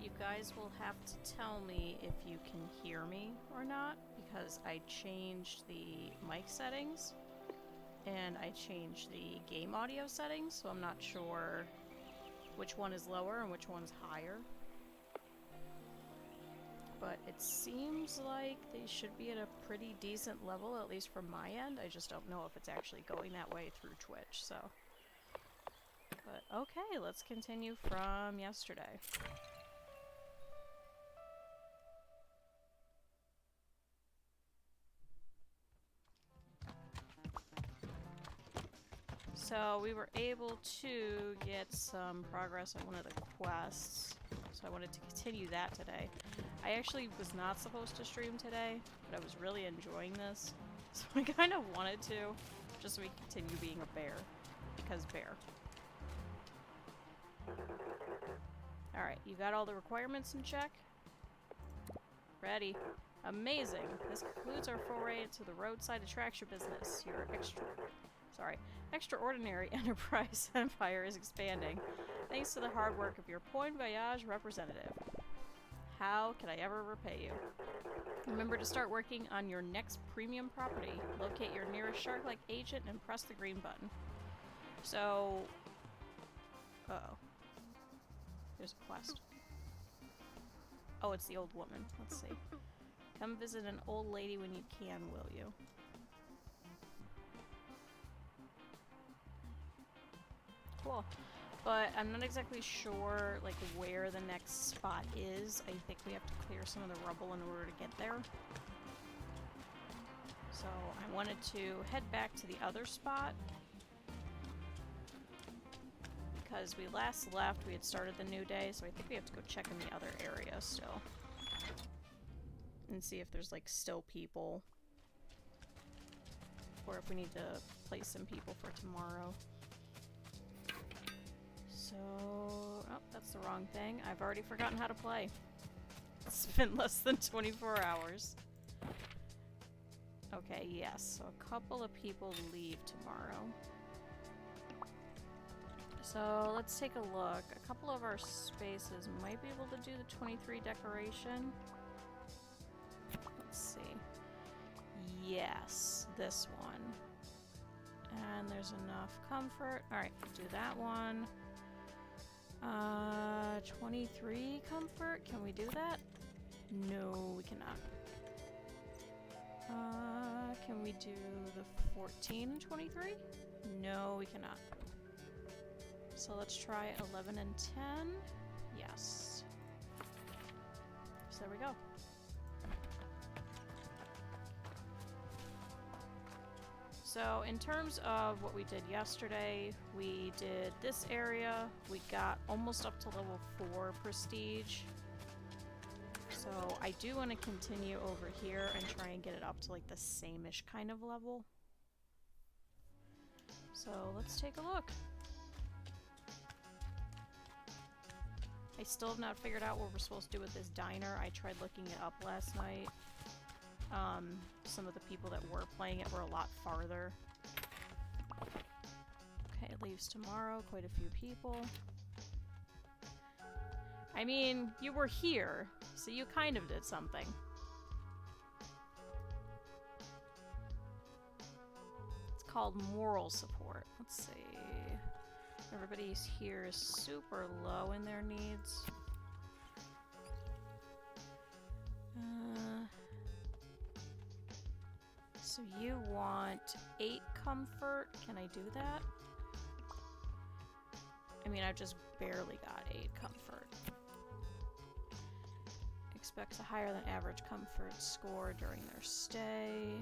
You guys will have to tell me if you can hear me or not, because I changed the mic settings and I changed the game audio settings, so I'm not sure which one is lower and which one's higher. But it seems like they should be at a pretty decent level, at least from my end. I just don't know if it's actually going that way through Twitch, so. But okay, let's continue from yesterday. So we were able to get some progress on one of the quests, so I wanted to continue that today. I actually was not supposed to stream today, but I was really enjoying this, so I kind of wanted to, just so we can continue being a bear, because bear. Alright, you got all the requirements in check? Ready. Amazing! This concludes our foray into the roadside attraction business. Your extraordinary enterprise empire is expanding, thanks to the hard work of your Point Voyage representative. How can I ever repay you? Remember to start working on your next premium property. Locate your nearest shark-like agent and press the green button. So... Uh-oh. There's a quest. Oh, it's the old woman. Let's see. Come visit an old lady when you can, will you? Cool. But I'm not exactly sure, like, where the next spot is. I think we have to clear some of the rubble in order to get there. So I wanted to head back to the other spot. Because we last left, we had started the new day, so I think we have to go check in the other area still. And see if there's, like, still people. Or if we need to place some people for tomorrow. So... oh, that's the wrong thing. I've already forgotten how to play. It's been less than 24 hours. Okay, yes. So a couple of people leave tomorrow. So let's take a look. A couple of our spaces might be able to do the 23 decoration. Let's see. Yes, this one. And there's enough comfort. Alright, do that one. 23 comfort? Can we do that? No, we cannot. Can we do the 14 and 23? No, we cannot. So let's try 11 and 10. Yes. So there we go. So in terms of what we did yesterday, we did this area. We got almost up to level 4 prestige. So I do want to continue over here and try and get it up to like the same-ish kind of level. So let's take a look. I still have not figured out what we're supposed to do with this diner. I tried looking it up last night. Some of the people that were playing it were a lot farther. Okay, it leaves tomorrow. Quite a few people. I mean, you were here, so you kind of did something. It's called moral support. Let's see. Everybody's here is super low in their needs. So you want 8 comfort. Can I do that? I mean, I've just barely got 8 comfort. Expects a higher than average comfort score during their stay.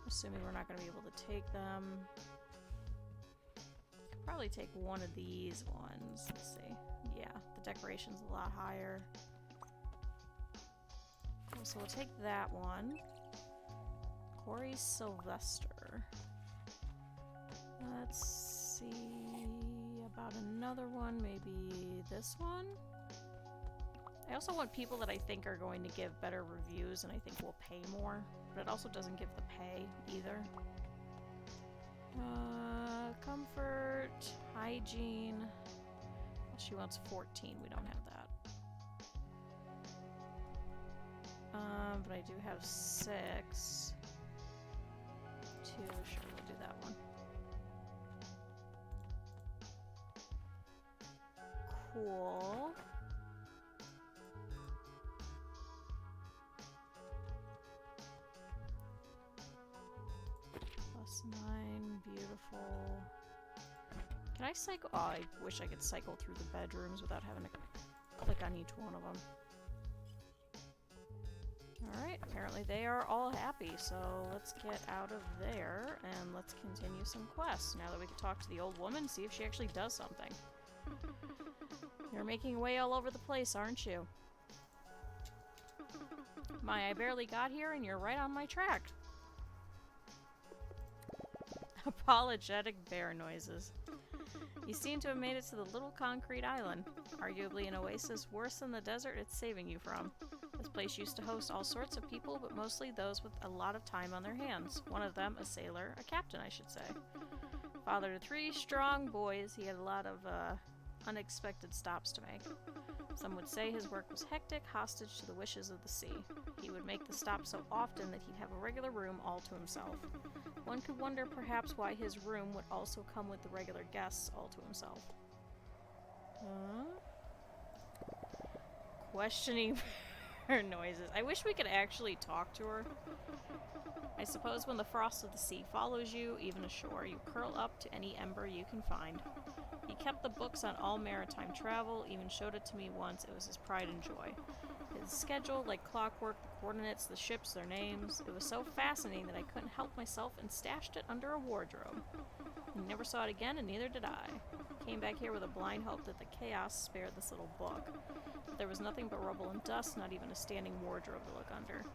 Assuming we're not going to be able to take them. Could probably take one of these ones. Let's see. Yeah, the decoration's a lot higher. So we'll take that one. Corey Sylvester. Let's see about another one, maybe this one? I also want people that I think are going to give better reviews and I think will pay more, but it also doesn't give the pay either. Comfort, hygiene. She wants 14, we don't have that. but I do have 6. 2, sure, we'll do that one. Cool. +9, beautiful. Can I cycle? Oh, I wish I could cycle through the bedrooms without having to click on each one of them. Alright, apparently they are all happy, so let's get out of there and let's continue some quests. Now that we can talk to the old woman, see if she actually does something. You're making your way all over the place, aren't you? My, I barely got here and you're right on my track. Apologetic bear noises. You seem to have made it to the little concrete island. Arguably an oasis worse than the desert it's saving you from. This place used to host all sorts of people, but mostly those with a lot of time on their hands. One of them, a sailor, a captain I should say. Father to 3 strong boys, he had a lot of unexpected stops to make. Some would say his work was hectic, hostage to the wishes of the sea. He would make the stops so often that he'd have a regular room all to himself. One could wonder perhaps why his room would also come with the regular guests all to himself. Questioning her noises. I wish we could actually talk to her. I suppose when the frost of the sea follows you, even ashore, you curl up to any ember you can find. He kept the books on all maritime travel, even showed it to me once. It was his pride and joy. His schedule, like clockwork, the coordinates, the ships, their names. It was so fascinating that I couldn't help myself and stashed it under a wardrobe. He never saw it again, and neither did I. Came back here with a blind hope that the chaos spared this little book. But there was nothing but rubble and dust, not even a standing wardrobe to look under.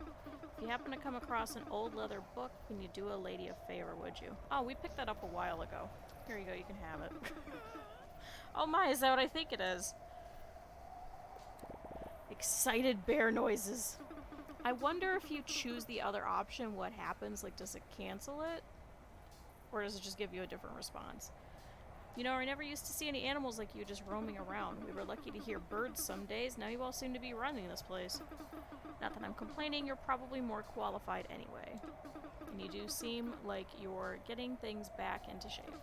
If you happen to come across an old leather book, can you do a lady a favor, would you? Oh, we picked that up a while ago. Here you go, you can have it. Oh my, is that what I think it is? Excited bear noises. I wonder if you choose the other option, what happens? Like, does it cancel it? Or does it just give you a different response? You know, I never used to see any animals like you just roaming around. We were lucky to hear birds some days. Now you all seem to be running this place. Not that I'm complaining, you're probably more qualified anyway. And you do seem like you're getting things back into shape.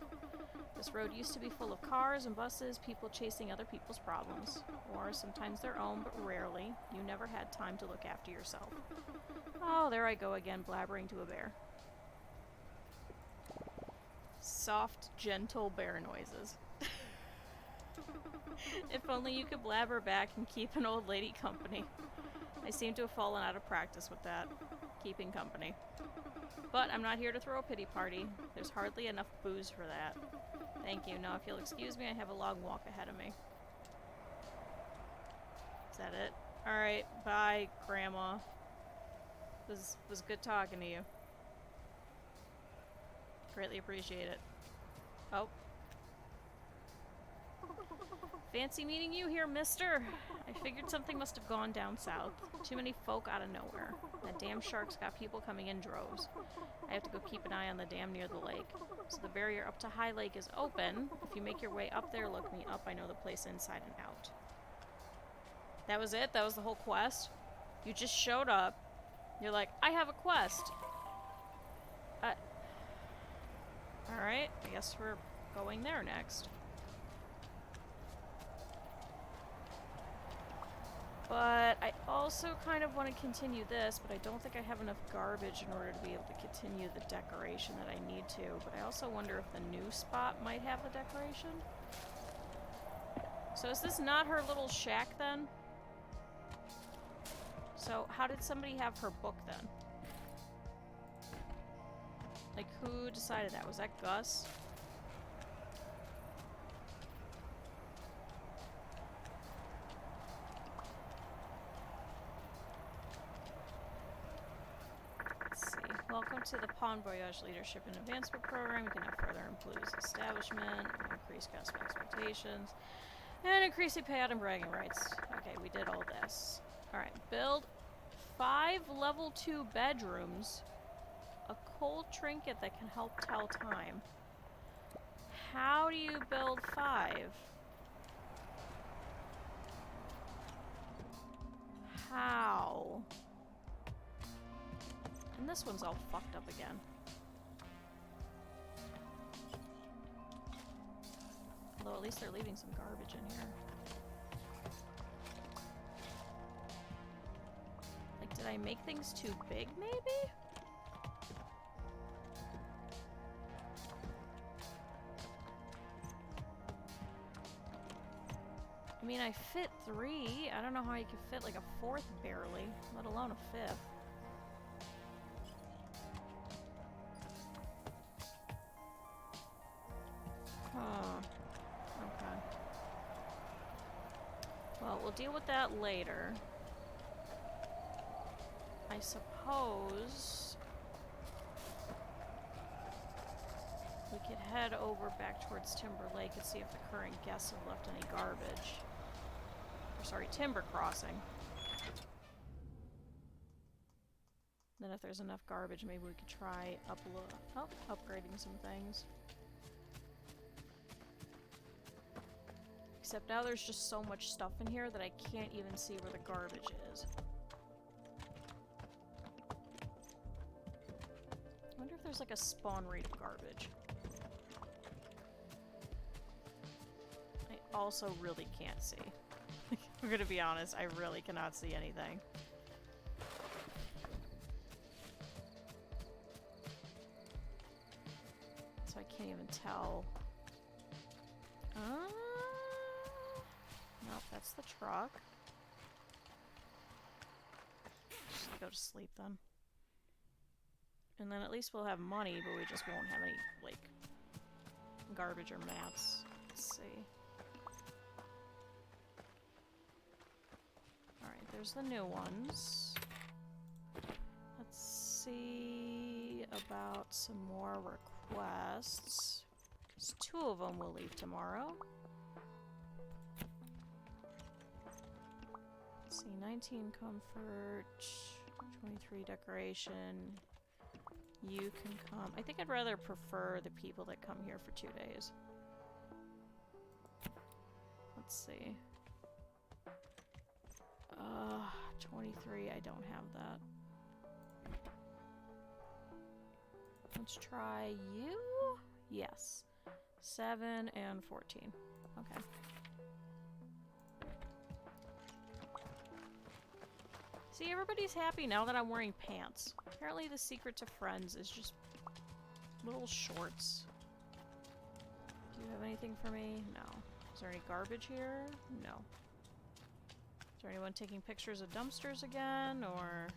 This road used to be full of cars and buses, people chasing other people's problems. Or sometimes their own, but rarely. You never had time to look after yourself. Oh, there I go again, blabbering to a bear. Soft, gentle bear noises. If only you could blabber back and keep an old lady company. I seem to have fallen out of practice with that. Keeping company. But I'm not here to throw a pity party. There's hardly enough booze for that. Thank you. Now, if you'll excuse me, I have a long walk ahead of me. Is that it? Alright, bye, Grandma. Was good talking to you. Greatly appreciate it. Oh. Fancy meeting you here, mister. I figured something must have gone down south. Too many folk out of nowhere. That damn shark's got people coming in droves. I have to go keep an eye on the dam near the lake. So the barrier up to High Lake is open. If you make your way up there, look me up. I know the place inside and out. That was it? That was the whole quest? You just showed up. You're like, I have a quest. Alright, I guess we're going there next. But I also kind of want to continue this, but I don't think I have enough garbage in order to be able to continue the decoration that I need to. But I also wonder if the new spot might have the decoration. So is this not her little shack then? So how did somebody have her book then? Like, who decided that? Was that Gus? Let's see. Welcome to the Bon Voyage Leadership and Advancement Program. You can have further improve establishment, increase customer expectations, and increase the payout and bragging rights. Okay, we did all this. Alright, build 5 level 2 bedrooms. A cold trinket that can help tell time. How do you build 5? How? this one's all fucked up again. Although at least they're leaving some garbage in here. Like, did I make things too big, maybe? I mean, I fit 3. I don't know how you could fit like a 4th barely, let alone a 5th. Huh. Okay. Well, we'll deal with that later. I suppose we could head over back towards Timber Lake and see if the current guests have left any garbage. Or, sorry, Timber Crossing. Then if there's enough garbage, maybe we could try upgrading some things. Except now there's just so much stuff in here that I can't even see where the garbage is. I wonder if there's like a spawn rate of garbage. I also really can't see. I'm gonna be honest, I really cannot see anything. So I can't even tell. Nope, that's the truck. Just go to sleep then. And then at least we'll have money, but we just won't have any, like, garbage or mats. Let's see. Alright, there's the new ones. Let's see about some more requests. Because 2 of them will leave tomorrow. Let's see, 19 comfort, 23 decoration. You can come. I think I'd rather prefer the people that come here for 2 days. Let's see. 23, I don't have that. Let's try you? Yes. 7 and 14. Okay. See, everybody's happy now that I'm wearing pants. Apparently the secret to friends is just little shorts. Do you have anything for me? No. Is there any garbage here? No. Is there anyone taking pictures of dumpsters again, or...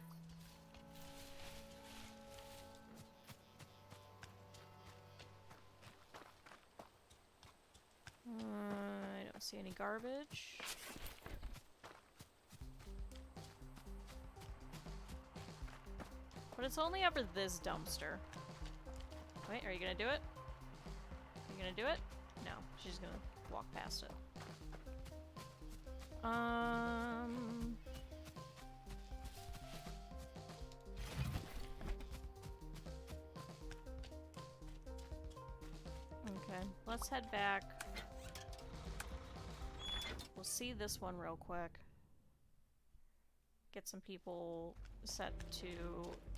I don't see any garbage. But it's only ever this dumpster. Wait, are you gonna do it? Are you gonna do it? No, she's gonna walk past it. Okay, let's head back. We'll see this one real quick. Get some people set to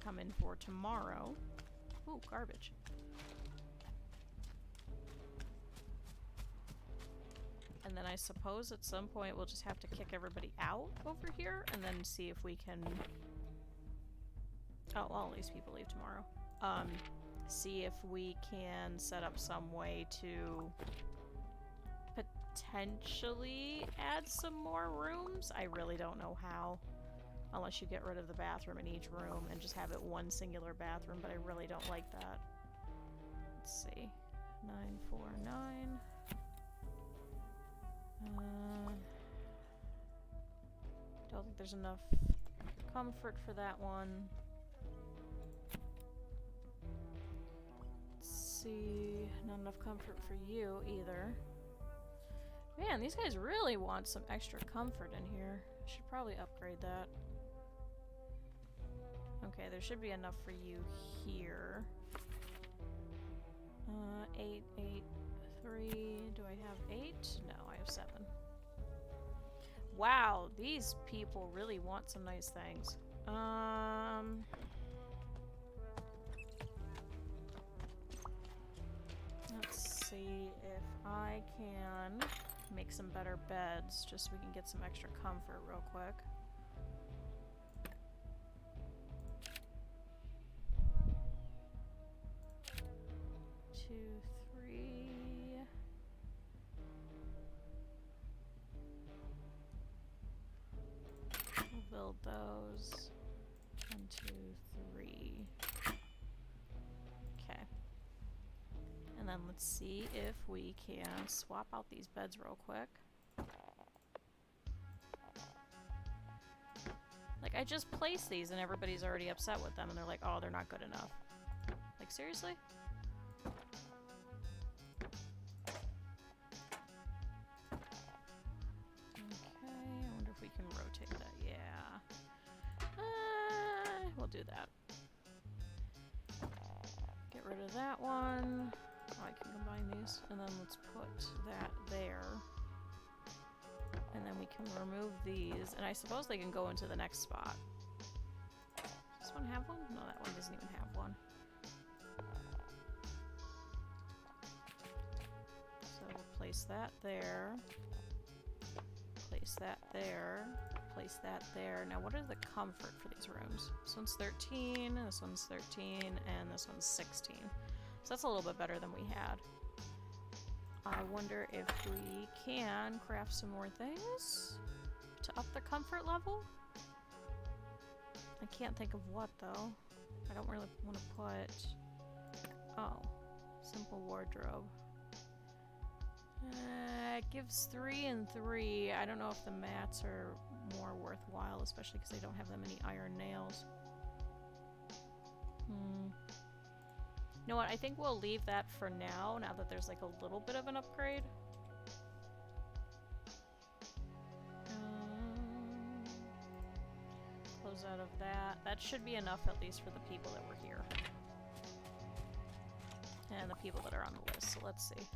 come in for tomorrow. Ooh, garbage. And then I suppose at some point we'll just have to kick everybody out over here and then see if we can... Oh, well, at least people leave tomorrow. See if we can set up some way to potentially add some more rooms. I really don't know how. Unless you get rid of the bathroom in each room and just have it one singular bathroom, but I really don't like that. Let's see. 949. Don't think there's enough comfort for that one. Let's see. Not enough comfort for you either. Man, these guys really want some extra comfort in here. I should probably upgrade that. Okay, there should be enough for you here. 8, 8, 3. Do I have 8? No, I have 7. Wow, these people really want some nice things. Let's see if I can make some better beds just so we can get some extra comfort real quick. Two, three. We'll build those. 1, 2, 3. Okay. And then let's see if we can swap out these beds real quick. Like, I just placed these and everybody's already upset with them and they're like, oh, they're not good enough. Like, seriously? Okay, I wonder if we can rotate that. Yeah. We'll do that. Get rid of that one. Oh, I can combine these. And then let's put that there. And then we can remove these. And I suppose they can go into the next spot. Does this one have one? No, that one doesn't even have one. So we'll place that there. Place that there. Place that there. Now, what is the comfort for these rooms? This one's 13, this one's 13, and this one's 16. So that's a little bit better than we had. I wonder if we can craft some more things to up the comfort level. I can't think of what, though. I don't really want to put... Oh, simple wardrobe. It gives 3 and 3. I don't know if the mats are more worthwhile, especially because they don't have that many iron nails. You know what? I think we'll leave that for now that there's like a little bit of an upgrade. Close out of that. That should be enough at least for the people that were here. And the people that are on the list, so let's see.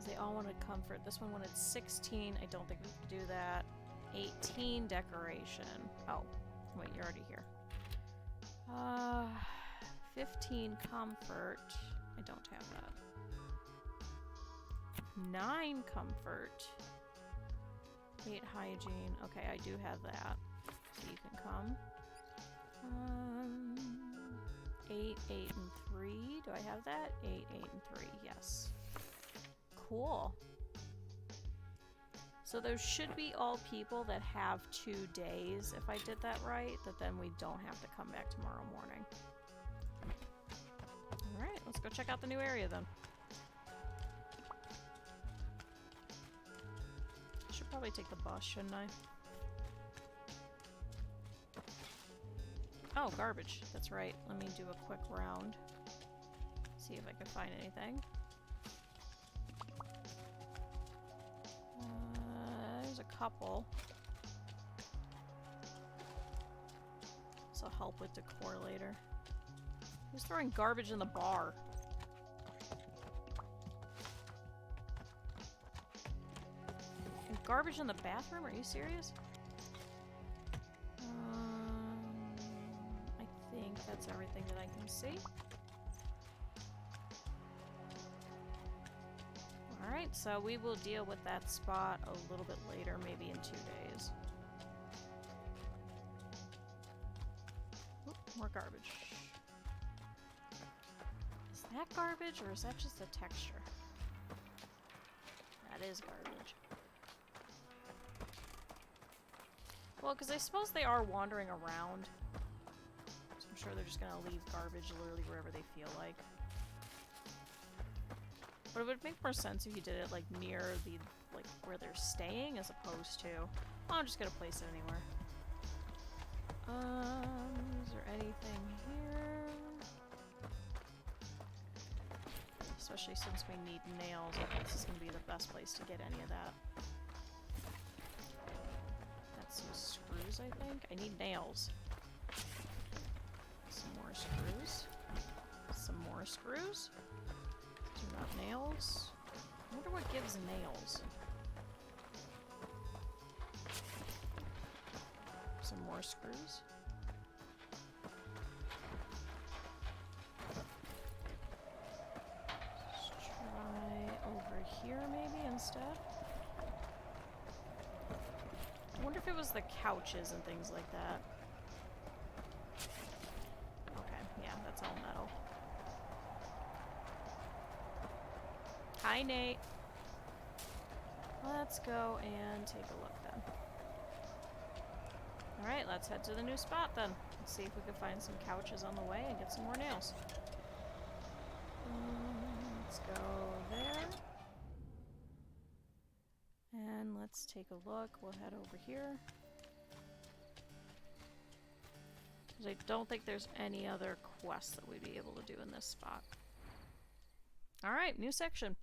They all wanted comfort. This one wanted 16. I don't think we can do that. 18 decoration. Oh, wait, you're already here. 15 comfort. I don't have that. 9 comfort. 8 hygiene. Okay, I do have that. So you can come. 8, 8, and 3. Do I have that? 8, 8, and 3. Yes. Cool. So those should be all people that have 2 days, if I did that right, that then we don't have to come back tomorrow morning. Alright, let's go check out the new area then. I should probably take the bus, shouldn't I? Oh, garbage. That's right. Let me do a quick round. See if I can find anything. There's a couple. This will help with decor later. Who's throwing garbage in the bar? And garbage in the bathroom? Are you serious? I think that's everything that I can see. Alright, so we will deal with that spot a little bit later, maybe in 2 days. Oop, more garbage. Is that garbage, or is that just a texture? That is garbage. Well, because I suppose they are wandering around. So I'm sure they're just gonna leave garbage literally wherever they feel like. But it would make more sense if you did it like near the where they're staying as opposed to I'm just gonna place it anywhere. Is there anything here? Especially since we need nails, I think this is gonna be the best place to get any of that. Got some screws, I think. I need nails. Some more screws. Some more screws. Not nails. I wonder what gives nails. Some more screws. wonder if it was the couches and things like that. Okay, yeah, that's all metal. Hi, Nate. Let's go and take a look then. Alright, let's head to the new spot then. Let's see if we can find some couches on the way and get some more nails. Let's go there. And let's take a look. We'll head over here. Because I don't think there's any other quests that we'd be able to do in this spot. Alright, new section.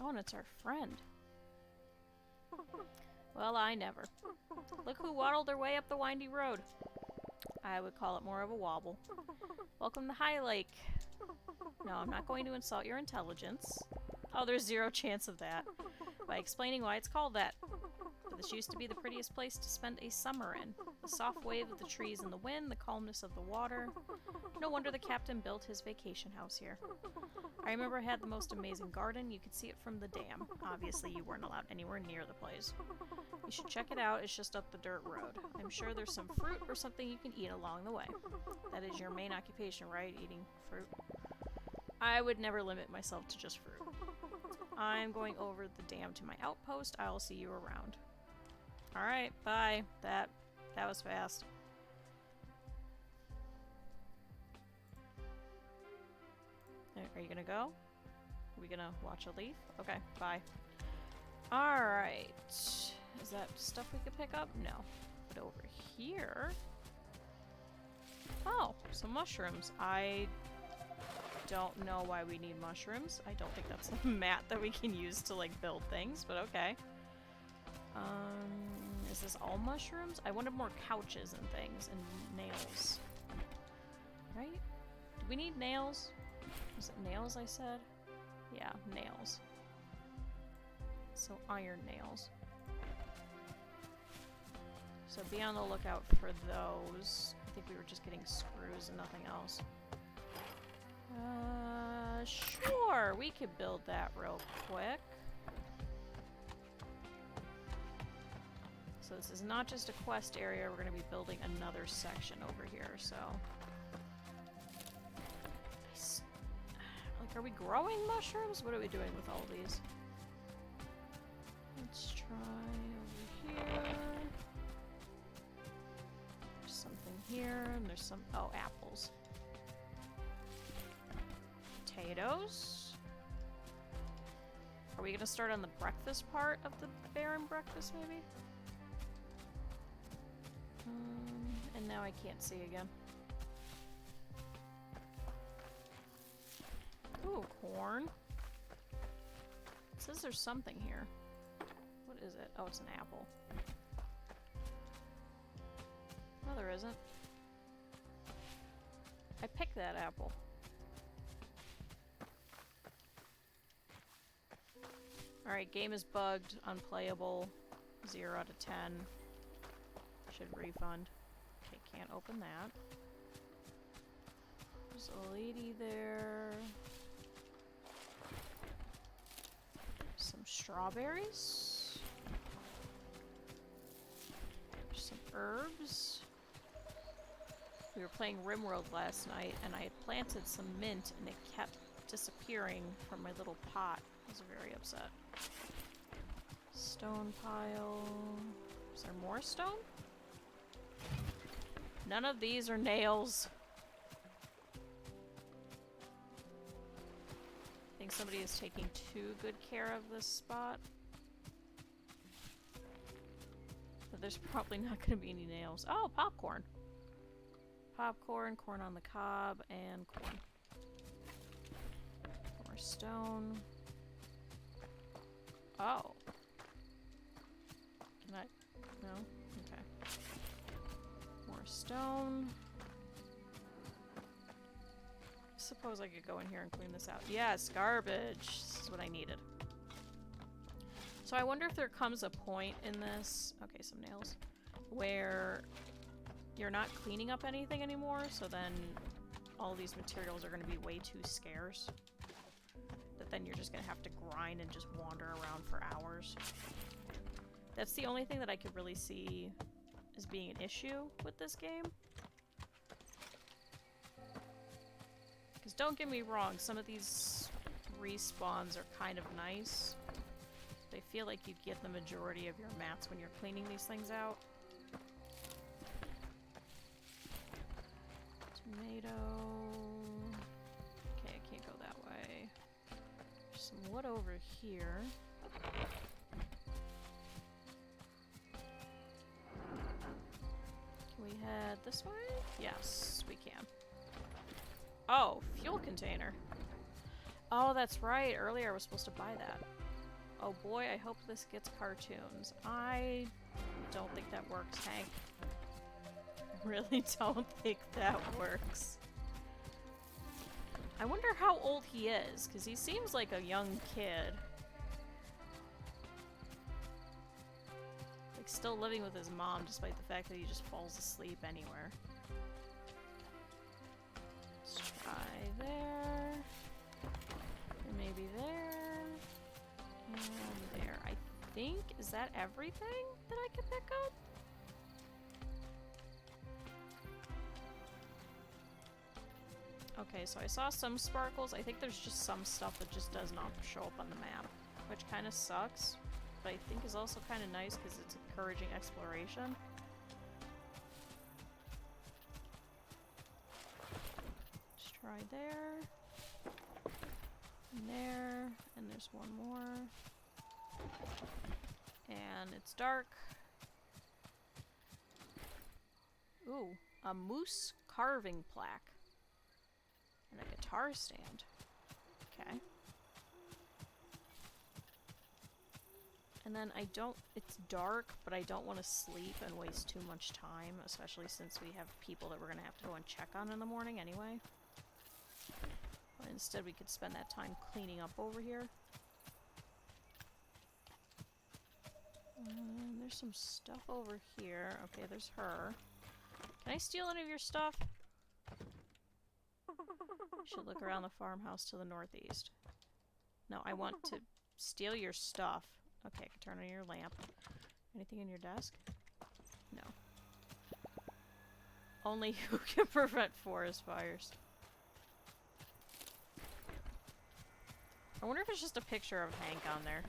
Oh, and it's our friend. Well, I never. Look who waddled their way up the windy road. I would call it more of a wobble. Welcome to High Lake. No, I'm not going to insult your intelligence. Oh, there's zero chance of that. By explaining why it's called that. But this used to be the prettiest place to spend a summer in. The soft wave of the trees and the wind, the calmness of the water. No wonder the captain built his vacation house here. I remember I had the most amazing garden. You could see it from the dam. Obviously, you weren't allowed anywhere near the place. You should check it out. It's just up the dirt road. I'm sure there's some fruit or something you can eat along the way. That is your main occupation, right? Eating fruit? I would never limit myself to just fruit. I'm going over the dam to my outpost. I'll see you around. Alright, bye. That was fast. Are you gonna go? Are we gonna watch a leaf? Okay, bye. Alright. Is that stuff we could pick up? No. But over here... Oh, some mushrooms. I don't know why we need mushrooms. I don't think that's a mat that we can use to, like, build things, but okay. Is this all mushrooms? I wanted more couches and things, and nails. Right? Do we need nails? Was it nails I said? Yeah, nails. So iron nails. So be on the lookout for those. I think we were just getting screws and nothing else. Sure, we could build that real quick. So this is not just a quest area, we're going to be building another section over here, so... Like, are we growing mushrooms? What are we doing with all these? Let's try over here. There's something here, and there's some... Oh, apples. Potatoes. Are we gonna start on the breakfast part of the barren breakfast, maybe? And now I can't see again. Ooh, corn. It says there's something here. What is it? Oh, it's an apple. No, there isn't. I picked that apple. Alright, game is bugged, unplayable, 0 out of 10. Should refund. Okay, can't open that. There's a lady there. Some strawberries. There's some herbs. We were playing RimWorld last night, and I had planted some mint, and it kept disappearing from my little pot. I was very upset. Stone pile. Is there more stone? None of these are nails. I think somebody is taking too good care of this spot. But there's probably not going to be any nails. Oh, popcorn. Popcorn, corn on the cob, and corn. More stone. Oh. Can I? No? Okay. More stone. Suppose I could go in here and clean this out. Yes, garbage. This is what I needed. So I wonder if there comes a point in this... Okay, some nails. Where you're not cleaning up anything anymore, so then all these materials are going to be way too scarce. then you're just gonna have to grind and just wander around for hours. That's the only thing that I could really see as being an issue with this game. Because don't get me wrong, some of these respawns are kind of nice. But I feel like you get the majority of your mats when you're cleaning these things out. Tomato... Okay, I can't go that way. There's some wood over here. Can we head this way? Yes, we can. Oh, fuel container. Oh, that's right. Earlier I was supposed to buy that. Oh boy, I hope this gets cartoons. I don't think that works, Hank. Really don't think that works. I wonder how old he is, because he seems like a young kid. Like, still living with his mom, despite the fact that he just falls asleep anywhere. Let's try there. And maybe there. And there. I think, is that everything that I can pick up? Okay, so I saw some sparkles. I think there's just some stuff that just does not show up on the map, which kind of sucks, but I think is also kind of nice because it's encouraging exploration. Let's try there, and there, and there's one more. And it's dark. Ooh, a moose carving plaque. And a guitar stand. Okay. And then I don't... It's dark, but I don't want to sleep and waste too much time, especially since we have people that we're going to have to go and check on in the morning anyway. But instead we could spend that time cleaning up over here. There's some stuff over here. Okay, there's her. Can I steal any of your stuff? Should look around the farmhouse to the northeast. No, I want to steal your stuff. Okay, I can turn on your lamp. Anything in your desk? No. Only you can prevent forest fires. I wonder if it's just a picture of Hank on there.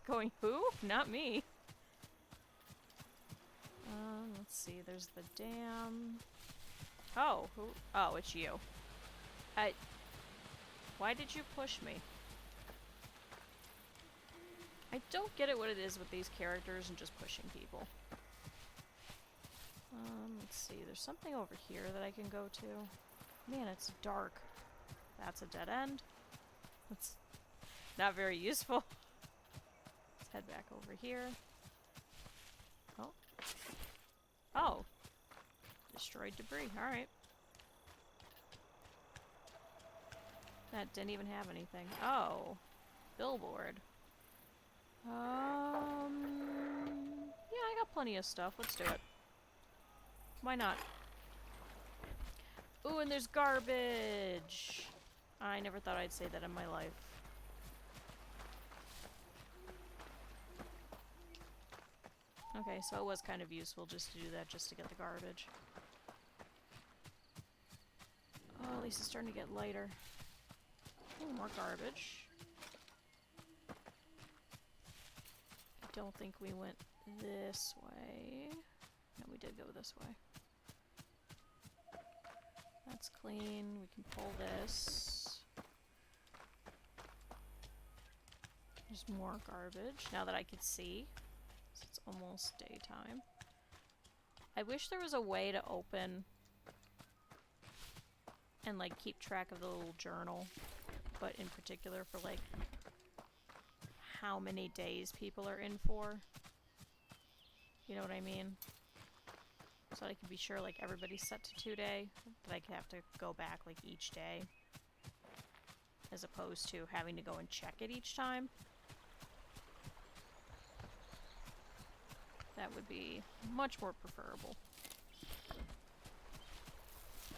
Going who? Not me. Let's see, there's the dam. Oh, who? Oh, it's you. Why did you push me? I don't get it what it is with these characters and just pushing people. Let's see, there's something over here that I can go to. Man, it's dark. That's a dead end. That's not very useful. Let's head back over here. Oh. Oh. Destroyed debris. Alright. That didn't even have anything. Oh. Billboard. Yeah, I got plenty of stuff. Let's do it. Why not? Ooh, and there's garbage! I never thought I'd say that in my life. Okay, so it was kind of useful just to do that, just to get the garbage. Oh, at least it's starting to get lighter. Ooh, more garbage. I don't think we went this way. No, we did go this way. That's clean. We can pull this. There's more garbage, now that I can see. So it's almost daytime. I wish there was a way to open and, like, keep track of the little journal. But in particular for, like, how many days people are in for. You know what I mean? So I can be sure, like, everybody's set to 2 day, that I could have to go back, like, each day. As opposed to having to go and check it each time. That would be much more preferable.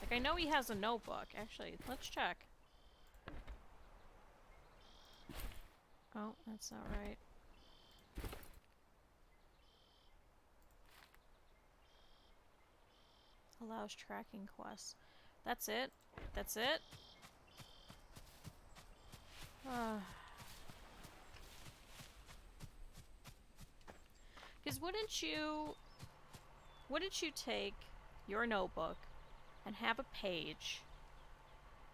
Like, Like, I know he has a notebook. Actually, let's check. Oh, that's not right. Allows tracking quests. That's it? That's it? Because wouldn't you take your notebook and have a page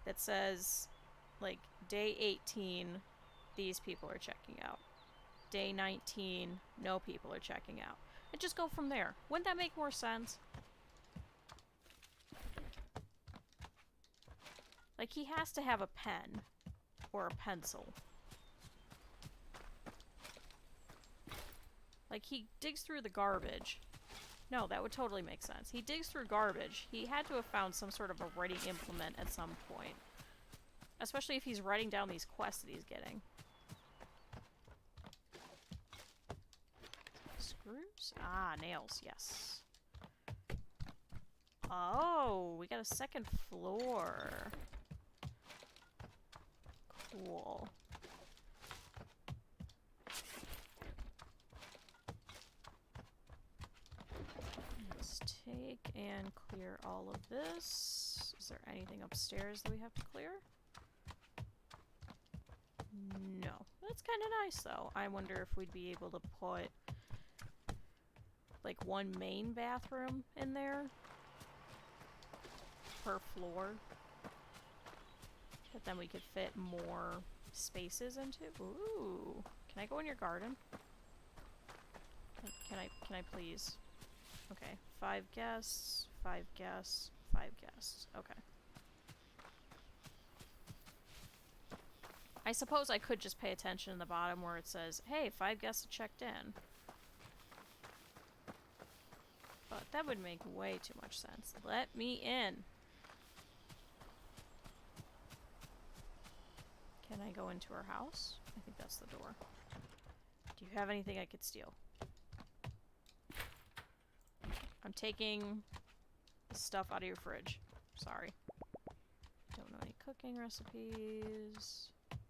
that says, like, day 18, these people are checking out. Day 19, no people are checking out. And just go from there. Wouldn't that make more sense? Like, he has to have a pen. Or a pencil. Like, he digs through the garbage. No, that would totally make sense. He digs through garbage. He had to have found some sort of a writing implement at some point. Especially if he's writing down these quests that he's getting. Screws? Ah, nails, yes. Oh, we got a second floor. Cool. Let's take and clear all of this. Is there anything upstairs that we have to clear? No. That's kind of nice, though. I wonder if we'd be able to put, like, one main bathroom in there per floor. But then we could fit more spaces into. Ooh. Can I go in your garden? Can I please? Okay. 5 guests, 5 guests, 5 guests. Okay. I suppose I could just pay attention in the bottom where it says, hey, 5 guests have checked in. But that would make way too much sense. Let me in. Can I go into her house? I think that's the door. Do you have anything I could steal? I'm taking stuff out of your fridge. Sorry. Don't know any cooking recipes. Do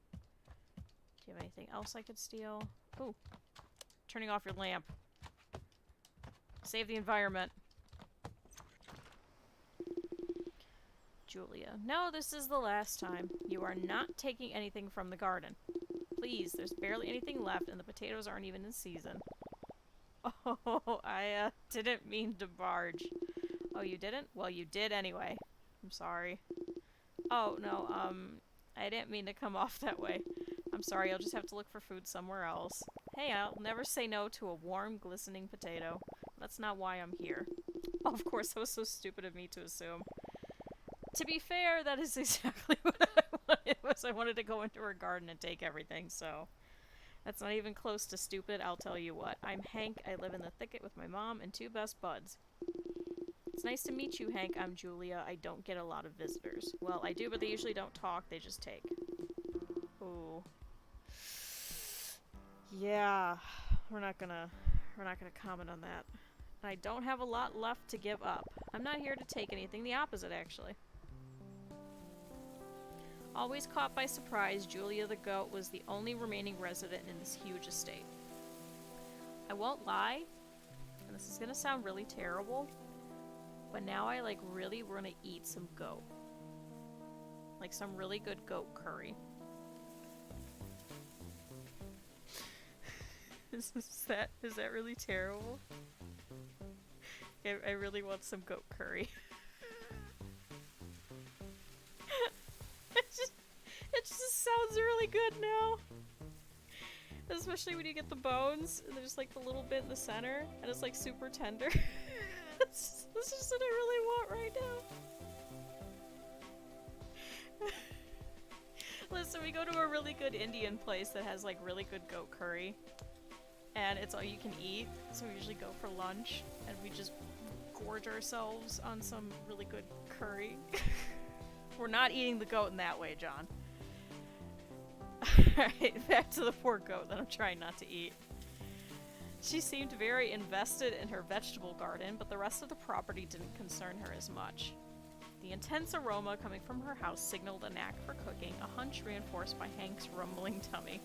you have anything else I could steal? Ooh. Turning off your lamp. Save the environment. Julia. No, this is the last time. You are not taking anything from the garden. Please, there's barely anything left and the potatoes aren't even in season. Oh, I didn't mean to barge. Oh, you didn't? Well, you did anyway. I'm sorry. Oh, no, I didn't mean to come off that way. I'm sorry, I'll just have to look for food somewhere else. Hey, I'll never say no to a warm, glistening potato. That's not why I'm here. Oh, of course, that was so stupid of me to assume. To be fair, that is exactly what I wanted. I wanted to go into her garden and take everything, so... That's not even close to stupid, I'll tell you what. I'm Hank, I live in the thicket with my mom and 2 best buds. It's nice to meet you, Hank. I'm Julia. I don't get a lot of visitors. Well, I do, but they usually don't talk, they just take. Ooh. Yeah, we're not gonna comment on that. I don't have a lot left to give up. I'm not here to take anything, the opposite, actually. Always caught by surprise, Julia the goat was the only remaining resident in this huge estate. I won't lie, and this is gonna sound really terrible, but now I, like, really want to eat some goat. Like, some really good goat curry. Is that really terrible? I really want some goat curry. It just sounds really good now. Especially when you get the bones, and there's like the little bit in the center, and it's like super tender. This is just what I really want right now. Listen, we go to a really good Indian place that has like really good goat curry. And it's all you can eat, so we usually go for lunch, and we just gorge ourselves on some really good curry. We're not eating the goat in that way, John. Alright, back to the poor goat that I'm trying not to eat. She seemed very invested in her vegetable garden, but the rest of the property didn't concern her as much. The intense aroma coming from her house signaled a knack for cooking, a hunch reinforced by Hank's rumbling tummy.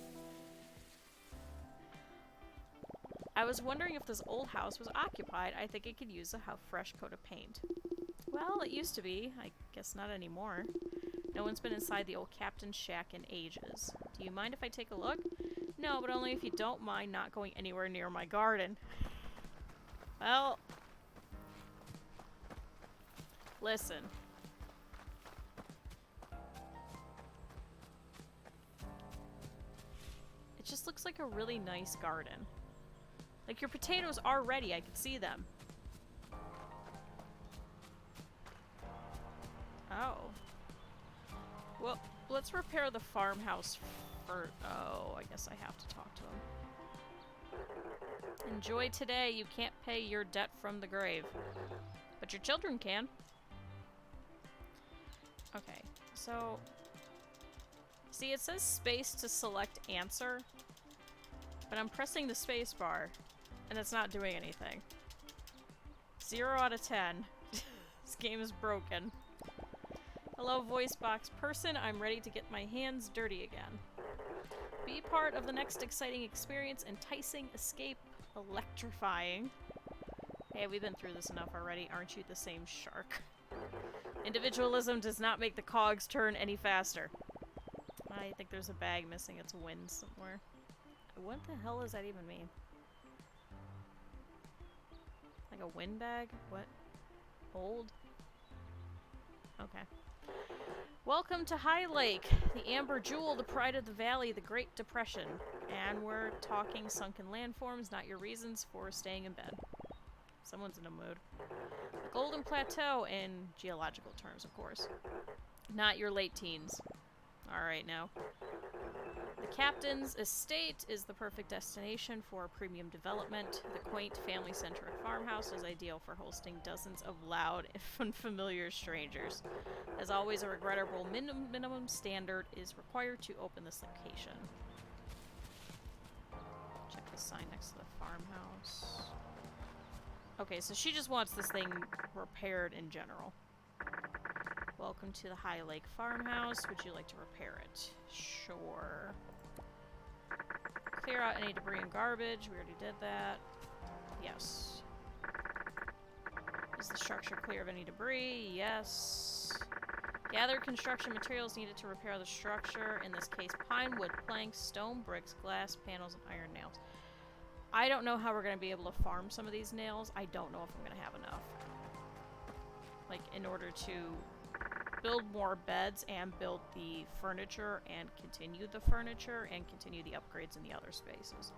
I was wondering if this old house was occupied. I think it could use a fresh coat of paint. Well, it used to be. I guess not anymore. No one's been inside the old captain's shack in ages. Do you mind if I take a look? No, but only if you don't mind not going anywhere near my garden. Well... listen. It just looks like a really nice garden. Like, your potatoes are ready, I can see them. Oh. Well, let's repair the farmhouse for... oh, I guess I have to talk to him. Enjoy today, you can't pay your debt from the grave. But your children can. Okay, so... see, it says space to select answer. But I'm pressing the space bar. And it's not doing anything. 0 out of 10. This game is broken. Hello, voice box person. I'm ready to get my hands dirty again. Be part of the next exciting experience. Enticing, escape, electrifying. Hey, we've been through this enough already. Aren't you the same shark? Individualism does not make the cogs turn any faster. I think there's a bag missing its wind somewhere. What the hell does that even mean? Like a wind bag? What? Old? Okay. Welcome to High Lake, the Amber Jewel, the pride of the valley, the Great Depression. And we're talking sunken landforms, not your reasons for staying in bed. Someone's in a mood. The Golden Plateau, in geological terms, of course. Not your late teens. Alright now. The captain's estate is the perfect destination for premium development. The quaint, family-centric farmhouse is ideal for hosting dozens of loud and unfamiliar strangers. As always, a regrettable minimum standard is required to open this location. Check the sign next to the farmhouse. Okay, so she just wants this thing repaired in general. Welcome to the High Lake farmhouse. Would you like to repair it? Sure. Clear out any debris and garbage. We already did that. Yes. Is the structure clear of any debris? Yes. Gather construction materials needed to repair the structure. In this case, pine wood, planks, stone bricks, glass panels, and iron nails. I don't know how we're going to be able to farm some of these nails. I don't know if I'm going to have enough. Like, in order to build more beds and build the furniture and continue the furniture and continue the upgrades in the other spaces.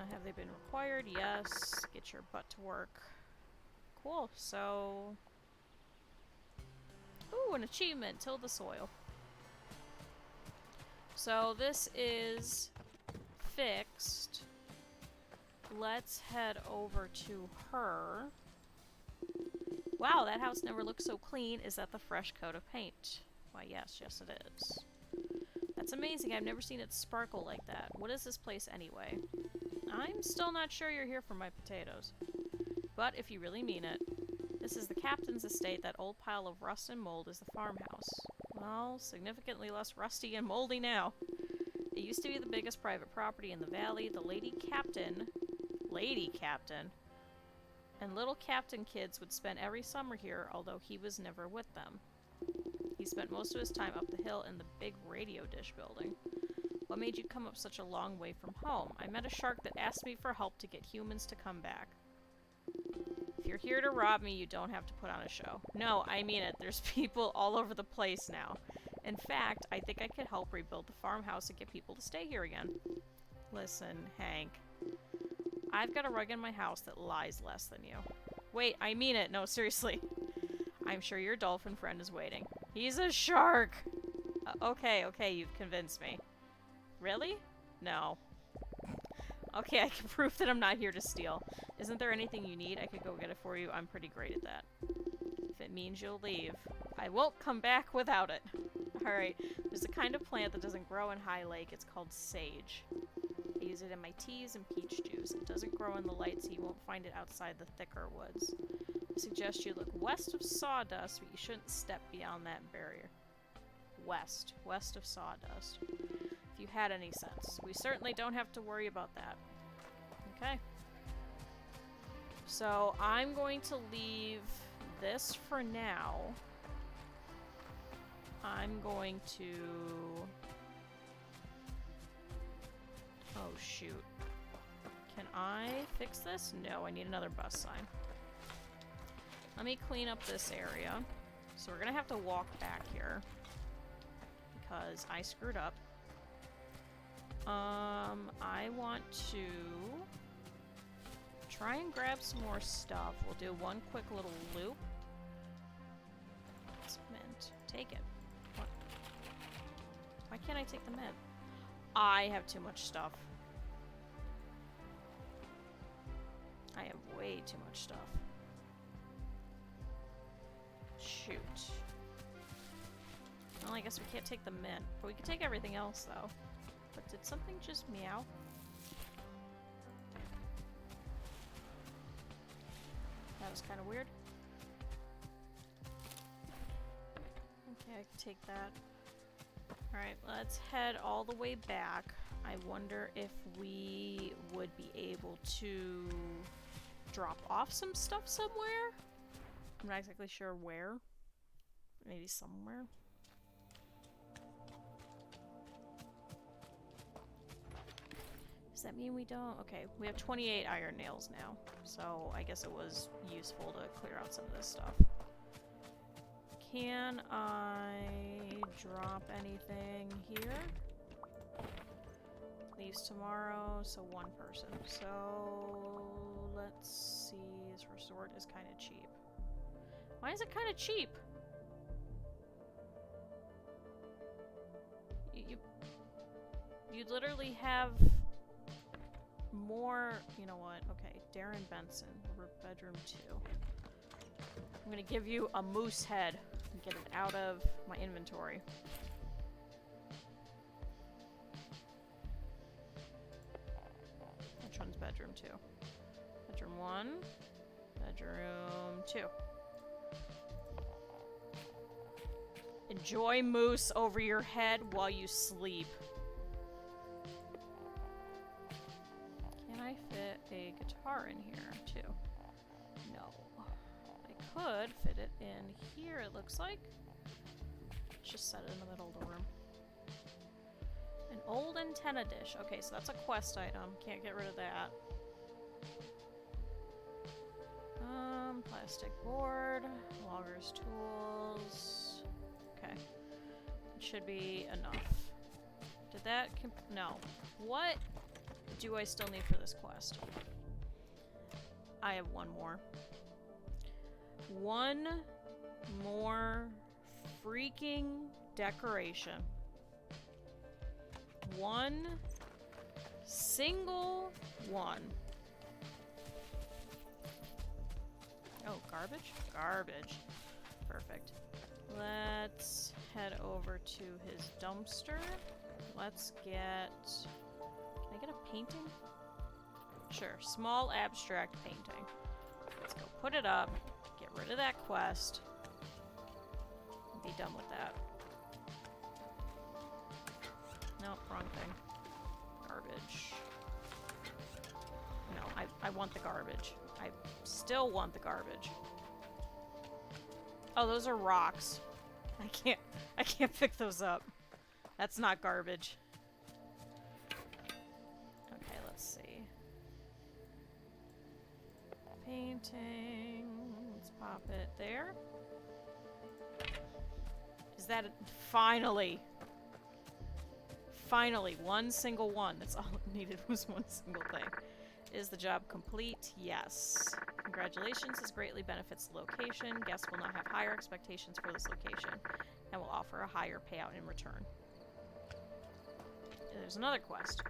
Have they been required? Yes. Get your butt to work. Cool. So... ooh, an achievement. Till the soil. So this is fixed. Let's head over to her. Wow, that house never looked so clean. Is that the fresh coat of paint? Why, yes, yes it is. That's amazing. I've never seen it sparkle like that. What is this place anyway? I'm still not sure you're here for my potatoes. But if you really mean it, this is the captain's estate. That old pile of rust and mold is the farmhouse. Well, significantly less rusty and moldy now. It used to be the biggest private property in the valley. The lady captain, and little captain kids would spend every summer here, although he was never with them. He spent most of his time up the hill in the big radio dish building. What made you come up such a long way from home? I met a shark that asked me for help to get humans to come back. If you're here to rob me, you don't have to put on a show. No, I mean it. There's people all over the place now. In fact, I think I could help rebuild the farmhouse and get people to stay here again. Listen, Hank. I've got a rug in my house that lies less than you. Wait, I mean it. No, seriously. I'm sure your dolphin friend is waiting. He's a shark! Okay, you've convinced me. Really? No. Okay, I can prove that I'm not here to steal. Isn't there anything you need? I could go get it for you. I'm pretty great at that. If it means you'll leave, I won't come back without it. Alright, there's a kind of plant that doesn't grow in High Lake. It's called sage. I use it in my teas and peach juice. It doesn't grow in the light, so you won't find it outside the thicker woods. suggest you look west of Sawdust, but you shouldn't step beyond that barrier. West of Sawdust. If you had any sense. We certainly don't have to worry about that. Okay. So I'm going to leave this for now. I'm going to... Oh, shoot. Can I fix this? No, I need another bus sign. Let me clean up this area. So we're gonna have to walk back here. Because I screwed up. I want to try and grab some more stuff. We'll do one quick little loop. It's mint. Take it. What? Why can't I take the mint? I have too much stuff. I have way too much stuff. Shoot. Well, I guess we can't take the mint. But we can take everything else, though. But did something just meow? That was kind of weird. Okay, I can take that. Alright, let's head all the way back. I wonder if we would be able to drop off some stuff somewhere? I'm not exactly sure where. Maybe somewhere. Does that mean we don't? Okay, we have 28 iron nails now. So I guess it was useful to clear out some of this stuff. Can I drop anything here? Leaves tomorrow, so one person. So let's see. This resort is kind of cheap. Why is it kind of cheap? You literally have more. You know what? Okay, Darren Benson, over bedroom 2. I'm gonna give you a moose head and get it out of my inventory. Which one's bedroom 2? Bedroom 1. Bedroom 2. Enjoy moose over your head while you sleep. Can I fit a guitar in here, too? No. I could fit it in here, it looks like. Let's just set it in the middle of the room. An old antenna dish. Okay, so that's a quest item. Can't get rid of that. Plastic board. Logger's tools. Okay. It should be enough. Did that no. What do I still need for this quest? I have one more. One more freaking decoration. One single one. Oh, garbage? Garbage. Perfect. Let's head over to his dumpster. Let's get... Can I get a painting? Sure. Small abstract painting. Let's go put it up. Get rid of that quest. And be done with that. Nope, wrong thing. Garbage. No, I want the garbage. I still want the garbage. Oh, those are rocks. I can't pick those up. That's not garbage. Okay, let's see. Painting. Let's pop it there. Is that finally? Finally, one single one. That's all it needed was one single thing. Is the job complete? Yes. Congratulations, this greatly benefits the location. Guests will now have higher expectations for this location and will offer a higher payout in return. There's another quest.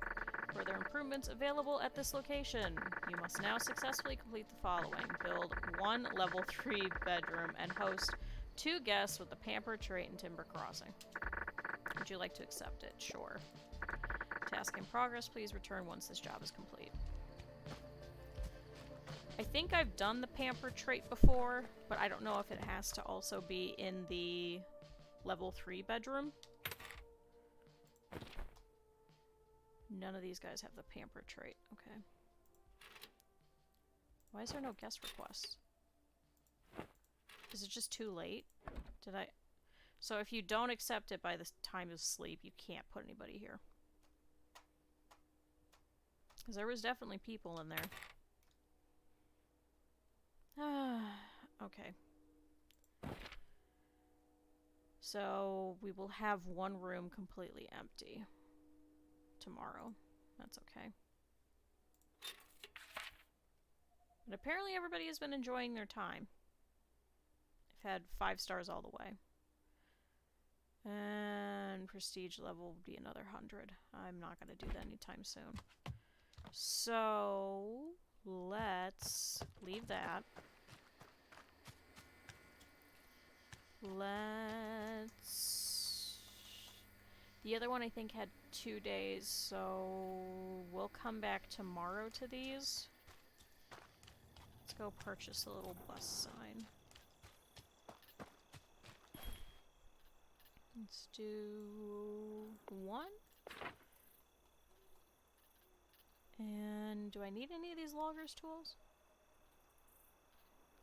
Further improvements available at this location. You must now successfully complete the following. Build one level 3 bedroom and host 2 guests with the pampered trait and timber crossing. Would you like to accept it? Sure. Task in progress. Please return once this job is complete. I think I've done the pamper trait before, but I don't know if it has to also be in the level 3 bedroom. None of these guys have the pamper trait. Okay. Why is there no guest requests? Is it just too late? Did I... So if you don't accept it by the time of sleep, you can't put anybody here. Because there was definitely people in there. Okay. So we will have one room completely empty tomorrow. That's okay. But apparently everybody has been enjoying their time. I've had 5 stars all the way. And prestige level will be another 100. I'm not going to do that anytime soon. So let's leave that. Let's... The other one I think had 2 days, so we'll come back tomorrow to these. Let's go purchase a little bus sign. Let's do 1. And do I need any of these loggers tools?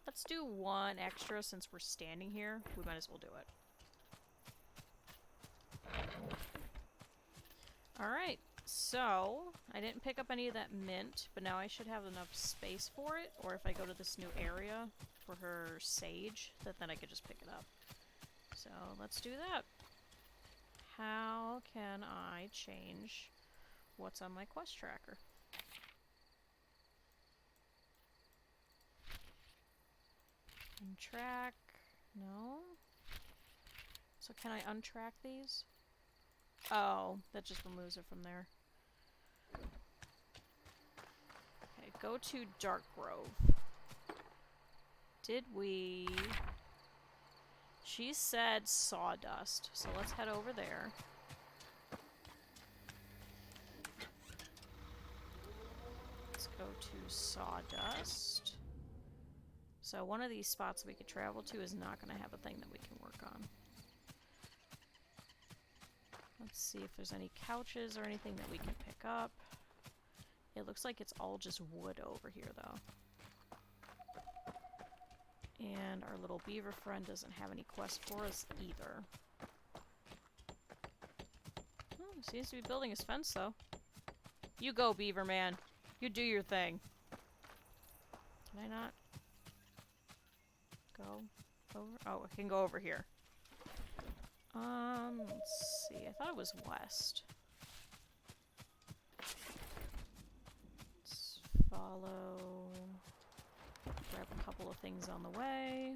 Let's do 1 extra since we're standing here. We might as well do it. Alright, so I didn't pick up any of that mint, but now I should have enough space for it. Or if I go to this new area for her sage, then I could just pick it up. So let's do that. How can I change what's on my quest tracker? Untrack. No. So can I untrack these? Oh, that just removes it from there. Okay, go to Dark Grove. Did we... She said sawdust, so let's head over there. Let's go to sawdust. So one of these spots we could travel to is not going to have a thing that we can work on. Let's see if there's any couches or anything that we can pick up. It looks like it's all just wood over here, though. And our little beaver friend doesn't have any quest for us either. Oh, he seems to be building his fence, though. You go, beaver man. You do your thing. Can I not go over? Oh, I can go over here. Let's see. I thought it was west. Let's follow... Grab a couple of things on the way.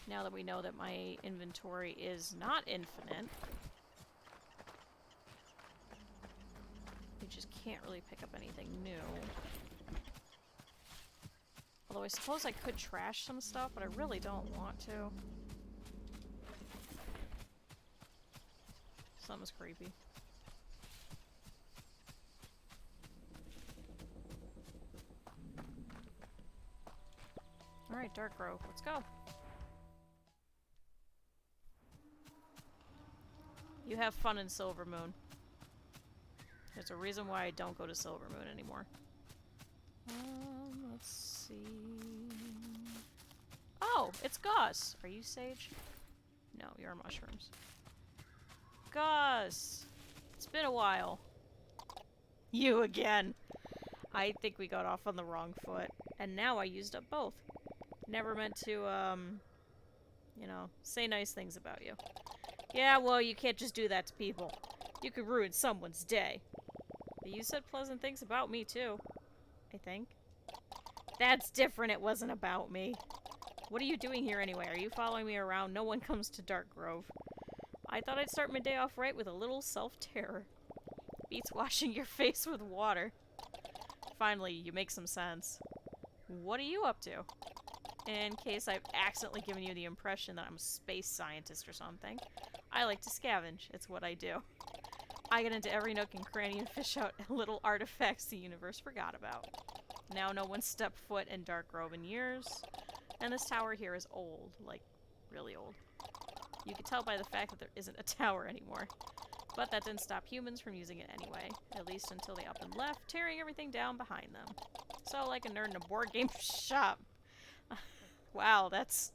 Now that we know that my inventory is not infinite, we just can't really pick up anything new. Although I suppose I could trash some stuff, but I really don't want to. Something's creepy. Alright, Dark Grove, let's go. You have fun in Silver Moon. There's a reason why I don't go to Silver Moon anymore. Let's see... Oh, it's Gus! Are you sage? No, you're mushrooms. Gus! It's been a while. You again! I think we got off on the wrong foot. And now I used up both. Never meant to, you know, say nice things about you. Yeah, well, you can't just do that to people. You could ruin someone's day. But you said pleasant things about me, too. I think. That's different, it wasn't about me. What are you doing here anyway? Are you following me around? No one comes to Dark Grove. I thought I'd start my day off right with a little self-terror. Beats washing your face with water. Finally, you make some sense. What are you up to? In case I've accidentally given you the impression that I'm a space scientist or something, I like to scavenge. It's what I do. I get into every nook and cranny and fish out little artifacts the universe forgot about. Now no one stepped foot in Dark Grove in years, and this tower here is old, like, really old. You can tell by the fact that there isn't a tower anymore. But that didn't stop humans from using it anyway, at least until they up and left, tearing everything down behind them. So, like a nerd in a board game shop. Wow, that's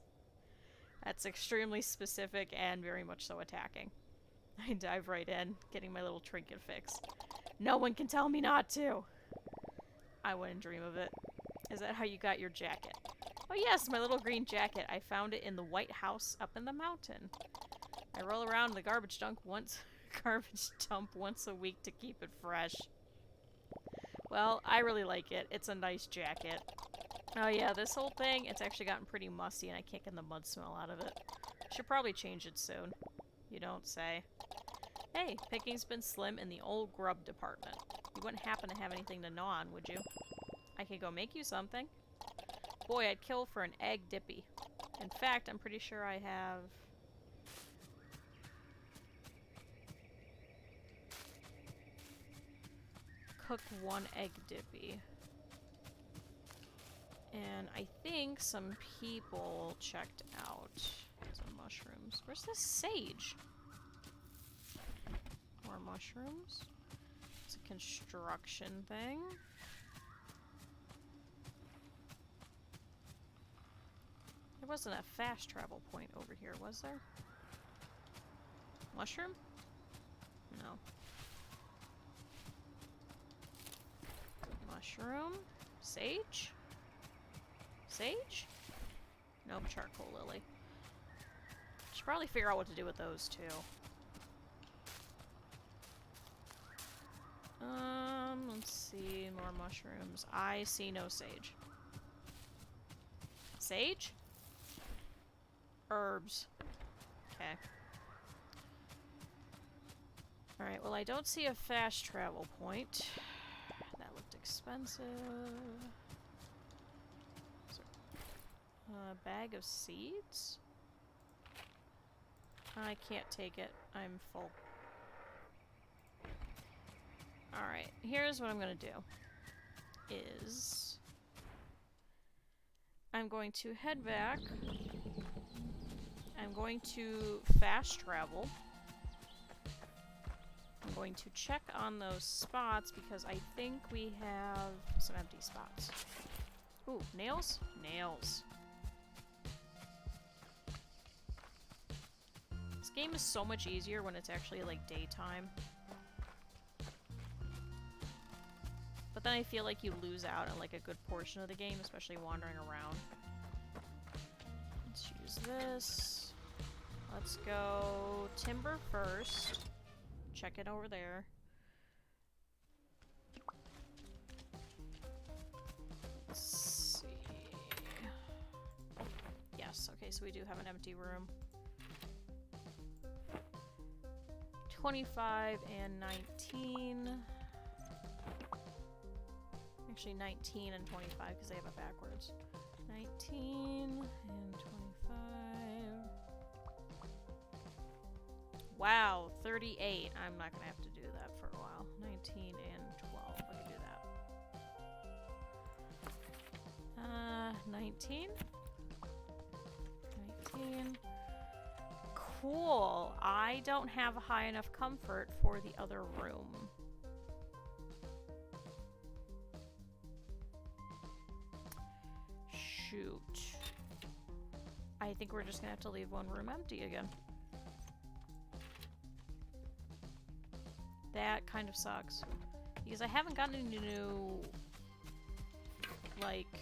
extremely specific and very much so attacking. I dive right in, getting my little trinket fix. No one can tell me not to! I wouldn't dream of it. Is that how you got your jacket? Oh yes, my little green jacket. I found it in the White House up in the mountain. I roll around in the garbage dump once a week to keep it fresh. Well, I really like it. It's a nice jacket. Oh yeah, this whole thing, it's actually gotten pretty musty and I can't get the mud smell out of it. Should probably change it soon. You don't say. Hey, picking's been slim in the old grub department. You wouldn't happen to have anything to gnaw on, would you? I could go make you something. Boy, I'd kill for an egg dippy. In fact, I'm pretty sure I have... cooked one egg dippy. And I think some people checked out some mushrooms. Where's the sage? More mushrooms. It's a construction thing. There wasn't a fast travel point over here, was there? Mushroom? No. Mushroom? Sage? Sage? Nope, charcoal lily. Should probably figure out what to do with those too. Let's see, more mushrooms. I see no sage. Sage? Herbs. Okay. Alright, well I don't see a fast travel point. That looked expensive. A bag of seeds? I can't take it. I'm full. Alright, here's what I'm gonna do. I'm going to head back. I'm going to fast travel. I'm going to check on those spots because I think we have some empty spots. Ooh, nails? Nails. This game is so much easier when it's actually like daytime. But then I feel like you lose out on like a good portion of the game, especially wandering around. Let's use this. Let's go timber first. Check it over there. Let's see. Yes, okay, so we do have an empty room. 25 and 19. Actually, 19 and 25 because they have it backwards. 19 and 25. Wow, 38. I'm not gonna have to do that for a while. 19 and 12. I can do that. 19. 19. Cool. I don't have a high enough comfort for the other room. Shoot. I think we're just gonna have to leave one room empty again. That kind of sucks. Because I haven't gotten any new, like,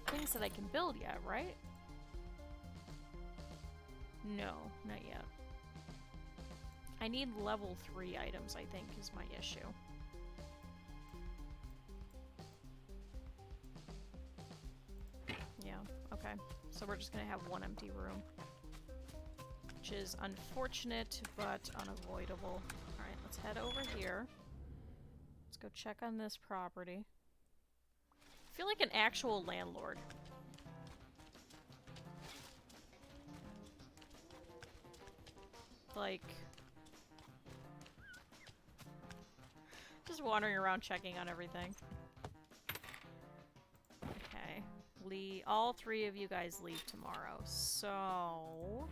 things that I can build yet, right? No, not yet. I need level 3 items, I think, is my issue. Yeah, okay. So we're just gonna have one empty room. Which is unfortunate, but unavoidable. Alright, let's head over here. Let's go check on this property. I feel like an actual landlord. Like, Just wandering around checking on everything. Okay. All three of you guys leave tomorrow. So...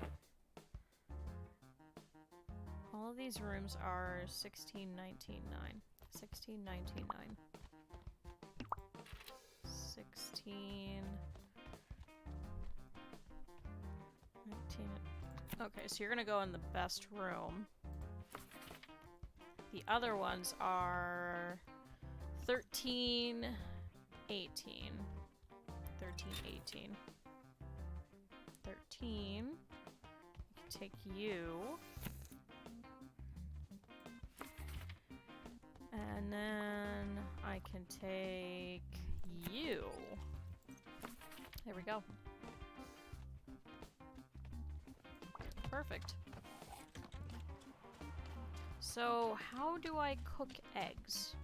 all of these rooms are 16, 19, 9. 16, 19, 9. 16... 19... Okay, so you're gonna go in the best room. The other ones are 13, 18. 13, 18. 13. I can take you. And then I can take you. There we go. Perfect. So, how do I cook eggs?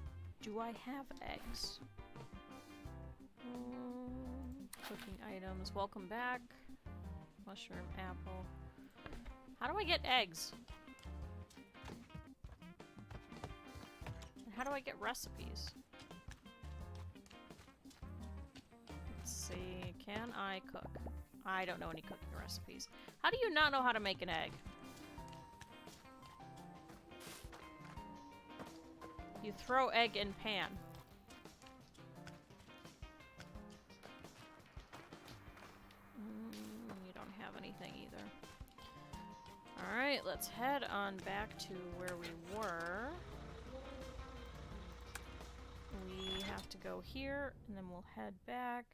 Do I have eggs? Cooking items. Welcome back. Mushroom, apple. How do I get eggs? And how do I get recipes? Let's see. Can I cook? I don't know any cooking recipes. How do you not know how to make an egg? You throw egg in pan. You don't have anything either. Alright, let's head on back to where we were. We have to go here, and then we'll head back.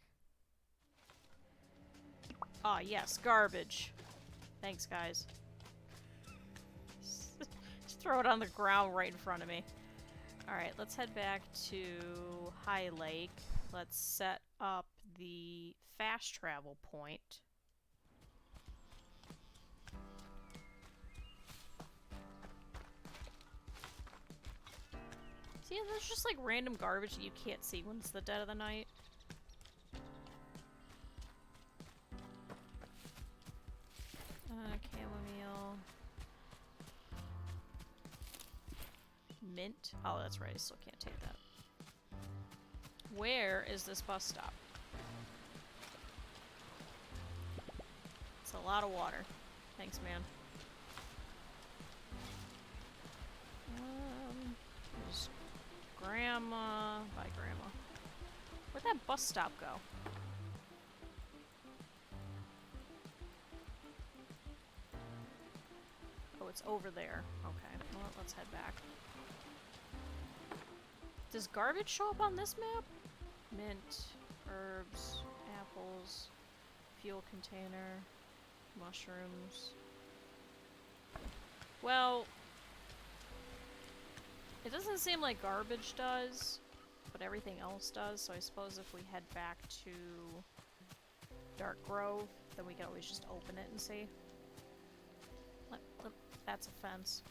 Ah, yes, garbage. Thanks, guys. Just throw it on the ground right in front of me. Alright, let's head back to High Lake. Let's set up the fast travel point. See, there's just like random garbage that you can't see when it's the dead of the night. Chamomile. Mint. Oh, that's right. I still can't take that. Where is this bus stop? It's a lot of water. Thanks, man. There's Grandma. Bye, Grandma. Where'd that bus stop go? Oh, it's over there. Okay, well, let's head back. Does garbage show up on this map? Mint, herbs, apples, fuel container, mushrooms. Well, it doesn't seem like garbage does, but everything else does, so I suppose if we head back to Dark Grove, then we can always just open it and see. That's a fence.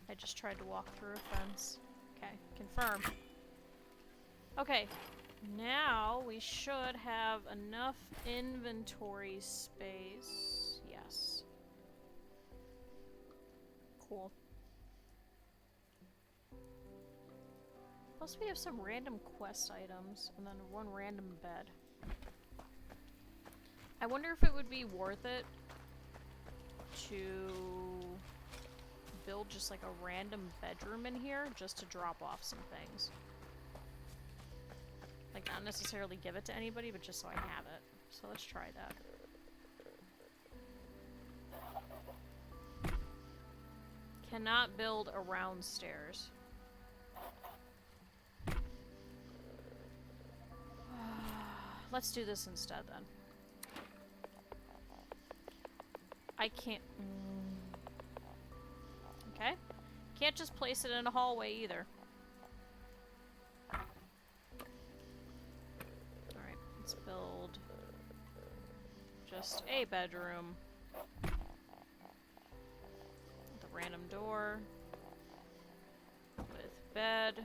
I just tried to walk through a fence. Okay, confirm. Okay, now we should have enough inventory space. Yes. Cool. Plus we have some random quest items, and then one random bed. I wonder if it would be worth it to build just like a random bedroom in here just to drop off some things. Like, not necessarily give it to anybody, but just so I have it. So let's try that. Cannot build around stairs. Let's do this instead then. I can't... Okay. Can't just place it in a hallway either. Alright, let's build just a bedroom. With a random door. With bed.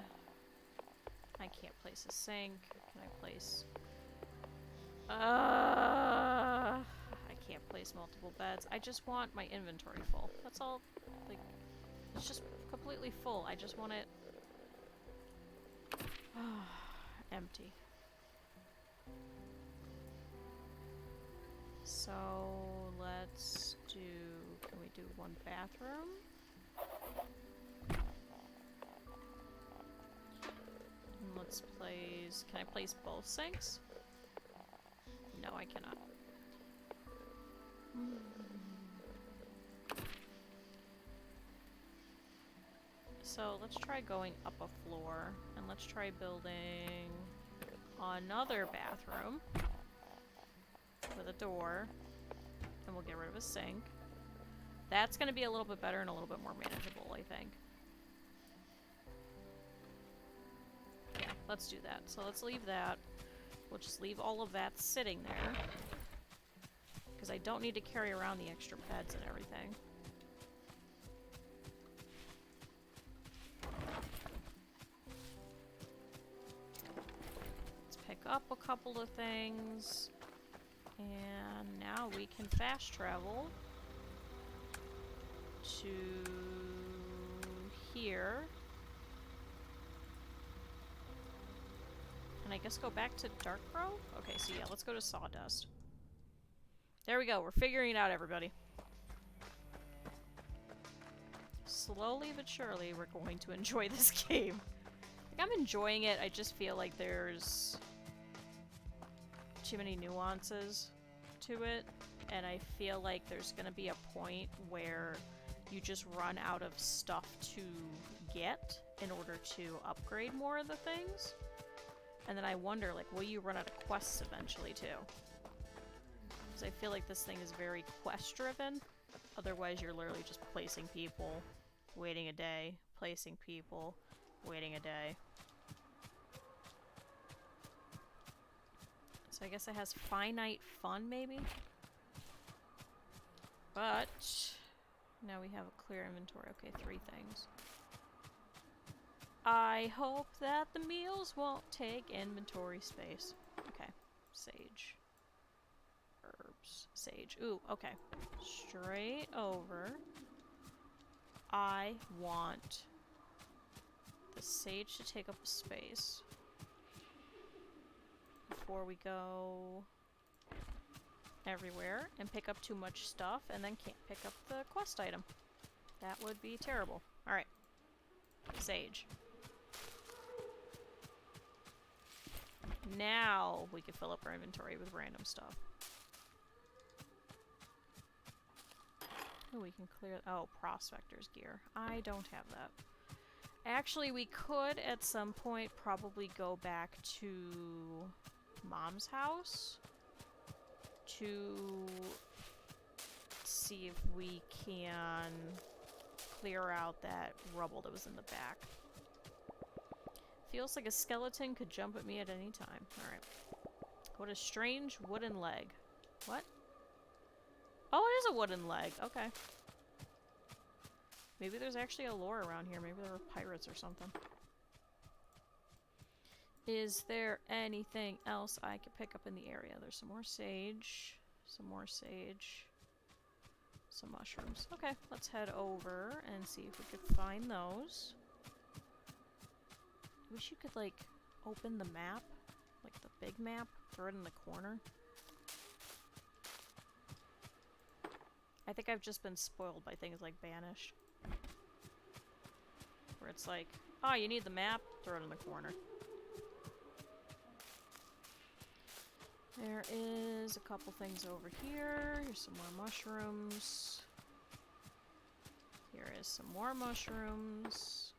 I can't place a sink. Can I place... I can't place multiple beds. I just want my inventory full. That's all. Like, it's just completely full. I just want it Empty. So let's do, can we do one bathroom? And let's place, can I place both sinks? No, I cannot. So let's try going up a floor, and let's try building another bathroom with a door, and we'll get rid of a sink. That's going to be a little bit better and a little bit more manageable, I think. Yeah, let's do that. So let's leave that. We'll just leave all of that sitting there, because I don't need to carry around the extra beds and everything. Let's pick up a couple of things, and now we can fast travel to here. And I guess go back to Darkrow? Okay, so yeah, let's go to Sawdust. There we go, we're figuring it out, everybody. Slowly but surely, we're going to enjoy this game. Like, I'm enjoying it, I just feel like there's too many nuances to it. And I feel like there's gonna be a point where you just run out of stuff to get in order to upgrade more of the things. And then I wonder, like, will you run out of quests eventually, too? Because I feel like this thing is very quest-driven. Otherwise, you're literally just placing people, waiting a day, placing people, waiting a day. So I guess it has finite fun, maybe? But now we have a clear inventory. Okay, 3 things. I hope that the meals won't take inventory space. Okay. Sage. Herbs. Sage. Ooh, okay. Straight over. I want the sage to take up a space before we go everywhere and pick up too much stuff and then can't pick up the quest item. That would be terrible. Alright. Sage. Now we can fill up our inventory with random stuff. Oh, we can clear... Oh, Prospector's gear. I don't have that. Actually, we could, at some point, probably go back to Mom's house to see if we can clear out that rubble that was in the back. Feels like a skeleton could jump at me at any time. Alright. What a strange wooden leg. What? Oh, it is a wooden leg. Okay. Maybe there's actually a lore around here. Maybe there were pirates or something. Is there anything else I could pick up in the area? There's some more sage. Some more sage. Some mushrooms. Okay, let's head over and see if we could find those. I wish you could, like, open the map. Like the big map. Throw it in the corner. I think I've just been spoiled by things like Banished. Where it's like, oh, you need the map? Throw it in the corner. There is a couple things over here. Here's some more mushrooms. Here is some more mushrooms.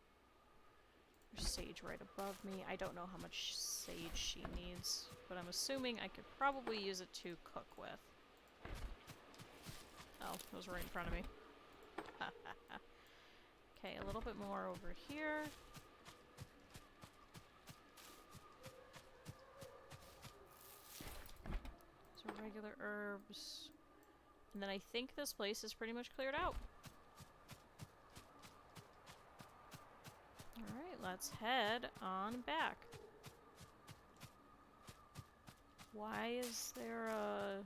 There's sage right above me. I don't know how much sage she needs, but I'm assuming I could probably use it to cook with. Oh, it was right in front of me. Okay, a little bit more over here. So regular herbs. And then I think this place is pretty much cleared out. Alright, let's head on back. Why is there a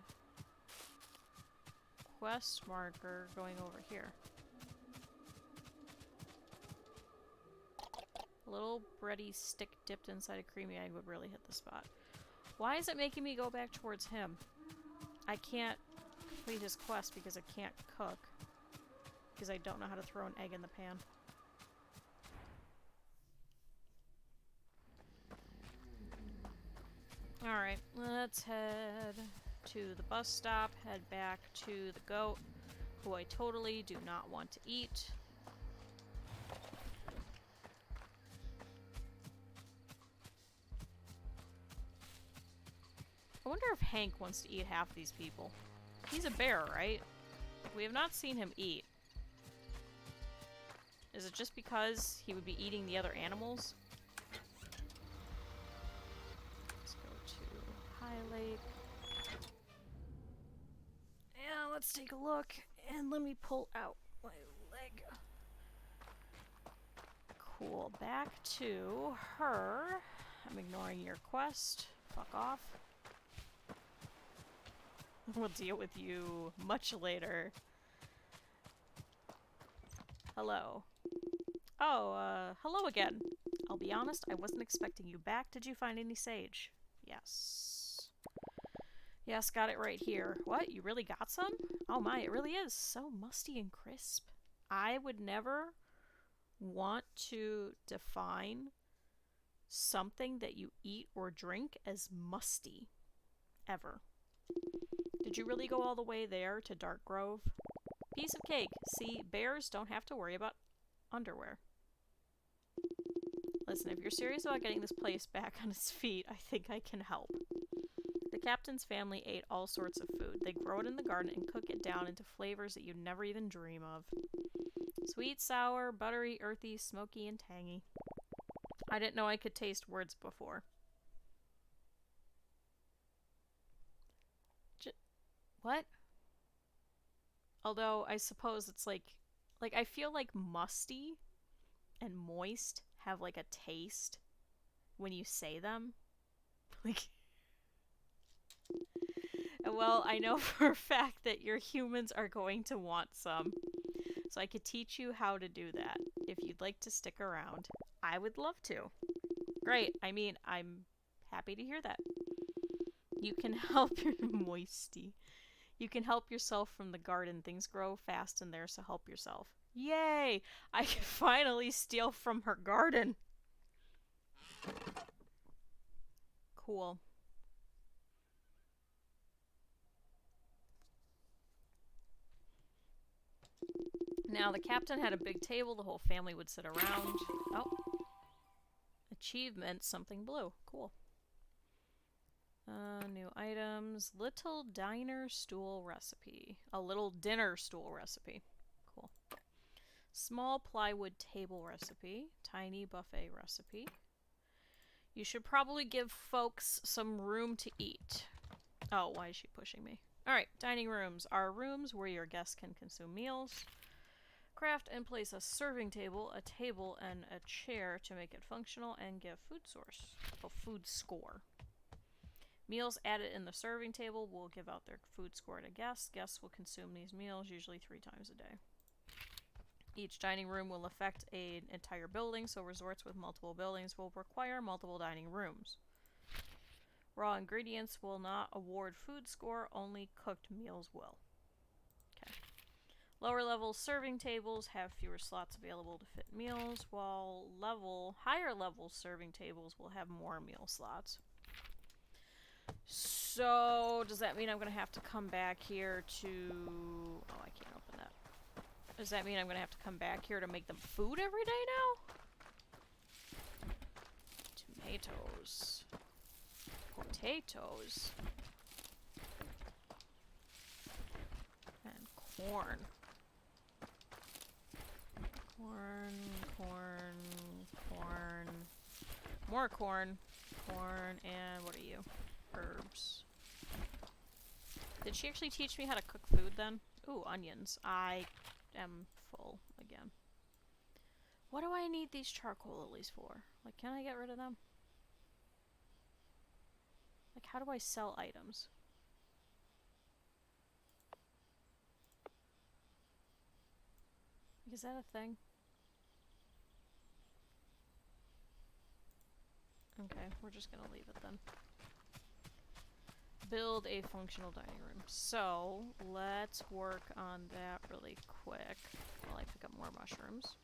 quest marker going over here? little bready stick dipped inside a creamy egg would really hit the spot. Why is it making me go back towards him? I can't complete his quest because I can't cook. Because I don't know how to throw an egg in the pan. Alright, let's head to the bus stop, head back to the goat, who I totally do not want to eat. I wonder if Hank wants to eat half these people. He's a bear, right? We have not seen him eat. Is it just because he would be eating the other animals? Let's go to High Lake. Yeah, let's take a look. And let me pull out my leg. Cool. Back to her. I'm ignoring your quest. Fuck off. We'll deal with you much later. Hello. Oh, hello again. I'll be honest, I wasn't expecting you back. Did you find any sage? Yes. Yes, got it right here. What? You really got some? Oh my, it really is so musty and crisp. I would never want to define something that you eat or drink as musty. Ever. Did you really go all the way there to Dark Grove? Piece of cake. See, bears don't have to worry about underwear. Listen, if you're serious about getting this place back on its feet, I think I can help. The captain's family ate all sorts of food. They grow it in the garden and cook it down into flavors that you'd never even dream of. Sweet, sour, buttery, earthy, smoky, and tangy. I didn't know I could taste words before. What? Although, I suppose it's like, I feel like musty and moist have, like, a taste when you say them. Like, well, I know for a fact that your humans are going to want some. So I could teach you how to do that. If you'd like to stick around, I would love to. Great. I mean, I'm happy to hear that. You can help your moisty. You can help yourself from the garden. Things grow fast in there, so help yourself. Yay! I can finally steal from her garden. Cool. Now, the captain had a big table. The whole family would sit around. Oh. Achievement, something blue. Cool. New items. Little diner stool recipe. A little dinner stool recipe. Cool. Small plywood table recipe. Tiny buffet recipe. You should probably give folks some room to eat. Oh, why is she pushing me? Alright, dining rooms are rooms where your guests can consume meals. Craft and place a serving table, a table, and a chair to make it functional and give food score. Meals added in the serving table will give out their food score to guests. Guests will consume these meals usually 3 times a day. Each dining room will affect an entire building, so resorts with multiple buildings will require multiple dining rooms. Raw ingredients will not award food score, only cooked meals will. Okay. Lower level serving tables have fewer slots available to fit meals, while higher level serving tables will have more meal slots. So, does that mean I'm going to have to come back here to... Oh, I can't open that. Does that mean I'm going to have to come back here to make them food every day now? Tomatoes. Potatoes. And corn. Corn. More corn. Corn, and what are you? Herbs. Did she actually teach me how to cook food then? Ooh, onions. I am full again. What do I need these charcoal lilies for? Like, can I get rid of them? Like, how do I sell items? Like, is that a thing? Okay, we're just gonna leave it then. Build a functional dining room. So, let's work on that really quick while I pick up more mushrooms.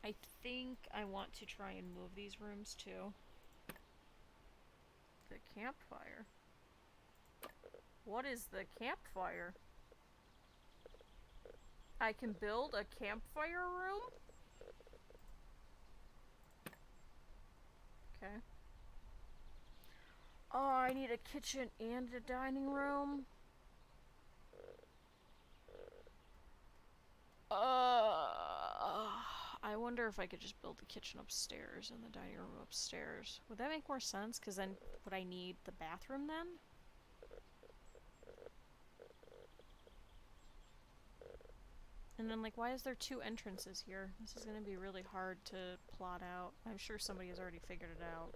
I think I want to try and move these rooms too. The campfire. What is the campfire? I can build a campfire room? Okay. Oh, I need a kitchen and a dining room? I wonder if I could just build the kitchen upstairs and the dining room upstairs. Would that make more sense? Because then would I need the bathroom then? And then, like, why is there 2 entrances here? This is going to be really hard to plot out. I'm sure somebody has already figured it out.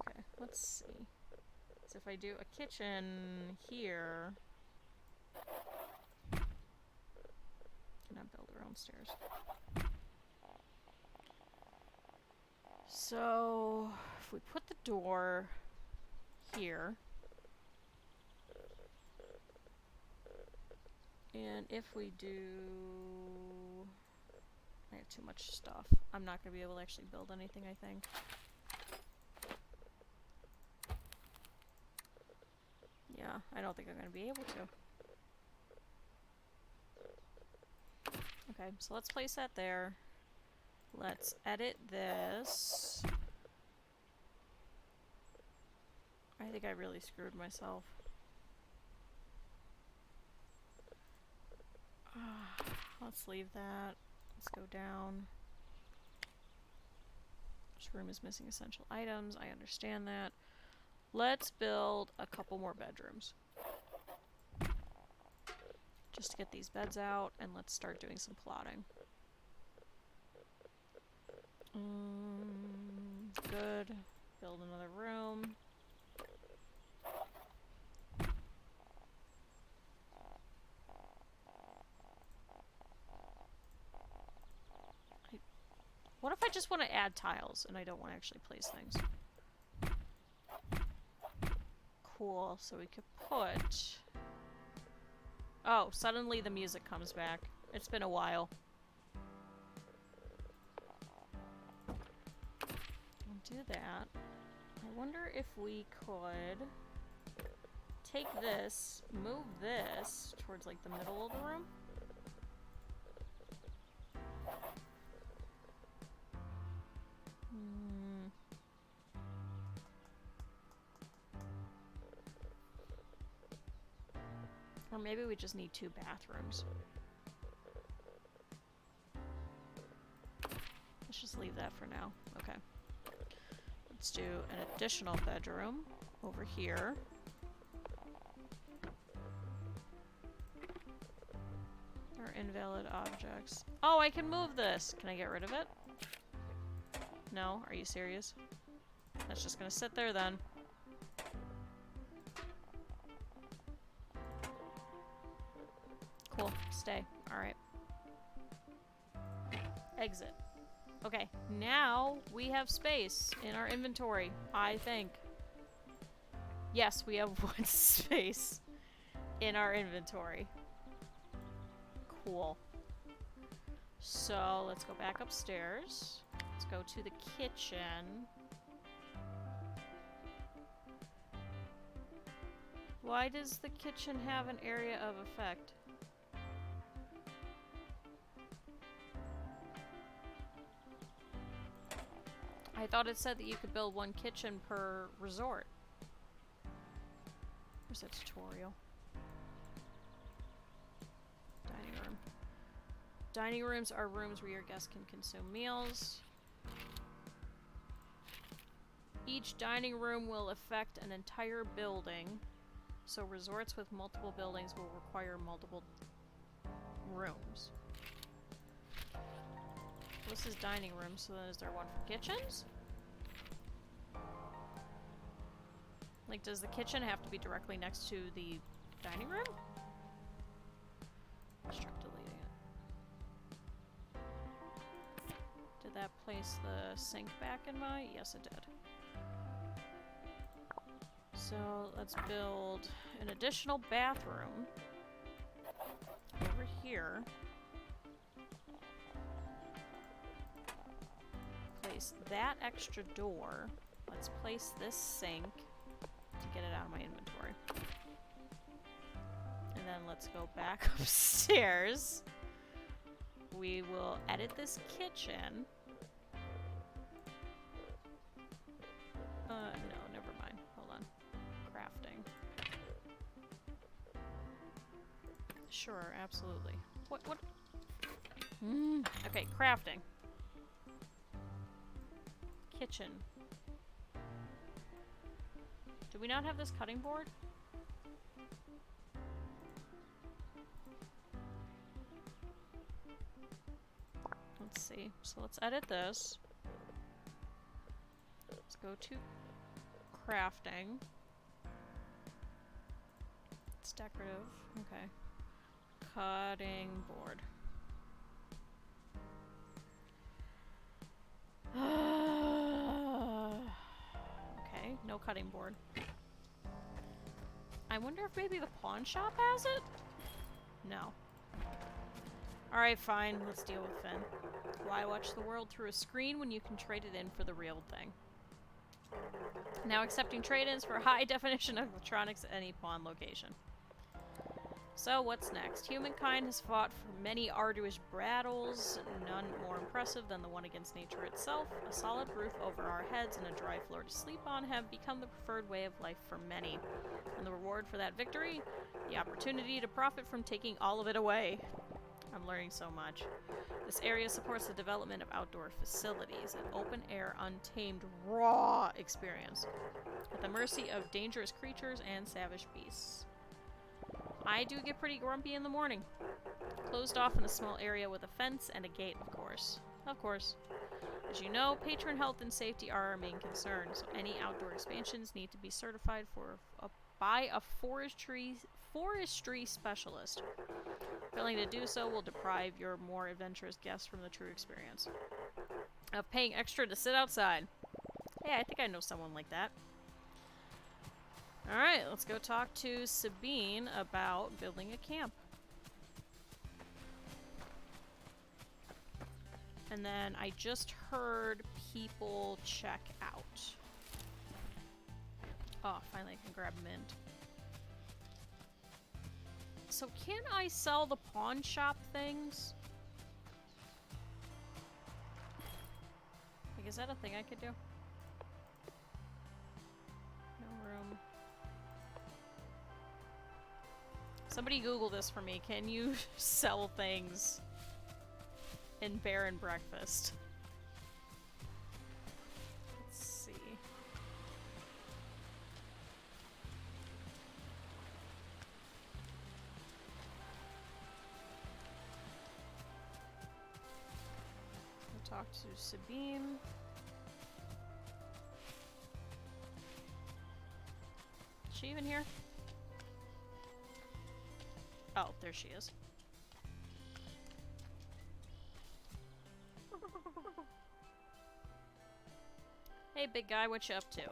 Okay, let's see. So if I do a kitchen here... Can I build her own stairs? So, if we put the door here... And if we do... I have too much stuff. I'm not going to be able to actually build anything, I think. Yeah, I don't think I'm going to be able to. Okay, so let's place that there. Let's edit this. I think I really screwed myself. Let's leave that. Let's go down. This room is missing essential items. I understand that. Let's build a couple more bedrooms. Just to get these beds out, and let's start doing some plotting. Good. Build another room. What if I just want to add tiles and I don't want to actually place things? Cool, so we could put... Oh, suddenly the music comes back. It's been a while. I'll do that. I wonder if we could take this, move this towards like the middle of the room. Or maybe we just need 2 bathrooms. Let's just leave that for now. Okay. Let's do an additional bedroom over here. Or invalid objects. Oh, I can move this! Can I get rid of it? No? Are you serious? That's just gonna sit there then. Cool. Stay. Alright. Exit. Okay. Now we have space in our inventory, I think. Yes, we have 1 space in our inventory. Cool. So, let's go back upstairs. Let's go to the kitchen. Why does the kitchen have an area of effect? I thought it said that you could build 1 kitchen per resort. Where's that tutorial? Dining room. Dining rooms are rooms where your guests can consume meals. Each dining room will affect an entire building, so resorts with multiple buildings will require multiple rooms. This is dining room, so then is there one for kitchens? Like, does the kitchen have to be directly next to the dining room? Let's try deleting it. place the sink back in my? Yes, it did. So let's build an additional bathroom over here. Place that extra door. Let's place this sink to get it out of my inventory. And then let's go back upstairs. We will edit this kitchen. No, never mind. Hold on. Crafting. Sure, absolutely. What? Okay, crafting. Kitchen. Do we not have this cutting board? Let's see. So let's edit this. Let's go to crafting. It's decorative. Okay. Cutting board. Okay, no cutting board. I wonder if maybe the pawn shop has it? No. Alright, fine. Let's deal with Finn. Why watch the world through a screen when you can trade it in for the real thing? Now accepting trade-ins for high-definition electronics at any pawn location. So, what's next? Humankind has fought for many arduous battles, none more impressive than the one against nature itself. A solid roof over our heads and a dry floor to sleep on have become the preferred way of life for many. And the reward for that victory? The opportunity to profit from taking all of it away. I'm learning so much. This area supports the development of outdoor facilities, an open-air, untamed, raw experience, at the mercy of dangerous creatures and savage beasts. I do get pretty grumpy in the morning. Closed off in a small area with a fence and a gate, of course. Of course. As you know, patron health and safety are our main concern, so any outdoor expansions need to be certified by a forestry specialist. Failing to do so will deprive your more adventurous guests from the true experience of paying extra to sit outside. Hey, I think I know someone like that. Alright, let's go talk to Sabine about building a camp. And then I just heard people check out. Oh, finally I can grab mint. So can I sell the pawn shop things? Like, is that a thing I could do? No room. Somebody Google this for me. Can you sell things in Bear and Breakfast? Let's see. I'll talk to Sabine. Is she even here? Oh, there she is. Hey, big guy, what you up to?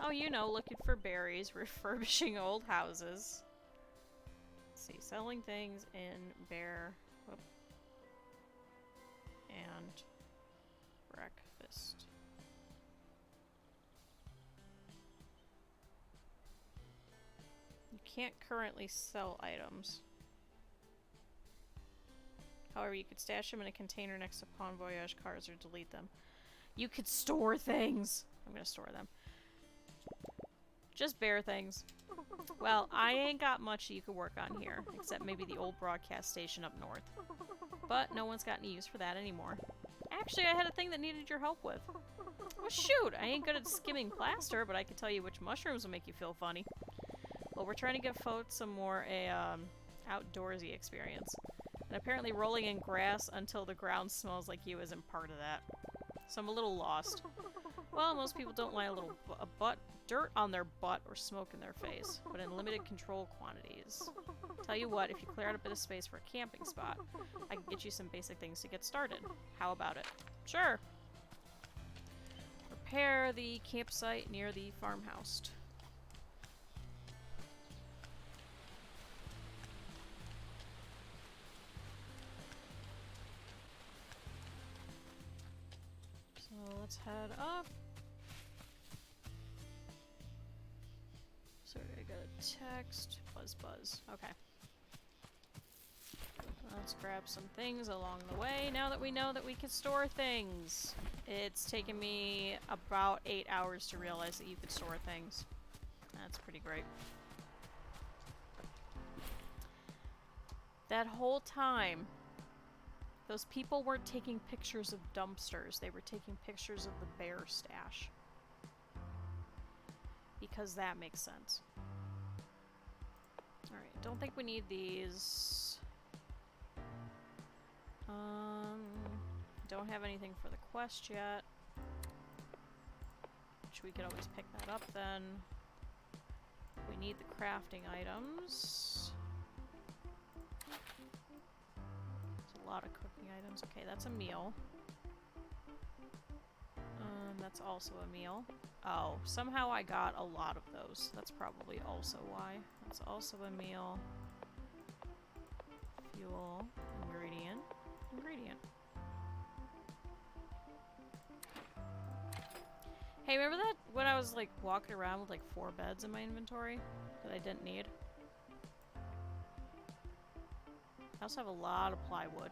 Oh, you know, looking for berries, refurbishing old houses. Let's see, selling things in Bear and Breakfast. You can't currently sell items. However, you could stash them in a container next to Pawn Voyage cars or delete them. You could store things! I'm gonna store them. Just bear things. Well, I ain't got much you could work on here, except maybe the old broadcast station up north. But no one's got any use for that anymore. Actually, I had a thing that needed your help with. Well, shoot! I ain't good at skimming plaster, but I can tell you which mushrooms will make you feel funny. Well, we're trying to give folks some more outdoorsy experience. And apparently rolling in grass until the ground smells like you isn't part of that. So I'm a little lost. Well, most people don't like a little dirt on their butt or smoke in their face, but in limited control quantities. Tell you what, if you clear out a bit of space for a camping spot, I can get you some basic things to get started. How about it? Sure. repair the campsite near the farmhouse. So let's head up. So I got a text. Buzz. Okay. Let's grab some things along the way now that we know that we can store things. It's taken me about 8 hours to realize that you could store things. That's pretty great. That whole time, those people weren't taking pictures of dumpsters. They were taking pictures of the bear stash. Because that makes sense. Alright, don't think we need these. Don't have anything for the quest yet. Which we could always pick that up then. We need the crafting items. There's a lot of cooking items. Okay, that's a meal. That's also a meal. Oh, somehow I got a lot of those. That's probably also why. That's also a meal. Fuel. Ingredient. Hey, remember that when I was like walking around with like 4 beds in my inventory that I didn't need? I also have a lot of plywood.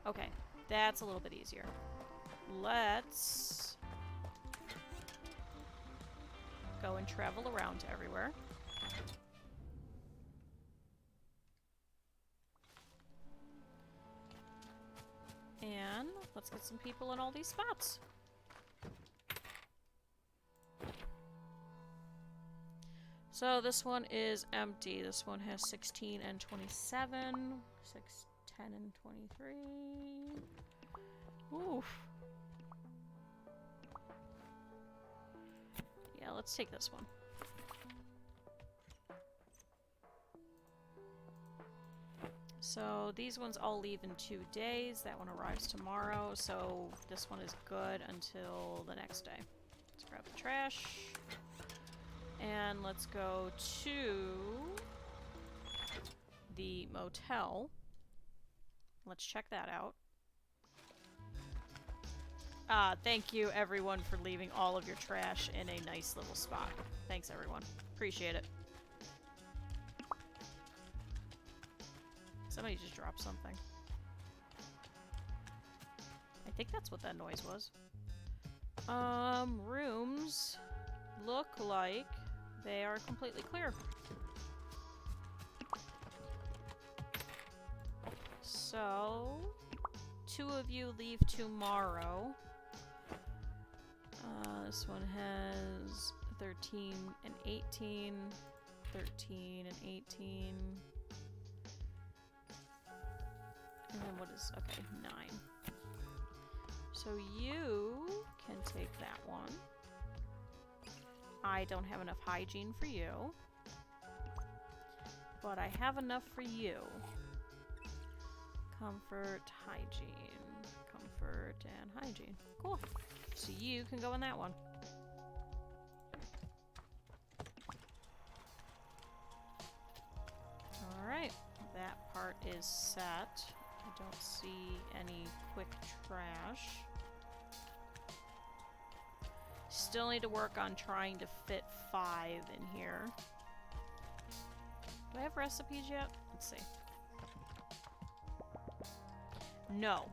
Okay, that's a little bit easier. Let's go and travel around to everywhere. And let's get some people in all these spots. So this one is empty. This one has 16 and 27. 6, 10, and 23. Oof. Yeah, let's take this one. So these ones all leave in 2 days. That one arrives tomorrow. So this one is good until the next day. Let's grab the trash. And let's go to the motel. Let's check that out. Thank you everyone for leaving all of your trash in a nice little spot. Thanks everyone. Appreciate it. Somebody just dropped something. I think that's what that noise was. Rooms look like they are completely clear. So, 2 of you leave tomorrow. This one has 13 and 18. 13 and 18. And then what is, okay, 9. So you can take that one. I don't have enough hygiene for you. But I have enough for you. Comfort, hygiene. Comfort and hygiene. Cool. So you can go in that one. Alright. That part is set. I don't see any quick trash. Still need to work on trying to fit 5 in here. Do I have recipes yet? Let's see. No.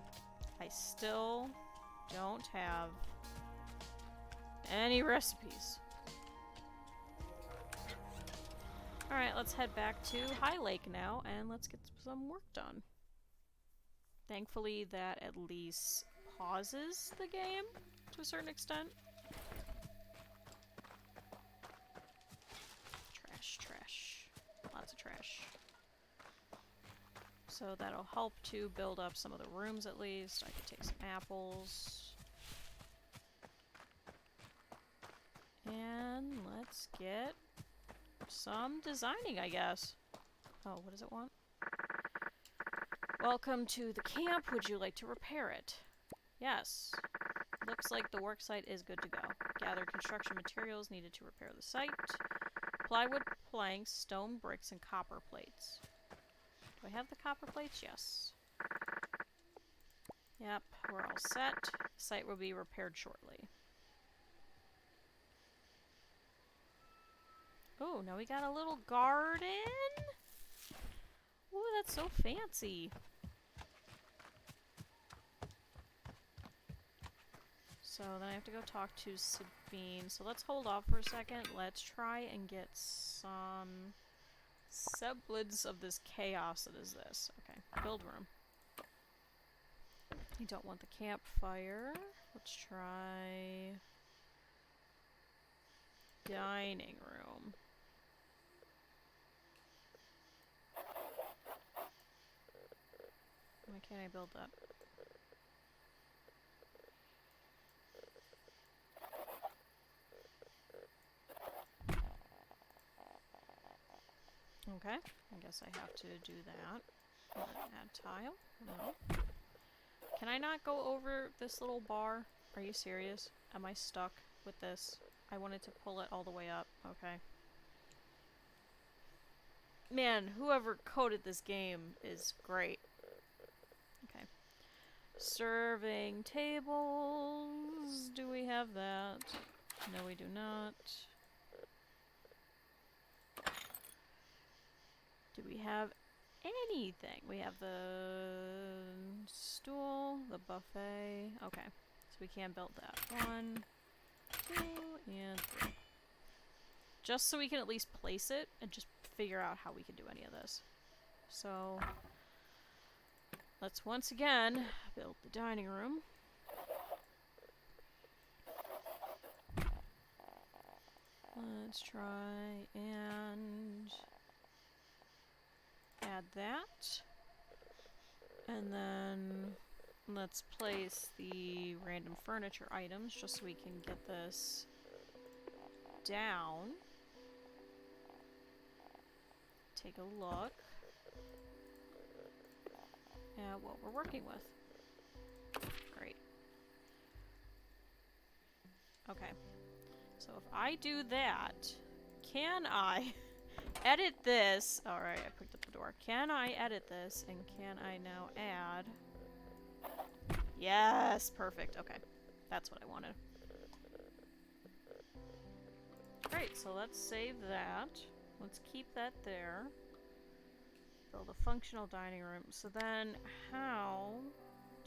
I still don't have any recipes. Alright, let's head back to High Lake now, and let's get some work done. Thankfully, that at least pauses the game to a certain extent. Trash. Lots of trash. So that'll help to build up some of the rooms at least. I could take some apples. And let's get some designing, I guess. Oh, what does it want? Welcome to the camp. Would you like to repair it? Yes. Looks like the work site is good to go. Gather construction materials needed to repair the site. Plywood planks, stone bricks, and copper plates. Do I have the copper plates? Yes. Yep, we're all set. The site will be repaired shortly. Oh, now we got a little garden? Ooh, that's so fancy. So then I have to go talk to Sabine. So let's hold off for a second. Let's try and get some semblance of this chaos that is this. Okay, build room. You don't want the campfire. Let's try dining room. Why can't I build that? Okay, I guess I have to do that. Add tile? No. Can I not go over this little bar? Are you serious? Am I stuck with this? I wanted to pull it all the way up. Okay. Man, whoever coded this game is great. Okay. Serving tables. Do we have that? No, we do not. Do we have anything? We have the stool, the buffet. Okay, so we can build that. 1, 2, and 3. Just so we can at least place it and just figure out how we can do any of this. So let's once again build the dining room. Let's try and add that. And then let's place the random furniture items just so we can get this down. Take a look at what we're working with. Great. Okay. So if I do that, can I edit this? Alright, I picked up the door. Can I edit this, and can I now add... Yes! Perfect. Okay. That's what I wanted. Great, so let's save that. Let's keep that there. Build a functional dining room. So then, how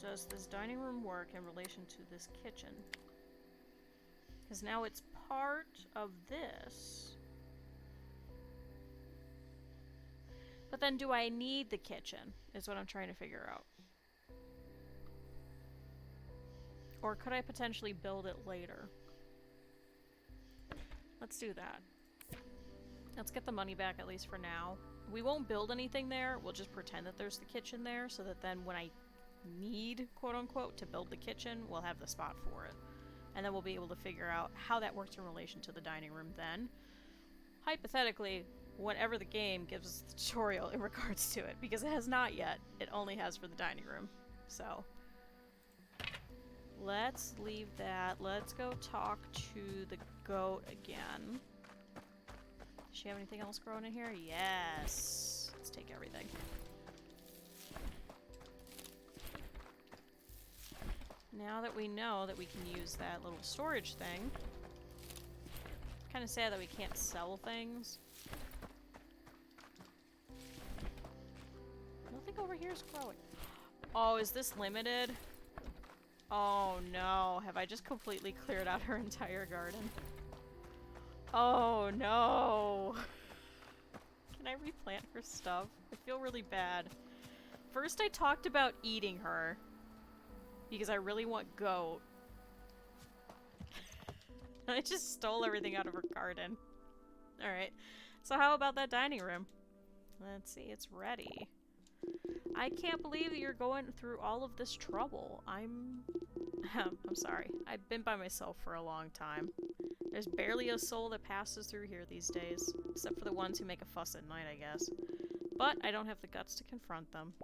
does this dining room work in relation to this kitchen? Because now it's part of this. But then do I need the kitchen, is what I'm trying to figure out. Or could I potentially build it later? Let's do that. Let's get the money back, at least for now. We won't build anything there, we'll just pretend that there's the kitchen there, so that then when I need, quote-unquote, to build the kitchen, we'll have the spot for it. And then we'll be able to figure out how that works in relation to the dining room then. Hypothetically, whenever the game gives us the tutorial in regards to it, because it has not yet. It only has for the dining room. So, let's leave that. Let's go talk to the goat again. Does she have anything else growing in here? Yes! Let's take everything. Now that we know that we can use that little storage thing, it's kind of sad that we can't sell things. Nothing over here is growing. Oh, is this limited? Oh no, have I just completely cleared out her entire garden? Oh no! Can I replant her stuff? I feel really bad. First I talked about eating her, because I really want goat. I just stole everything out of her garden. Alright, so how about that dining room? Let's see, it's ready. I can't believe that you're going through all of this trouble. I'm sorry. I've been by myself for a long time. There's barely a soul that passes through here these days, except for the ones who make a fuss at night, I guess. But I don't have the guts to confront them.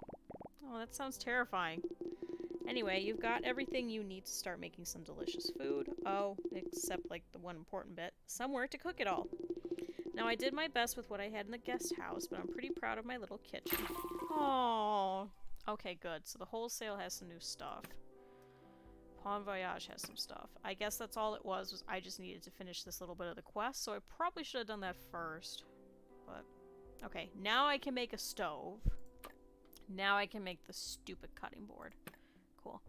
Oh, that sounds terrifying. Anyway, you've got everything you need to start making some delicious food. Oh, except like the one important bit, somewhere to cook it all. Now, I did my best with what I had in the guest house, but I'm pretty proud of my little kitchen. Oh, okay, good. So the wholesale has some new stuff. Bon Voyage has some stuff. I guess that's all it was I just needed to finish this little bit of the quest, so I probably should have done that first. But, okay, now I can make a stove. Now I can make the stupid cutting board. Cool.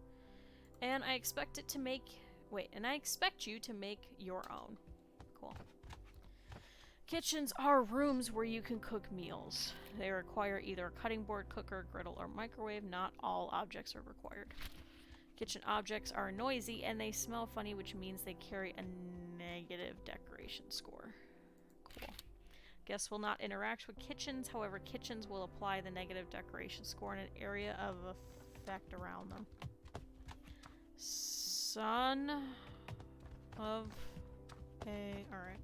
And I expect it to make... Wait, and I expect you to make your own. Cool. Kitchens are rooms where you can cook meals. They require either a cutting board, cooker, griddle, or microwave. Not all objects are required. Kitchen objects are noisy and they smell funny, which means they carry a negative decoration score. Cool. Guests will not interact with kitchens, however, kitchens will apply the negative decoration score in an area of effect around them. Son of a... Alright.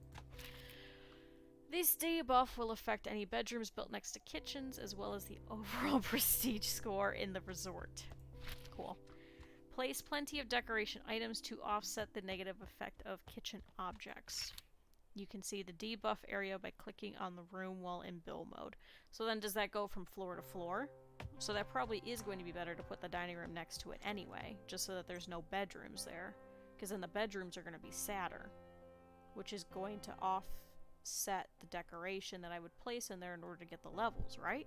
This debuff will affect any bedrooms built next to kitchens, as well as the overall prestige score in the resort. Cool. Place plenty of decoration items to offset the negative effect of kitchen objects. You can see the debuff area by clicking on the room while in build mode. So then does that go from floor to floor? So that probably is going to be better to put the dining room next to it anyway, just so that there's no bedrooms there. Because then the bedrooms are going to be sadder, which is going to offset the decoration that I would place in there in order to get the levels, right?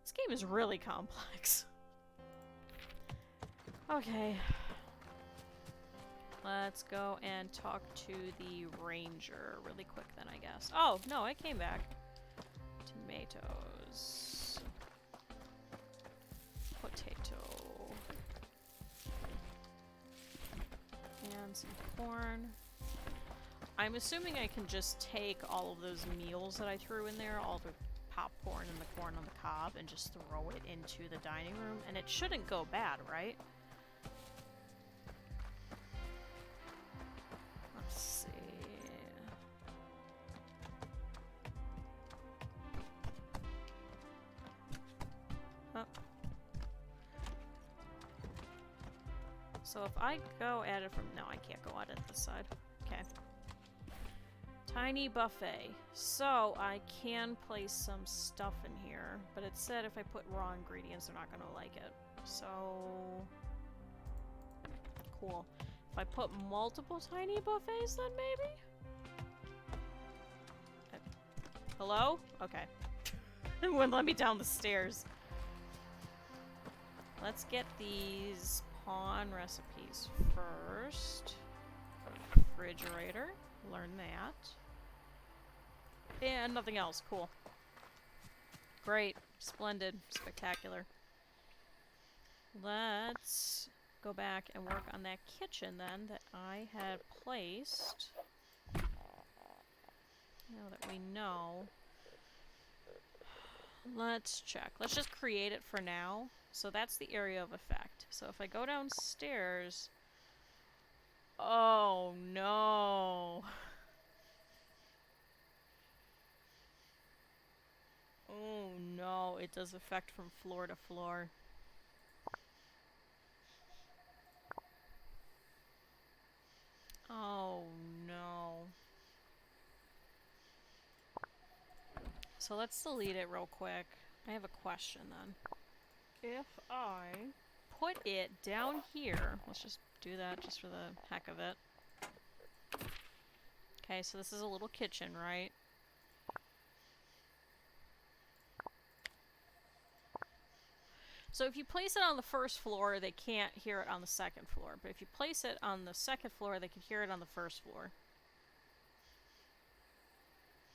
This game is really complex. Okay. Let's go and talk to the ranger really quick then, I guess. Oh, no, I came back. Tomatoes. Potato. And some corn. I'm assuming I can just take all of those meals that I threw in there, all the popcorn and the corn on the cob, and just throw it into the dining room, and it shouldn't go bad, right? Let's see. Oh. So if I go at it from... No, I can't go at it this side. Okay. Tiny buffet. So I can place some stuff in here, but it said if I put raw ingredients, they're not going to like it. So... Cool. If I put multiple tiny buffets, then maybe? Hello? Okay. It wouldn't let me down the stairs. Let's get these pawn recipes first. Refrigerator. Learn that. And nothing else. Cool. Great. Splendid. Spectacular. Let's go back and work on that kitchen then that I had placed. Now that we know. Let's check. Let's just create it for now. So that's the area of effect. So if I go downstairs... Oh no! Oh no, it does affect from floor to floor. Oh no. So let's delete it real quick. I have a question then. If I put it down here, let's just do that just for the heck of it. Okay, so this is a little kitchen, right? So if you place it on the first floor, they can't hear it on the second floor. But if you place it on the second floor, they can hear it on the first floor.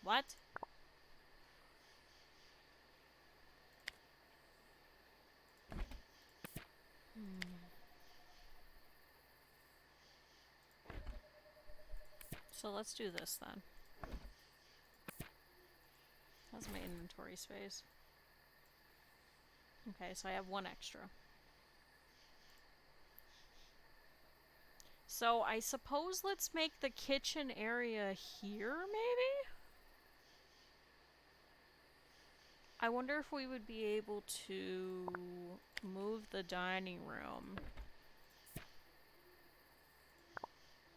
What? So let's do this then. That's my inventory space. Okay, so I have one extra. So I suppose let's make the kitchen area here, maybe? I wonder if we would be able to move the dining room.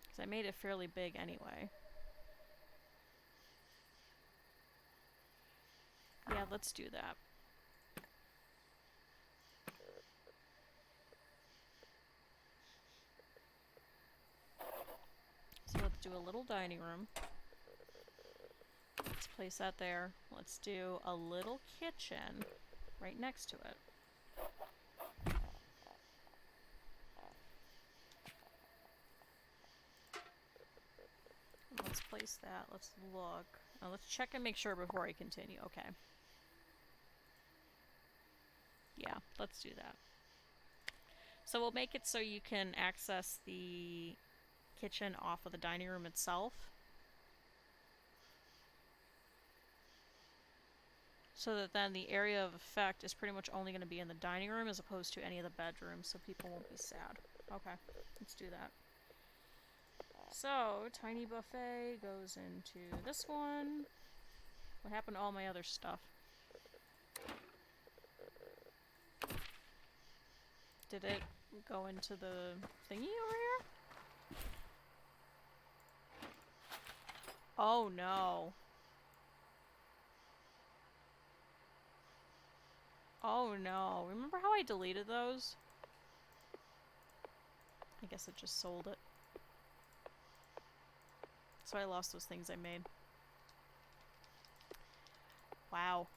Because I made it fairly big anyway. Yeah, let's do that. So let's do a little dining room. Let's place that there. Let's do a little kitchen right next to it. Let's place that. Let's look. Let's check and make sure before I continue. Okay. Yeah, let's do that. So we'll make it so you can access the kitchen off of the dining room itself. So that then the area of effect is pretty much only going to be in the dining room as opposed to any of the bedrooms, so people won't be sad. Okay, let's do that. So, tiny buffet goes into this one. What happened to all my other stuff? Did it go into the thingy over here? Oh no. Oh no. Remember how I deleted those? I guess it just sold it. So I lost those things I made. Wow.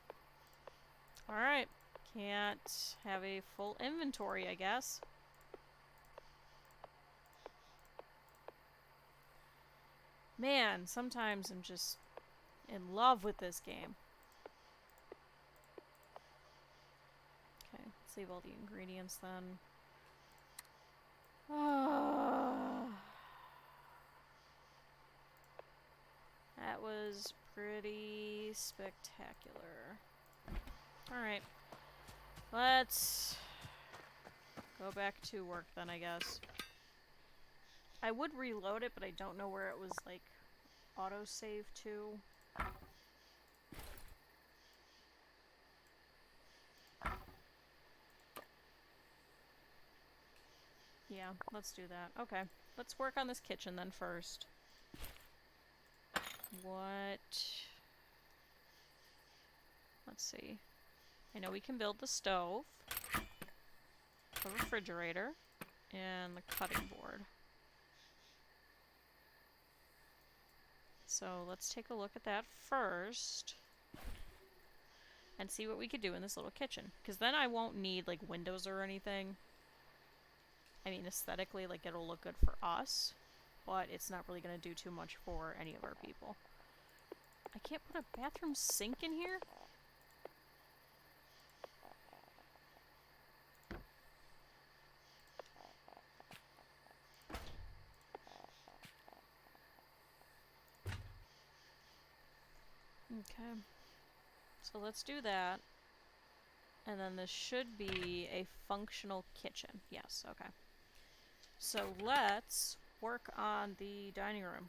Alright. Can't have a full inventory, I guess. Man, sometimes I'm just in love with this game. Okay, let's leave all the ingredients then. That was pretty spectacular. Alright. Let's go back to work then, I guess. I would reload it, but I don't know where it was, like, autosave to. Yeah, let's do that. Okay, let's work on this kitchen then first. What? Let's see. I know we can build the stove, the refrigerator, and the cutting board. So let's take a look at that first and see what we could do in this little kitchen. Because then I won't need, like, windows or anything. I mean, aesthetically, like, it'll look good for us, but it's not really going to do too much for any of our people. I can't put a bathroom sink in here? Okay. So let's do that. And then this should be a functional kitchen. Yes, okay. So let's work on the dining room.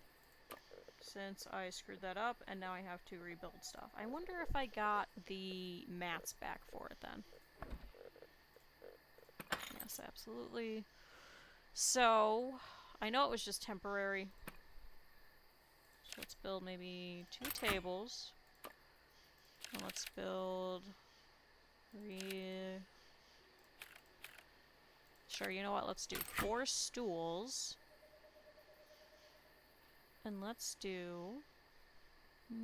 Since I screwed that up, and now I have to rebuild stuff. I wonder if I got the mats back for it then. Yes, absolutely. So, I know it was just temporary. So let's build maybe 2 tables. And let's build 3... Sure, you know what? Let's do 4 stools. And let's do... I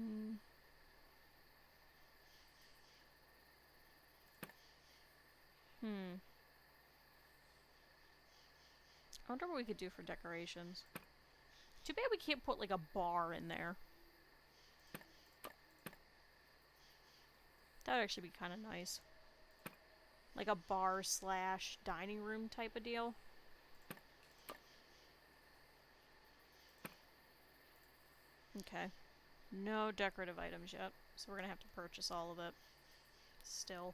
wonder what we could do for decorations. Too bad we can't put, like, a bar in there. That would actually be kind of nice. Like a bar slash dining room type of deal. Okay. No decorative items yet, so we're gonna have to purchase all of it. Still.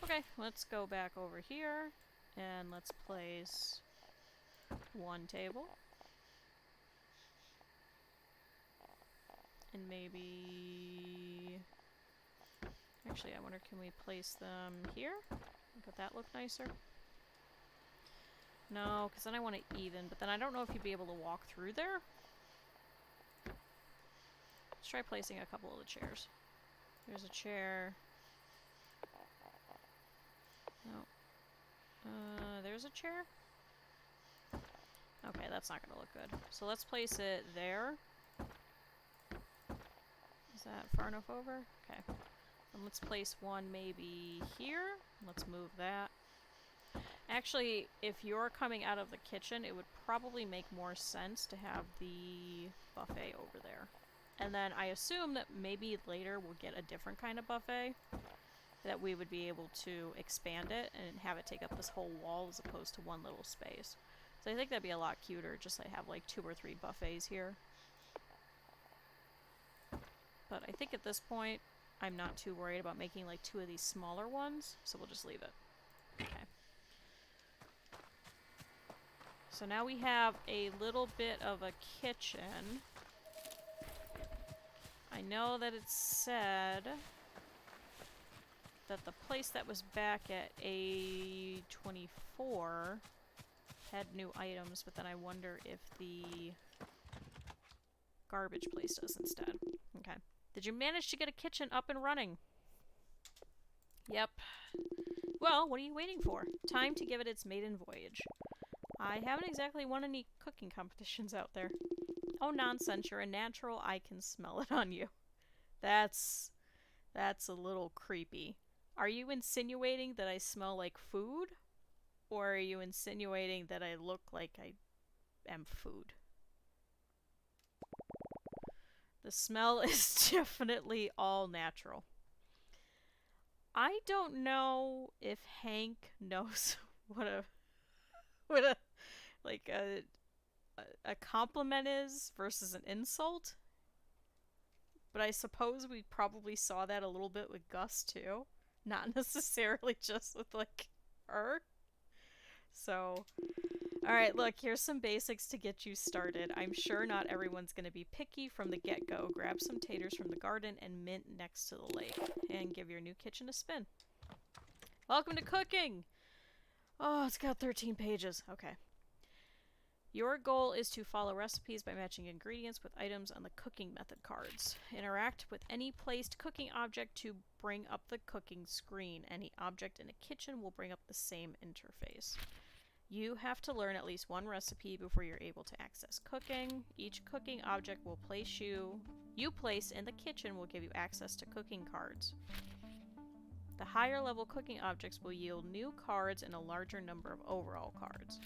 Okay, let's go back over here, and let's place 1 table. And maybe... Actually, I wonder, can we place them here? Would that look nicer? No, because then I want it even, but then I don't know if you'd be able to walk through there. Let's try placing a couple of the chairs. There's a chair. No. There's a chair? Okay, that's not gonna look good. So let's place it there. Is that far enough over? Okay. And let's place one maybe here. Let's move that. Actually, if you're coming out of the kitchen, it would probably make more sense to have the buffet over there. And then I assume that maybe later we'll get a different kind of buffet, that we would be able to expand it and have it take up this whole wall as opposed to one little space. So I think that'd be a lot cuter, just to have like 2 or 3 buffets here. But I think at this point, I'm not too worried about making like 2 of these smaller ones, so we'll just leave it. Okay. So now we have a little bit of a kitchen. I know that it said that the place that was back at A24 had new items, but then I wonder if the garbage place does instead. Okay. Did you manage to get a kitchen up and running? Yep. Well, what are you waiting for? Time to give it its maiden voyage. I haven't exactly won any cooking competitions out there. Oh, nonsense, you're a natural. I can smell it on you. That's a little creepy. Are you insinuating that I smell like food? Or are you insinuating that I look like I am food? The smell is definitely all natural. I don't know if Hank knows what a compliment is versus an insult. But I suppose we probably saw that a little bit with Gus too. Not necessarily just with like her. So, alright, look, here's some basics to get you started. I'm sure not everyone's going to be picky from the get-go. Grab some taters from the garden and mint next to the lake. And give your new kitchen a spin. Welcome to cooking! Oh, it's got 13 pages. Okay. Your goal is to follow recipes by matching ingredients with items on the cooking method cards. Interact with any placed cooking object to bring up the cooking screen. Any object in a kitchen will bring up the same interface. You have to learn at least one recipe before you're able to access cooking. Each cooking object will place you place in the kitchen will give you access to cooking cards. The higher level cooking objects will yield new cards and a larger number of overall cards.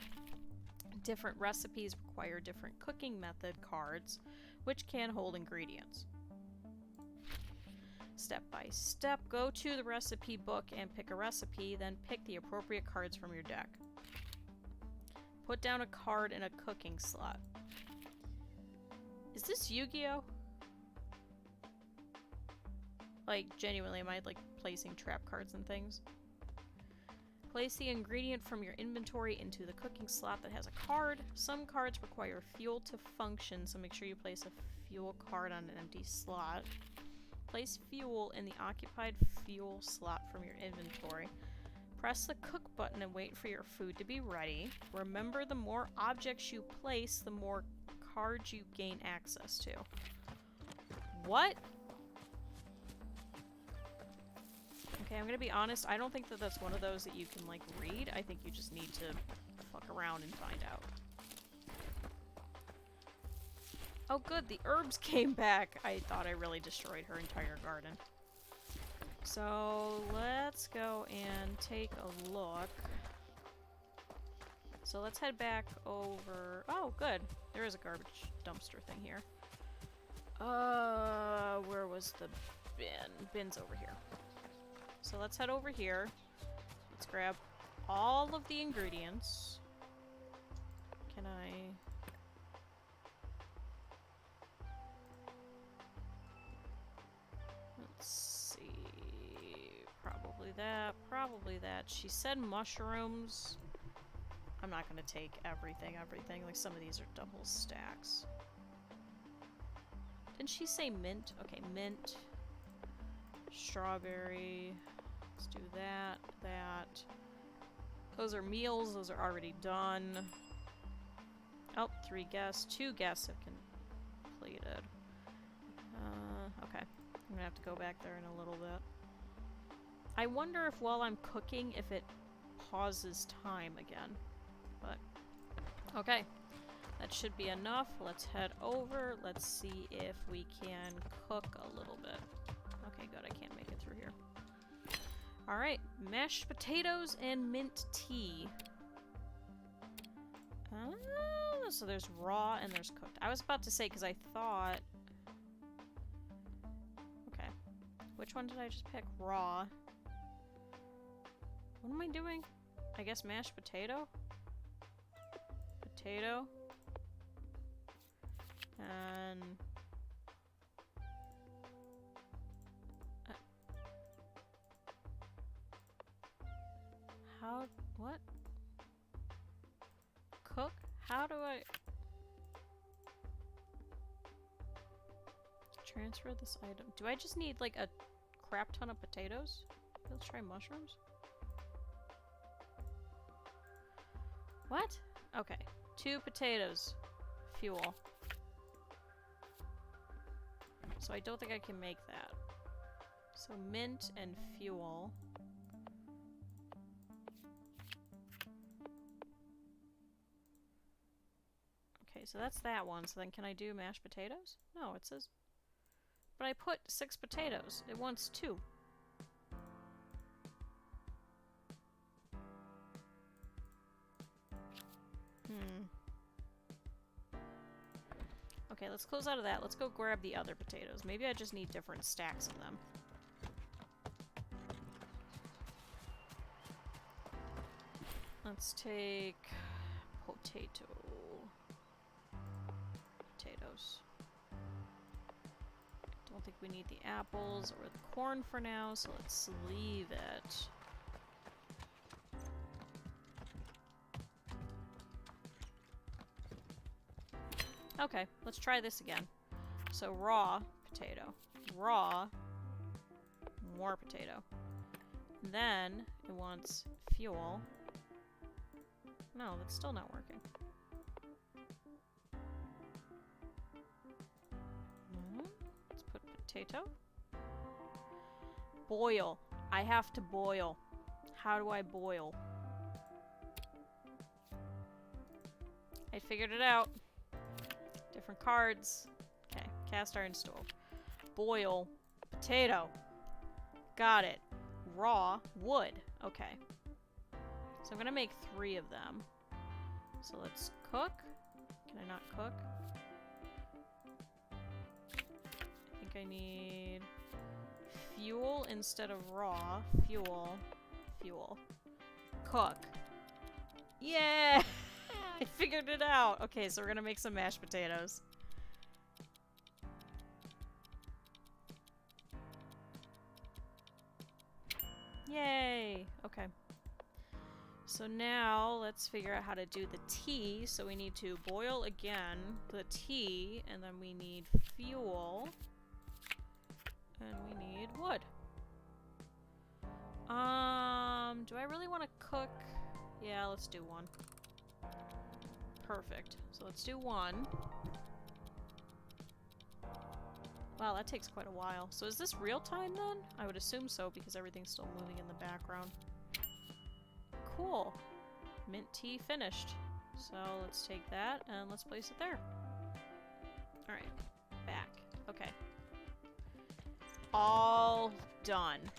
Different recipes require different cooking method cards, which can hold ingredients. Step by step, go to the recipe book and pick a recipe, then pick the appropriate cards from your deck. Put down a card in a cooking slot. Is this Yu-Gi-Oh? Like, genuinely, am I, like, placing trap cards and things? Place the ingredient from your inventory into the cooking slot that has a card. Some cards require fuel to function, so make sure you place a fuel card on an empty slot. Place fuel in the occupied fuel slot from your inventory. Press the cook button and wait for your food to be ready. Remember, the more objects you place, the more cards you gain access to. What? Okay, I'm gonna be honest, I don't think that that's one of those that you can, like, read. I think you just need to fuck around and find out. Oh good, the herbs came back! I thought I really destroyed her entire garden. So, let's go and take a look. So let's head back over... Oh, good. There is a garbage dumpster thing here. Where was the bin? Bin's over here. So let's head over here. Let's grab all of the ingredients. Can I... Let's see... Probably that. She said mushrooms. I'm not gonna take everything. Like, some of these are double stacks. Didn't she say mint? Okay, mint. Strawberry. Let's do that. That. Those are meals. Those are already done. Oh, 3 guests. 2 guests have completed. Okay. I'm gonna have to go back there in a little bit. I wonder if while I'm cooking, if it pauses time again. But, okay. That should be enough. Let's head over. Let's see if we can cook a little bit. Okay, good. I can't make it through here. Alright. Mashed potatoes and mint tea. So there's raw and there's cooked. I was about to say, because I thought... Okay. Which one did I just pick? Raw. What am I doing? I guess mashed potato? Potato. And... how... what? Cook? How do I... transfer this item? Do I just need, like, a crap ton of potatoes? Let's try mushrooms. What? Okay. 2 potatoes. Fuel. So I don't think I can make that. So mint and fuel. Okay, so that's that one. So then can I do mashed potatoes? No, it says... But I put 6 potatoes. It wants 2. Okay, let's close out of that. Let's go grab the other potatoes. Maybe I just need different stacks of them. Let's take... potatoes. Don't think we need the apples or the corn for now, so let's leave it. Okay, let's try this again. So raw potato. Raw. More potato. Then it wants fuel. No, that's still not working. Let's put potato. Boil. I have to boil. How do I boil? I figured it out. Different cards. Okay, cast iron stove. Boil. Potato. Got it. Raw. Wood. Okay. So I'm gonna make 3 of them. So let's cook. Can I not cook? I think I need fuel instead of raw. Fuel. Fuel. Cook. Yeah! I figured it out! Okay, so we're gonna make some mashed potatoes. Yay! Okay. So now, let's figure out how to do the tea. So we need to boil again the tea, and then we need fuel. And we need wood. Do I really want to cook? Yeah, let's do 1. Perfect. So let's do 1. Wow, that takes quite a while. So is this real time then? I would assume so because everything's still moving in the background. Cool. Mint tea finished. So let's take that and let's place it there. Alright. Back. Okay. All done.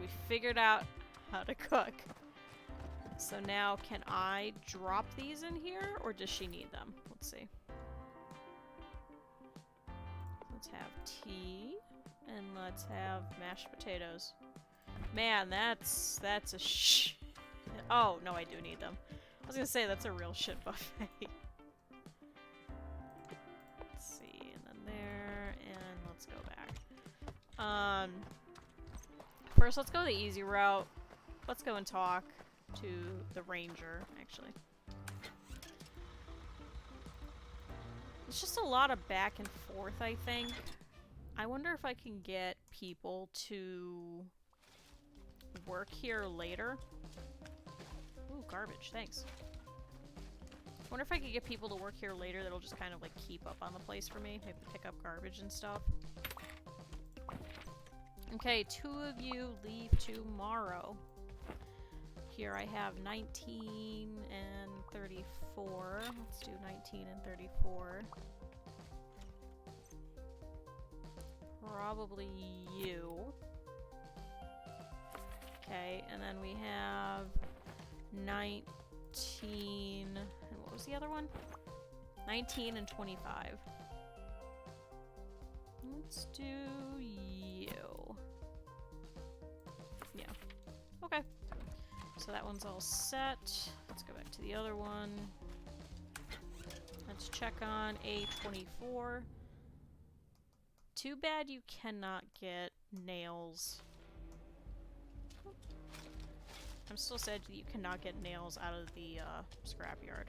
We figured out how to cook. So now, can I drop these in here, or does she need them? Let's see. Let's have tea, and let's have mashed potatoes. Man, that's a oh, no, I do need them. I was gonna say, that's a real shit buffet. Let's see, and then there, and let's go back. First, let's go the easy route. Let's go and talk to the ranger, actually. It's just a lot of back and forth, I think. I wonder if I can get people to work here later. Ooh, garbage, thanks. I wonder if I could get people to work here later that'll just kind of like keep up on the place for me. Maybe pick up garbage and stuff. Okay, 2 of you leave tomorrow. Here I have 19 and 34. Let's do 19 and 34. Probably you. Okay, and then we have 19... and what was the other one? 19 and 25. Let's do you. Yeah. Okay. So that one's all set. Let's go back to the other one. Let's check on A24. Too bad you cannot get nails. I'm still sad that you cannot get nails out of the scrapyard.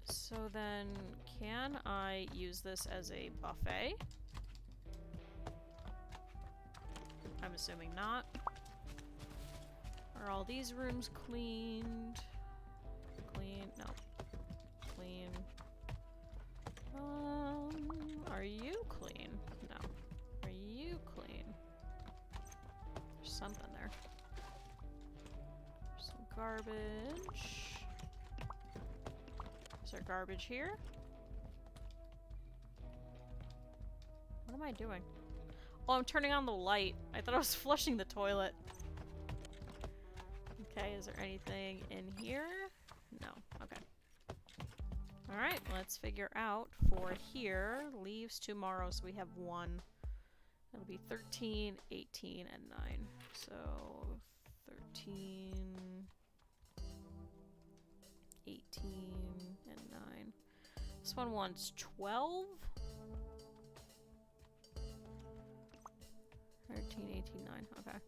So then, can I use this as a buffet? I'm assuming not. Are all these rooms cleaned? Clean? No. Clean. Are you clean? No. Are you clean? There's something there. There's some garbage. Is there garbage here? What am I doing? Oh, I'm turning on the light. I thought I was flushing the toilet. Okay, is there anything in here? No. Okay. Alright, let's figure out for here. Leaves tomorrow, so we have 1. It'll be 13, 18, and 9. So, 13, 18, and 9. This one wants 12? 13, 18, 9. Okay.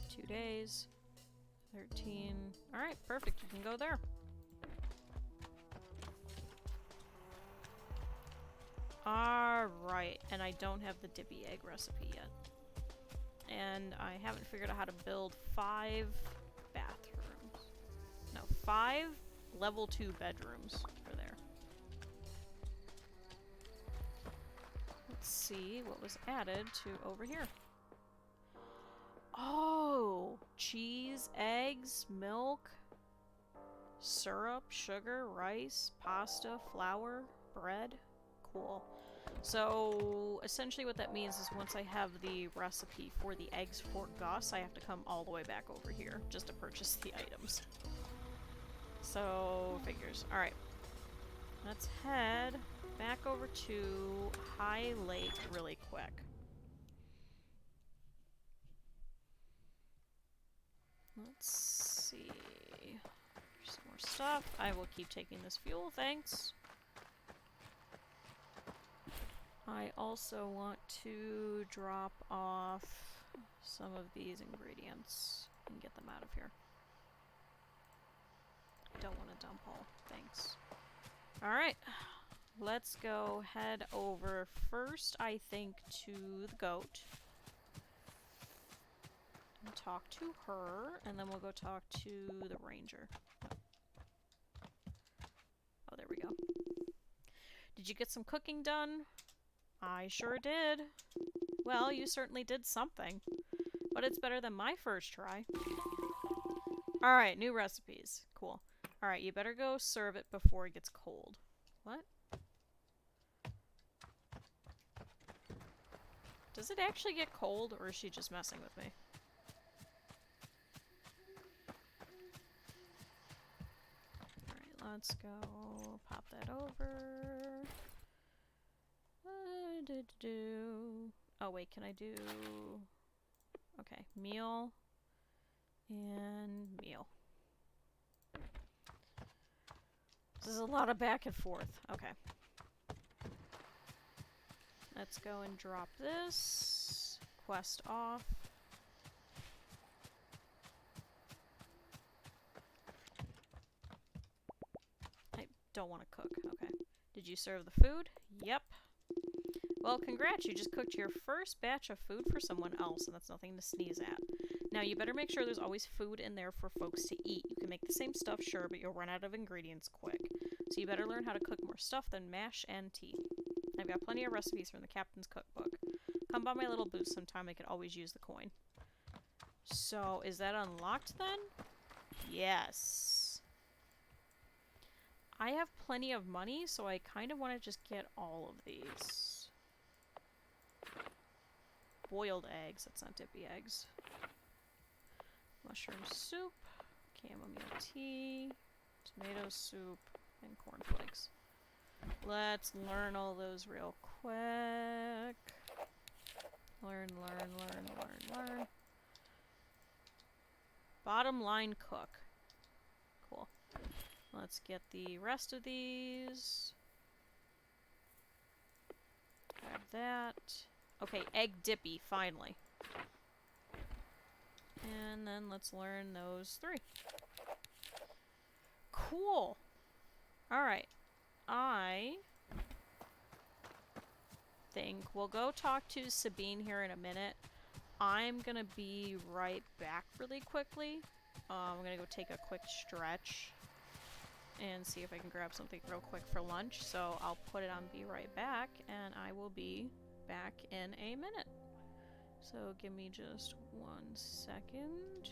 2 days. 13. Alright, perfect. You can go there. Alright, and I don't have the dippy egg recipe yet. And I haven't figured out how to build 5 bathrooms. No, 5 level 2 bedrooms for there. Let's see what was added to over here. Oh! Cheese, eggs, milk, syrup, sugar, rice, pasta, flour, bread. Cool. So, essentially what that means is once I have the recipe for the eggs for Gus, I have to come all the way back over here just to purchase the items. So, figures. Alright. Let's head back over to High Lake really quick. Let's see. There's some more stuff. I will keep taking this fuel, thanks. I also want to drop off some of these ingredients and get them out of here. I don't want to dump all. Thanks. Alright. Let's go head over first, I think, to the goat. And talk to her, and then we'll go talk to the ranger. Oh, there we go. Did you get some cooking done? I sure did. Well, you certainly did something. But it's better than my first try. Alright, new recipes. Cool. Alright, you better go serve it before it gets cold. What? Does it actually get cold, or is she just messing with me? Alright, let's go pop that over. Oh wait, can I do... Okay, meal and meal. This is a lot of back and forth. Okay. Let's go and drop this. Quest off. I don't want to cook. Okay. Did you serve the food? Yep. Well, congrats, you just cooked your first batch of food for someone else, and that's nothing to sneeze at. Now, you better make sure there's always food in there for folks to eat. You can make the same stuff, sure, but you'll run out of ingredients quick. So you better learn how to cook more stuff than mash and tea. I've got plenty of recipes from the captain's cookbook. Come by my little booth sometime, I could always use the coin. So, is that unlocked then? Yes. I have plenty of money, so I kind of want to just get all of these. Boiled eggs, that's not dippy eggs. Mushroom soup, chamomile tea, tomato soup, and cornflakes. Let's learn all those real quick. Learn. Bottom line cook. Cool. Let's get the rest of these. Grab that. Okay, egg dippy, finally. And then let's learn those 3. Cool. Alright. I think we'll go talk to Sabine here in a minute. I'm gonna be right back really quickly. I'm gonna go take a quick stretch and see if I can grab something real quick for lunch. So I'll put it on be right back, and I will be back in a minute. So give me just 1 second.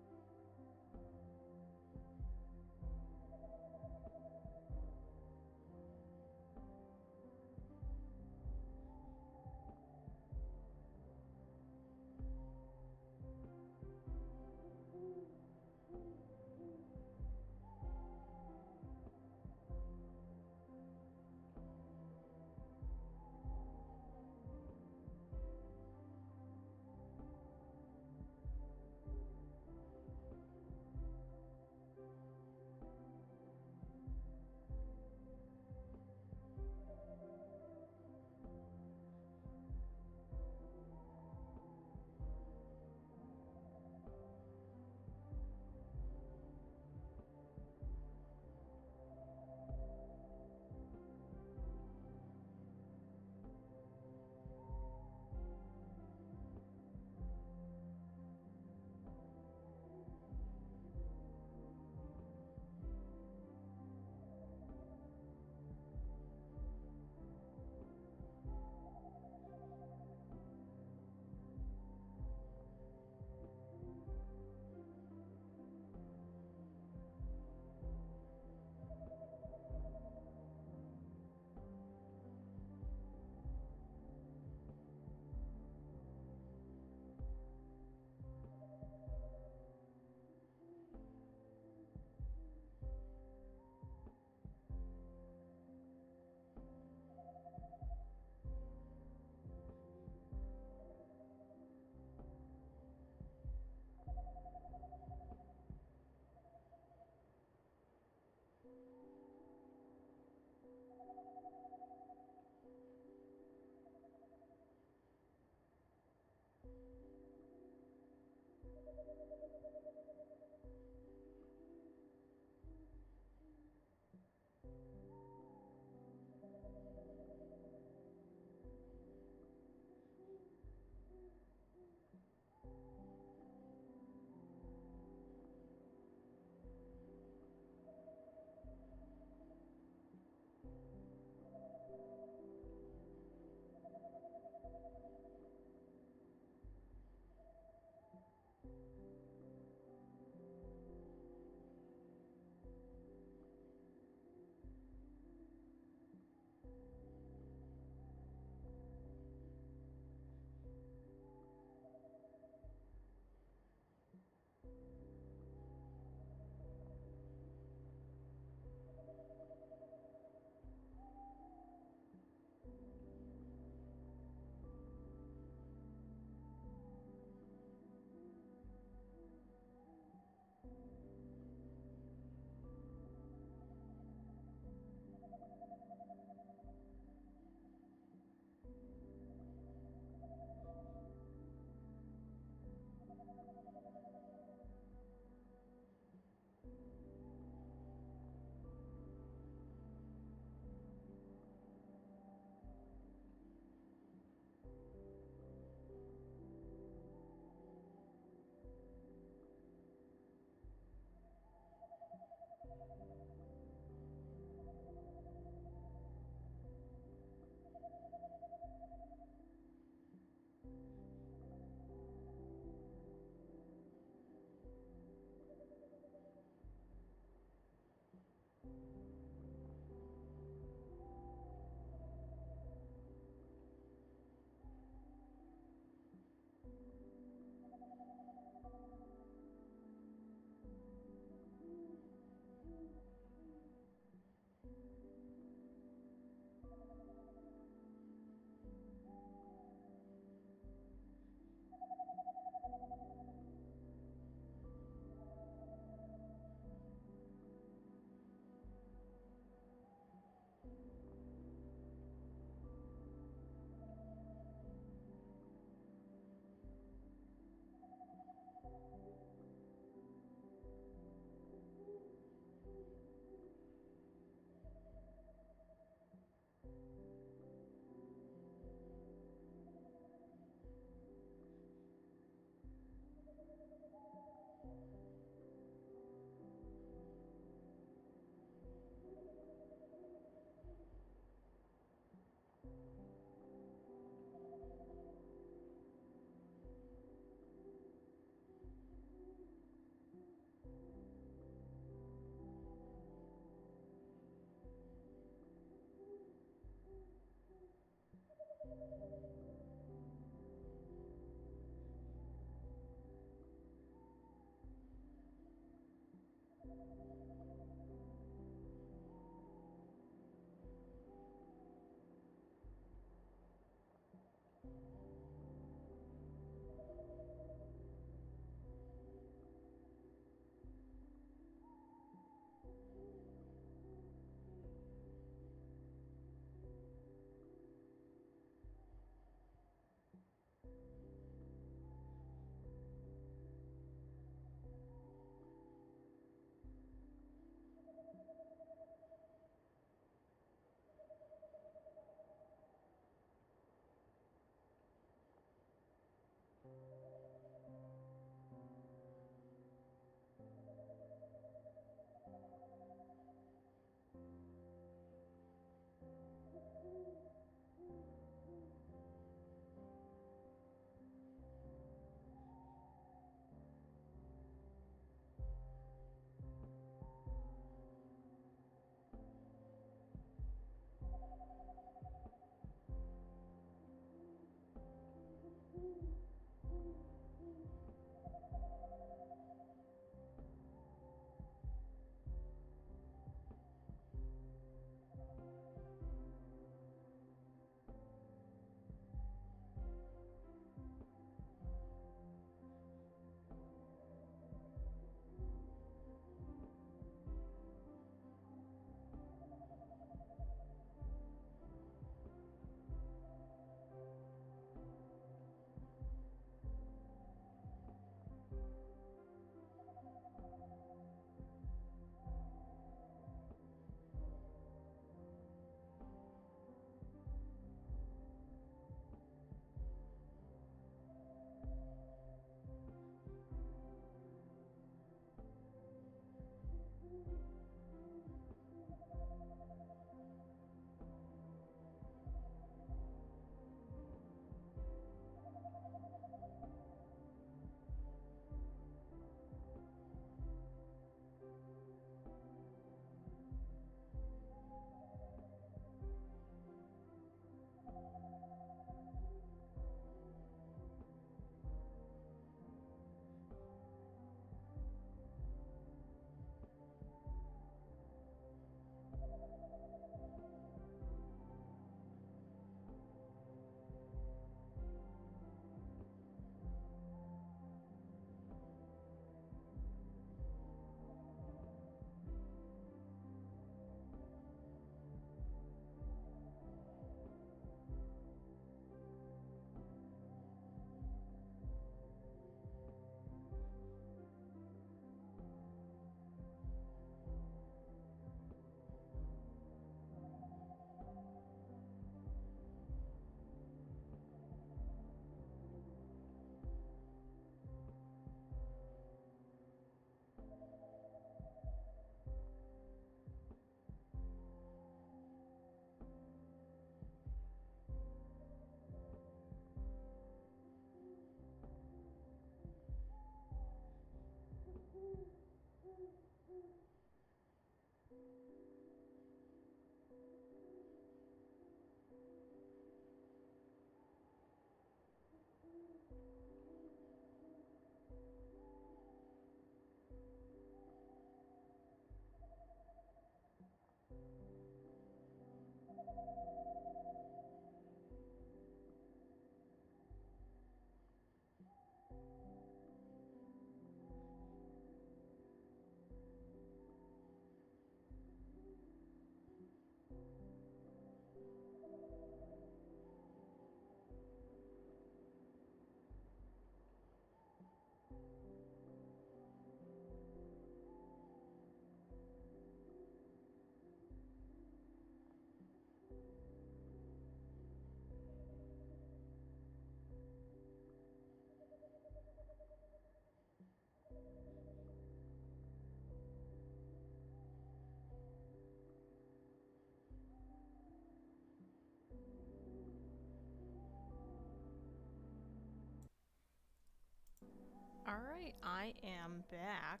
Alright, I am back.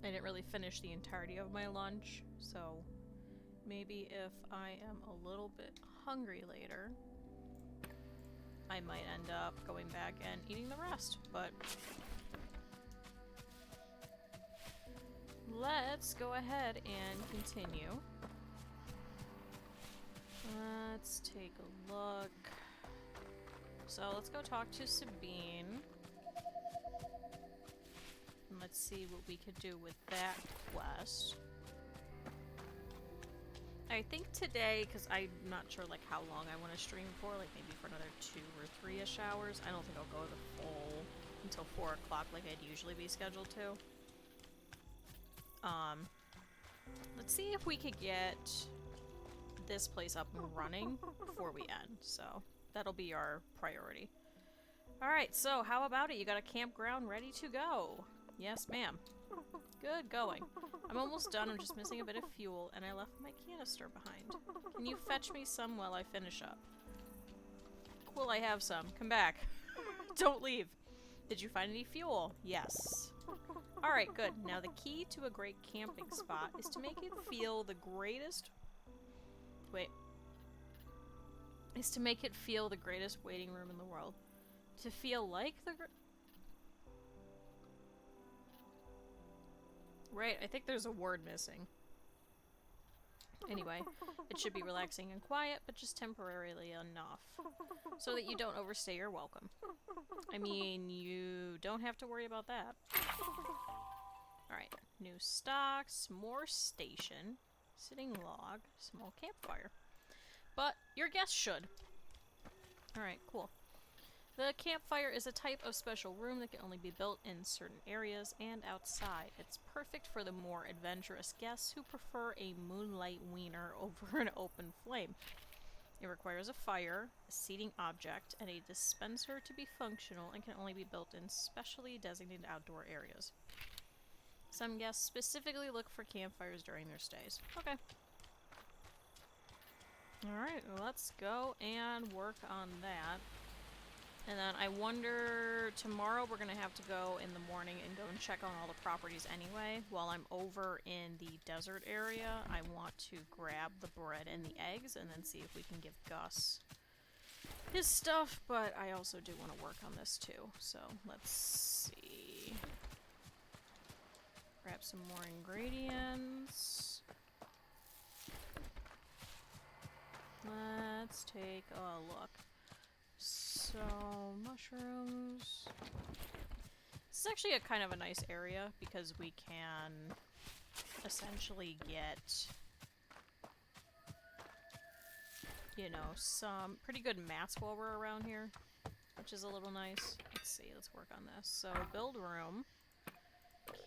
I didn't really finish the entirety of my lunch, so maybe if I am a little bit hungry later, I might end up going back and eating the rest, but let's go ahead and continue. Let's take a look. So let's go talk to Sabine. And let's see what we could do with that quest. I think today, because I'm not sure like how long I want to stream for, like maybe for another 2 or 3-ish hours. I don't think I'll go the full until 4 o'clock like I'd usually be scheduled to. Let's see if we could get this place up and running before we end, so that'll be our priority. Alright, so how about it? You got a campground ready to go? Yes, ma'am. Good going. I'm almost done, I'm just missing a bit of fuel, and I left my canister behind. Can you fetch me some while I finish up? Cool, I have some. Come back. Don't leave. Did you find any fuel? Yes. Alright, good. Now the key to a great camping spot is to make it feel the greatest... Wait. Is to make it feel the greatest waiting room in the world. To feel like the... Right, I think there's a word missing. Anyway, it should be relaxing and quiet, but just temporarily enough. So that you don't overstay your welcome. I mean, you don't have to worry about that. Alright, new stocks, more station, sitting log, small campfire. But your guests should. Alright, cool. The campfire is a type of special room that can only be built in certain areas and outside. It's perfect for the more adventurous guests who prefer a moonlight wiener over an open flame. It requires a fire, a seating object, and a dispenser to be functional and can only be built in specially designated outdoor areas. Some guests specifically look for campfires during their stays. Okay. Alright, let's go and work on that. And then I wonder, tomorrow we're gonna have to go in the morning and go and check on all the properties anyway. While I'm over in the desert area, I want to grab the bread and the eggs and then see if we can give Gus his stuff, but I also do want to work on this too. So let's see. Grab some more ingredients. Let's take a look. So, mushrooms. This is actually a kind of a nice area because we can essentially get, you know, some pretty good mats while we're around here, which is a little nice. Let's see, let's work on this. So, build room,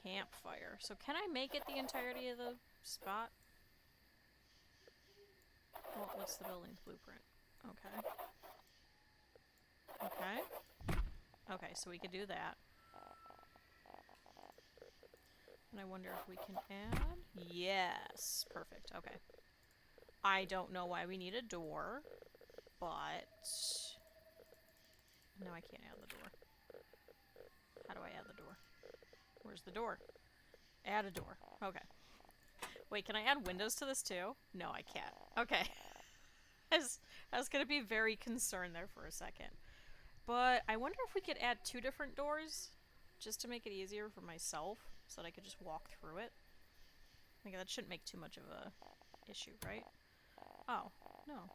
campfire. So, can I make it the entirety of the spot? Well, what's the building's blueprint? Okay. Okay. Okay, so we could do that. And I wonder if we can add... Yes! Perfect, okay. I don't know why we need a door, but... No, I can't add the door. How do I add the door? Where's the door? Add a door. Okay. Wait, can I add windows to this too? No, I can't. Okay. I was gonna be very concerned there for a second. But I wonder if we could add 2 different doors, just to make it easier for myself, so that I could just walk through it. I think that shouldn't make too much of a issue, right? Oh, no.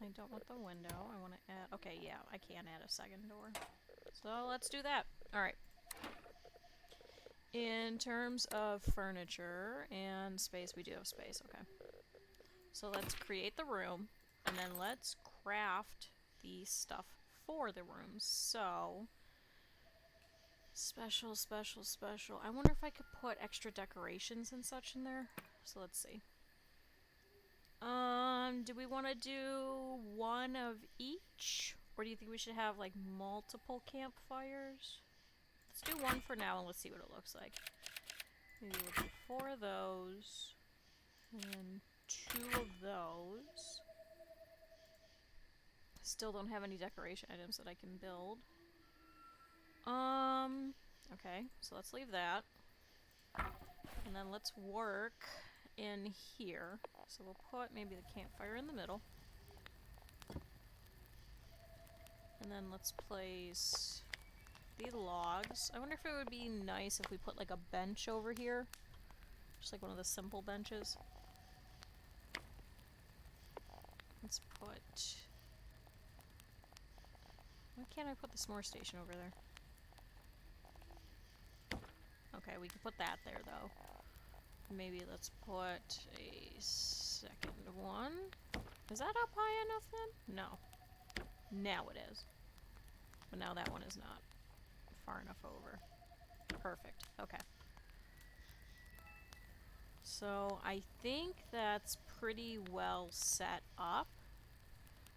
I don't want the window, I want to add... Okay, yeah, I can add a second door. So let's do that. Alright. In terms of furniture and space, we do have space, okay. So let's create the room, and then let's craft the stuff for the rooms. So, special, special, special. I wonder if I could put extra decorations and such in there. So let's see. Do we want to do one of each? Or do you think we should have like multiple campfires? Let's do one for now and let's see what it looks like. Maybe we'll do 4 of those. And 2 of those. Still don't have any decoration items that I can build. Okay, so let's leave that. And then let's work in here. So we'll put maybe the campfire in the middle. And then let's place the logs. I wonder if it would be nice if we put like a bench over here. Just like one of the simple benches. Let's put... Why can't I put the s'more station over there? Okay, we can put that there though. Maybe let's put a second one. Is that up high enough then? No. Now it is. But now that one is not far enough over. Perfect. Okay. So I think that's pretty well set up.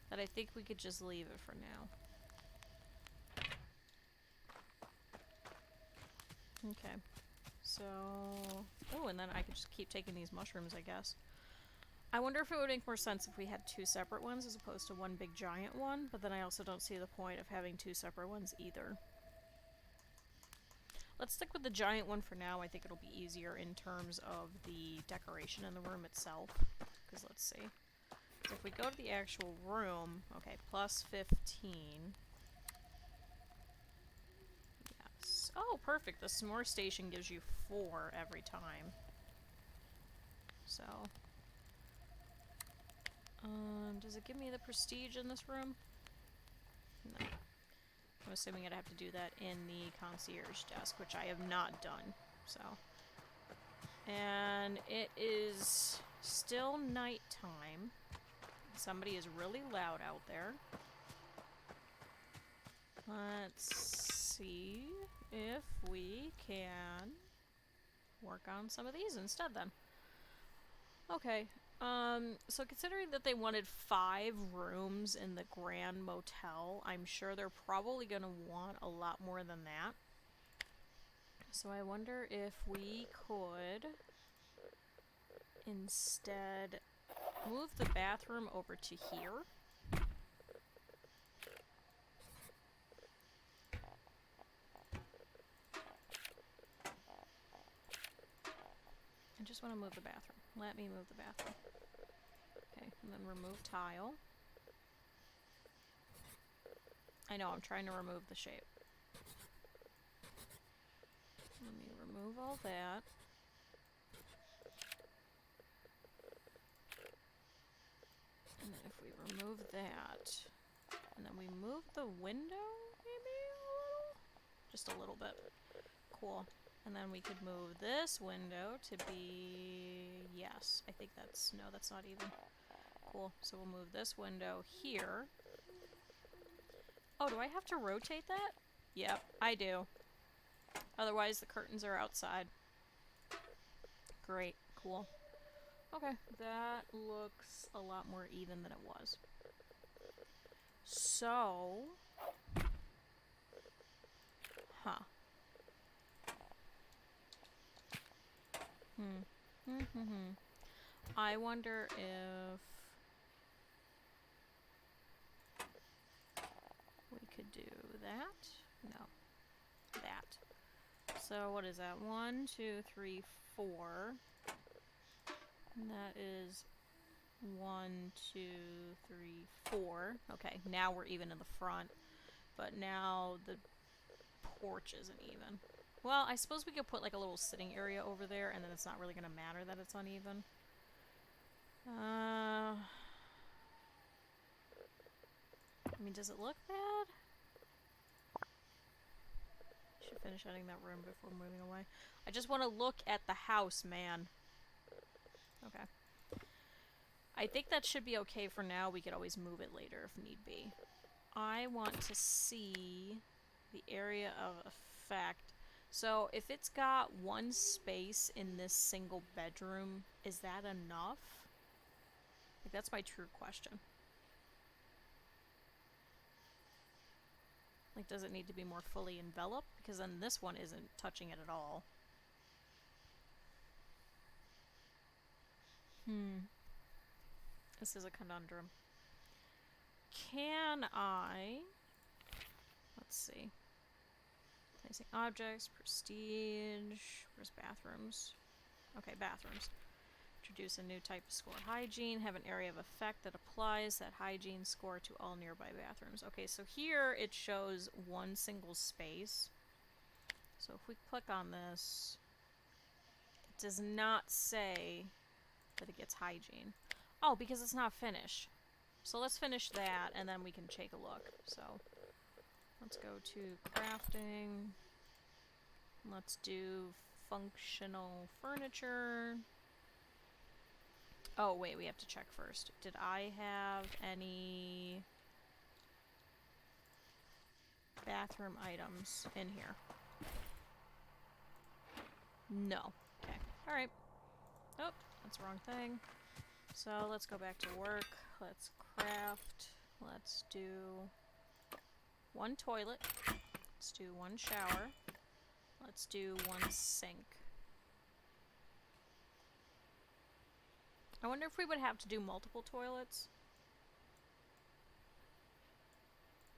That I think we could just leave it for now. Okay. So... Oh, and then I could just keep taking these mushrooms, I guess. I wonder if it would make more sense if we had two separate ones as opposed to one big giant one, but then I also don't see the point of having two separate ones either. Let's stick with the giant one for now. I think it'll be easier in terms of the decoration in the room itself. Because let's see. So if we go to the actual room, okay, plus 15. Yes. Oh, perfect. The s'more station gives you 4 every time. So... does it give me the prestige in this room? No. I'm assuming I'd have to do that in the concierge desk, which I have not done, so. And it is still nighttime. Somebody is really loud out there. Let's see if we can work on some of these instead then. Okay. So considering that they wanted 5 rooms in the Grand Motel, I'm sure they're probably gonna want a lot more than that. So I wonder if we could instead move the bathroom over to here. I just want to move the bathroom. Let me move the bathroom. Okay, and then remove tile. I know, I'm trying to remove the shape. Let me remove all that. And then if we remove that, and then we move the window, maybe a little? Just a little bit. Cool. And then we could move this window to be... Yes, I think that's... No, that's not even. Cool. So we'll move this window here. Oh, do I have to rotate that? Yep, I do. Otherwise, the curtains are outside. Great. Cool. Okay, that looks a lot more even than it was. So... Huh. I wonder if we could do that. No. That. So what is that? 1, 2, 3, 4. And that is 1, 2, 3, 4. Okay, now we're even in the front. But now the porch isn't even. Well, I suppose we could put like a little sitting area over there, and then it's not really going to matter that it's uneven. I mean, does it look bad? Should finish editing that room before moving away. I just want to look at the house, man. Okay. I think that should be okay for now. We could always move it later if need be. I want to see the area of effect. So, if it's got 1 space in this single bedroom, is that enough? Like, that's my true question. Like, does it need to be more fully enveloped? Because then this one isn't touching it at all. This is a conundrum. can I... Let's see. Placing objects, prestige... Where's bathrooms? Okay, bathrooms. Introduce a new type of score. Hygiene. Have an area of effect that applies that hygiene score to all nearby bathrooms. Okay, so here it shows one single space. So if we click on this, it does not say that it gets hygiene. Oh, because it's not finished. So let's finish that, and then we can take a look. So let's go to crafting. Let's do functional furniture. Oh, wait, we have to check first. Did I have any bathroom items in here? No. Okay. Alright. Oh, that's the wrong thing. So let's go back to work. Let's craft. Let's do one toilet. Let's do one shower. Let's do one sink. I wonder if we would have to do multiple toilets.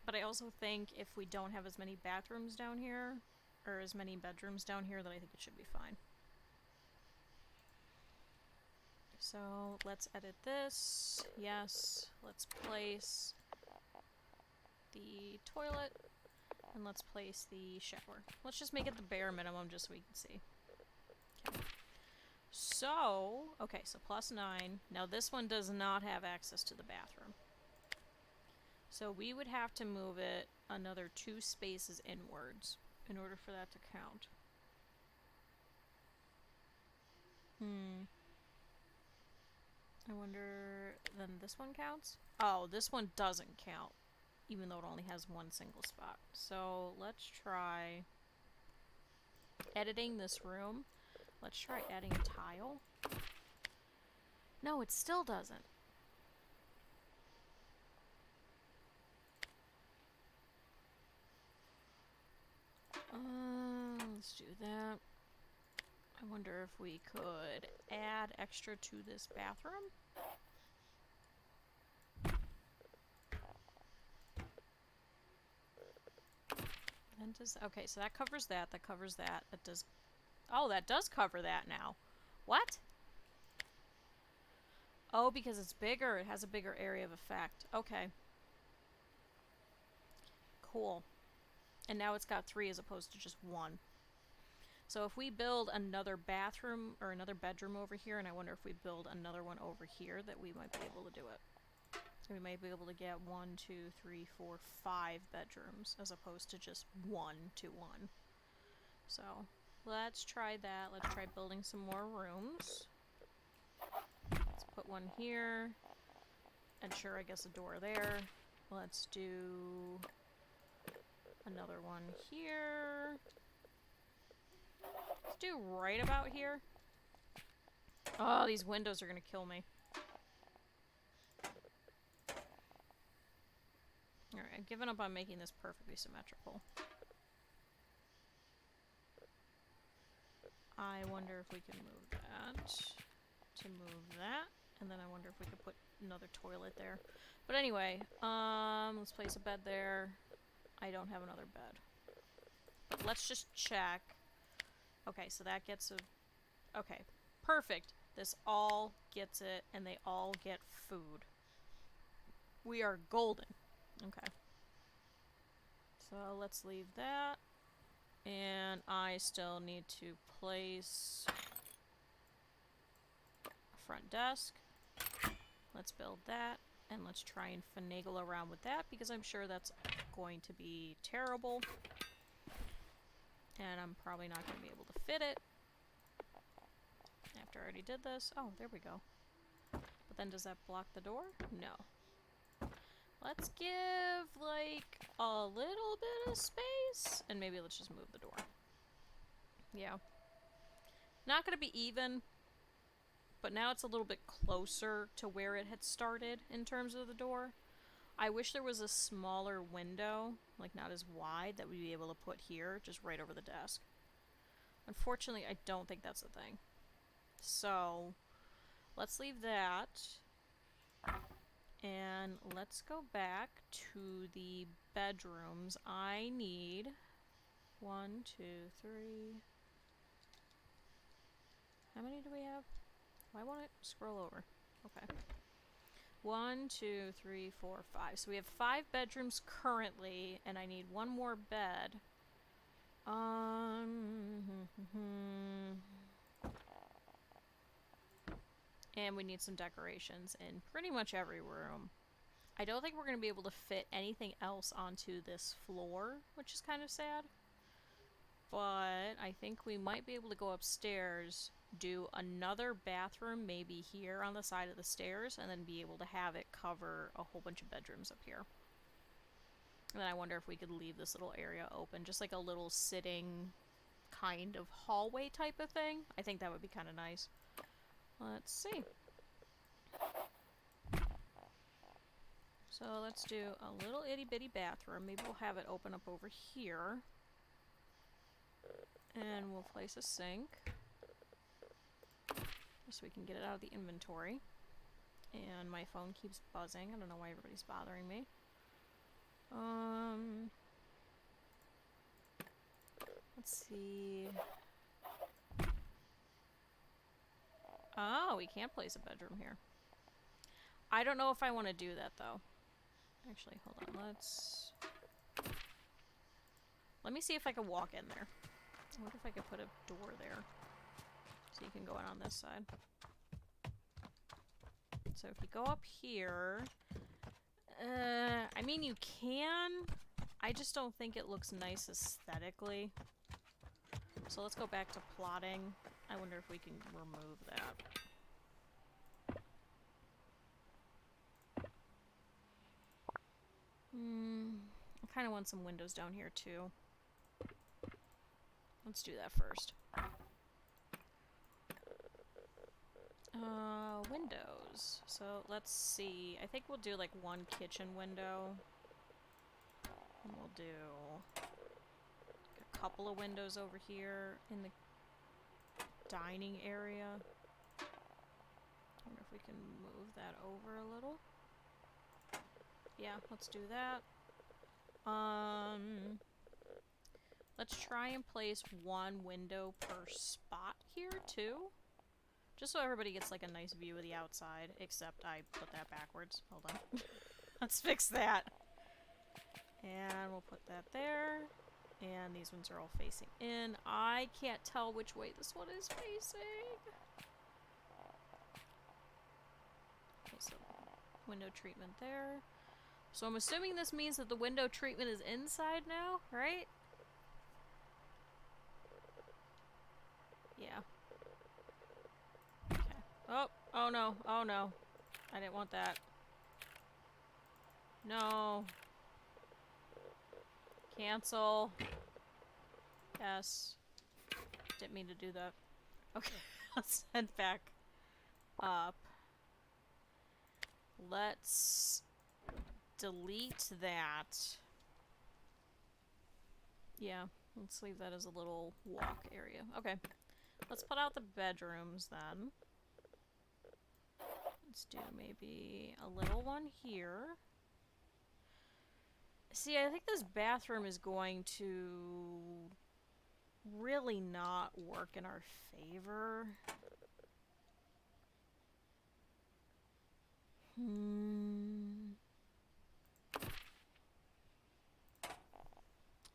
But I also think if we don't have as many bathrooms down here, or as many bedrooms down here, then I think it should be fine. So let's edit this. Yes. Let's place the toilet. And let's place the shower. Let's just make it the bare minimum just so we can see. Okay. So, okay, so +9. Now this one does not have access to the bathroom. So we would have to move it another 2 spaces inwards in order for that to count. I wonder, then this one counts? Oh, this one doesn't count, even though it only has one single spot. So let's try editing this room. Let's try adding a tile. No, it still doesn't. Let's do that. I wonder if we could add extra to this bathroom. And does, okay, so that covers that. That covers that. That does. Oh, that does cover that now. What? Oh, because it's bigger. It has a bigger area of effect. Okay. Cool. And now it's got 3 as opposed to just 1. So if we build another bathroom or another bedroom over here, and I wonder if we build another one over here, that we might be able to do it. So we might be able to get 1, 2, 3, 4, 5 bedrooms as opposed to just 1 to 1. So let's try that. Let's try building some more rooms. Let's put one here. And sure, I guess a door there. Let's do another one here. Let's do right about here. Oh, these windows are gonna kill me. Alright, I've given up on making this perfectly symmetrical. I wonder if we can move that to move that. And then I wonder if we could put another toilet there. But anyway, let's place a bed there. I don't have another bed. But let's just check. Okay, so that gets a... Okay, perfect. This all gets it, and they all get food. We are golden. Okay. So let's leave that. And I still need to place a front desk. Let's build that. And let's try and finagle around with that, because I'm sure that's going to be terrible. And I'm probably not going to be able to fit it. After I already did this. Oh, there we go. But then does that block the door? No. Let's give, like, a little bit of space. And maybe let's just move the door. Yeah. Not going to be even. But now it's a little bit closer to where it had started in terms of the door. I wish there was a smaller window, like not as wide, that we'd be able to put here, just right over the desk. Unfortunately, I don't think that's a thing. So, let's leave that. And let's go back to the bedrooms. I need 1, 2, 3. How many do we have? Why won't it scroll over? Okay. 1, 2, 3, 4, 5. So we have 5 bedrooms currently, and I need one more bed. And we need some decorations in pretty much every room. I don't think we're going to be able to fit anything else onto this floor, which is kind of sad. But I think we might be able to go upstairs, do another bathroom maybe here on the side of the stairs, and then be able to have it cover a whole bunch of bedrooms up here. And then I wonder if we could leave this little area open, just like a little sitting kind of hallway type of thing. I think that would be kind of nice. Let's see. So let's do a little itty bitty bathroom. Maybe we'll have it open up over here. And we'll place a sink. So we can get it out of the inventory. And my phone keeps buzzing. I don't know why everybody's bothering me. Let's see. Oh, we can't place a bedroom here. I don't know if I want to do that, though. Actually, hold on. Let me see if I can walk in there. I wonder if I could put a door there. So you can go in on this side. So if you go up here... I mean, you can. I just don't think it looks nice aesthetically. So let's go back to plotting. I wonder if we can remove that. I kind of want some windows down here too. Let's do that first. Windows. So let's see. I think we'll do like one kitchen window. And we'll do a couple of windows over here in the dining area. I wonder if we can move that over a little. Yeah, let's do that. Let's try and place one window per spot here too. Just so everybody gets like a nice view of the outside, except I put that backwards. Hold on. Let's fix that. And we'll put that there. And these ones are all facing in. I can't tell which way this one is facing. Okay, so window treatment there. So I'm assuming this means that the window treatment is inside now, right? Yeah. Okay. Oh no, oh no. I didn't want that. No. Cancel. Yes. Didn't mean to do that. Okay, let's head back up. Let's delete that. Yeah, let's leave that as a little walk area. Okay, let's put out the bedrooms then. Let's do maybe a little one here. See, I think this bathroom is going to really not work in our favor.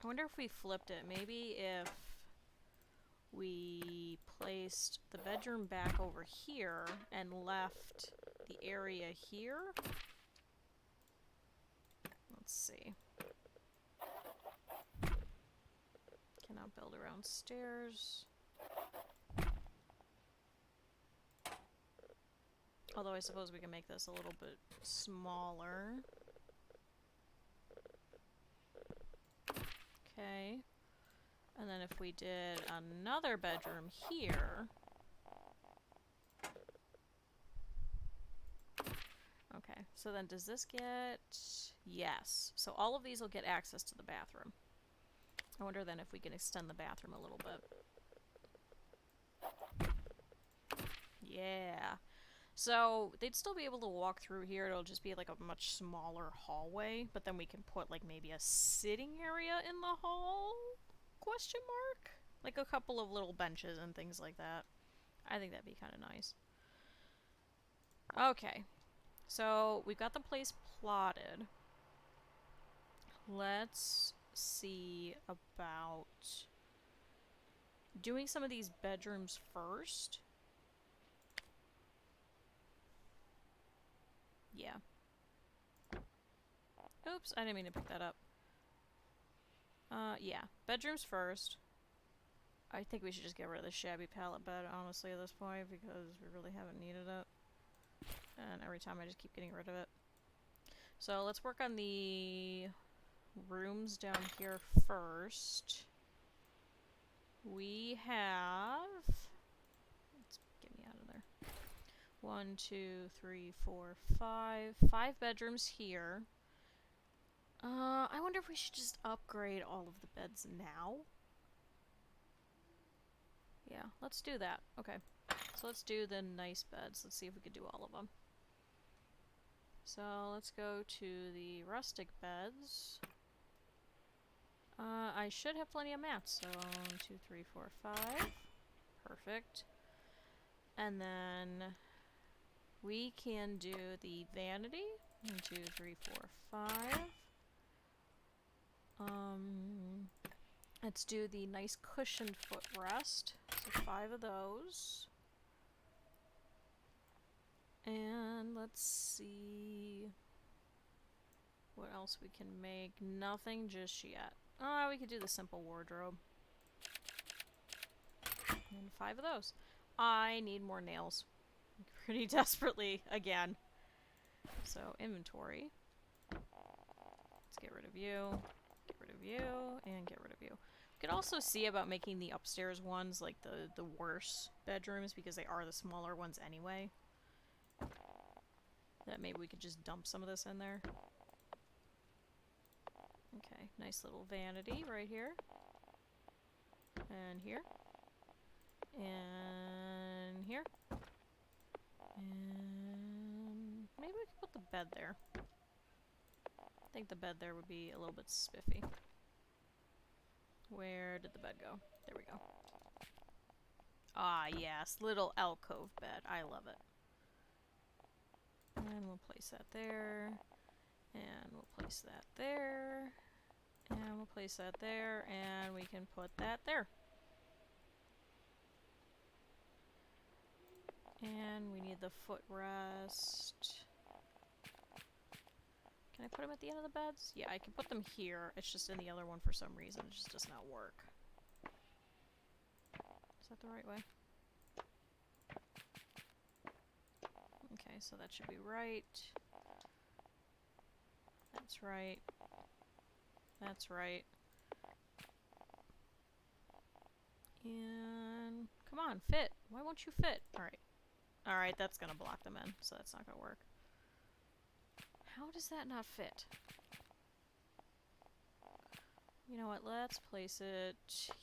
I wonder if we flipped it. Maybe if we placed the bedroom back over here and left the area here. Let's see. Cannot build around stairs. Although I suppose we can make this a little bit smaller. Okay. And then if we did another bedroom here. Okay, so then does this get... Yes. So all of these will get access to the bathroom. I wonder then if we can extend the bathroom a little bit. Yeah. So they'd still be able to walk through here. It'll just be like a much smaller hallway, but then we can put like maybe a sitting area in the hall? Question mark? Like a couple of little benches and things like that. I think that'd be kind of nice. Okay. So we've got the place plotted. Let's see about doing some of these bedrooms first. Yeah. Oops, I didn't mean to pick that up. Yeah. Bedrooms first. I think we should just get rid of the shabby pallet bed, honestly, at this point, because we really haven't needed it. And every time I just keep getting rid of it. So let's work on the rooms down here first. We have... Let's get me out of there. 1, 2, 3, 4, 5. 5 bedrooms here. I wonder if we should just upgrade all of the beds now. Yeah, let's do that. Okay. So let's do the nice beds. Let's see if we could do all of them. So let's go to the rustic beds. I should have plenty of mats. So 1, 2, 3, 4, 5. Perfect. And then we can do the vanity. 1, 2, 3, 4, 5. Let's do the nice cushioned footrest. So 5 of those. And let's see what else we can make. Nothing just yet. Oh, we could do the simple wardrobe. And 5 of those. I need more nails. Pretty desperately, again. So, inventory. Let's get rid of you. Get rid of you. And get rid of you. We could also see about making the upstairs ones like the worse bedrooms, because they are the smaller ones anyway. That maybe we could just dump some of this in there. Okay, nice little vanity right here. And here. And here. And maybe we could put the bed there. I think the bed there would be a little bit spiffy. Where did the bed go? There we go. Ah, yes, little alcove bed. I love it. And we'll place that there. And we'll place that there. And we'll place that there. And we can put that there. And we need the footrest. Can I put them at the end of the beds? Yeah, I can put them here. It's just in the other one for some reason. It just does not work. Is that the right way? Okay, so that should be right. That's right. That's right. And come on, fit. Why won't you fit? Alright. Alright, that's gonna block them in, so that's not gonna work. How does that not fit? You know what, let's place it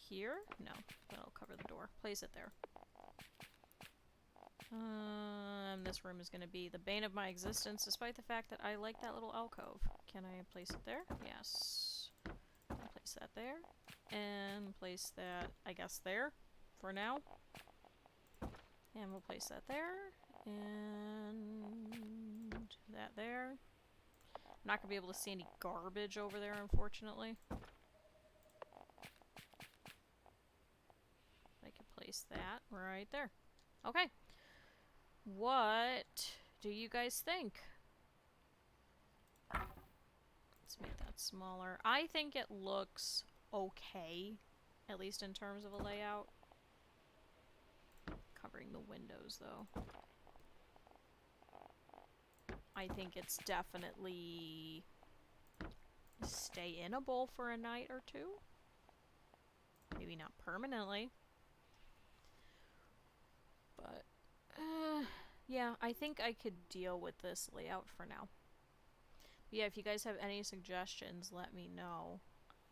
here. No, that'll cover the door. Place it there. This room is going to be the bane of my existence, despite the fact that I like that little alcove. Can I place it there? Yes. I'll place that there. And place that, I guess, there for now. And we'll place that there. And that there. I'm not going to be able to see any garbage over there, unfortunately. I can place that right there. Okay. What do you guys think? Let's make that smaller. I think it looks okay, at least in terms of a layout. Covering the windows, though. I think it's definitely stay-inable for a night or two. Maybe not permanently. But, yeah, I think I could deal with this layout for now. Yeah, if you guys have any suggestions, let me know.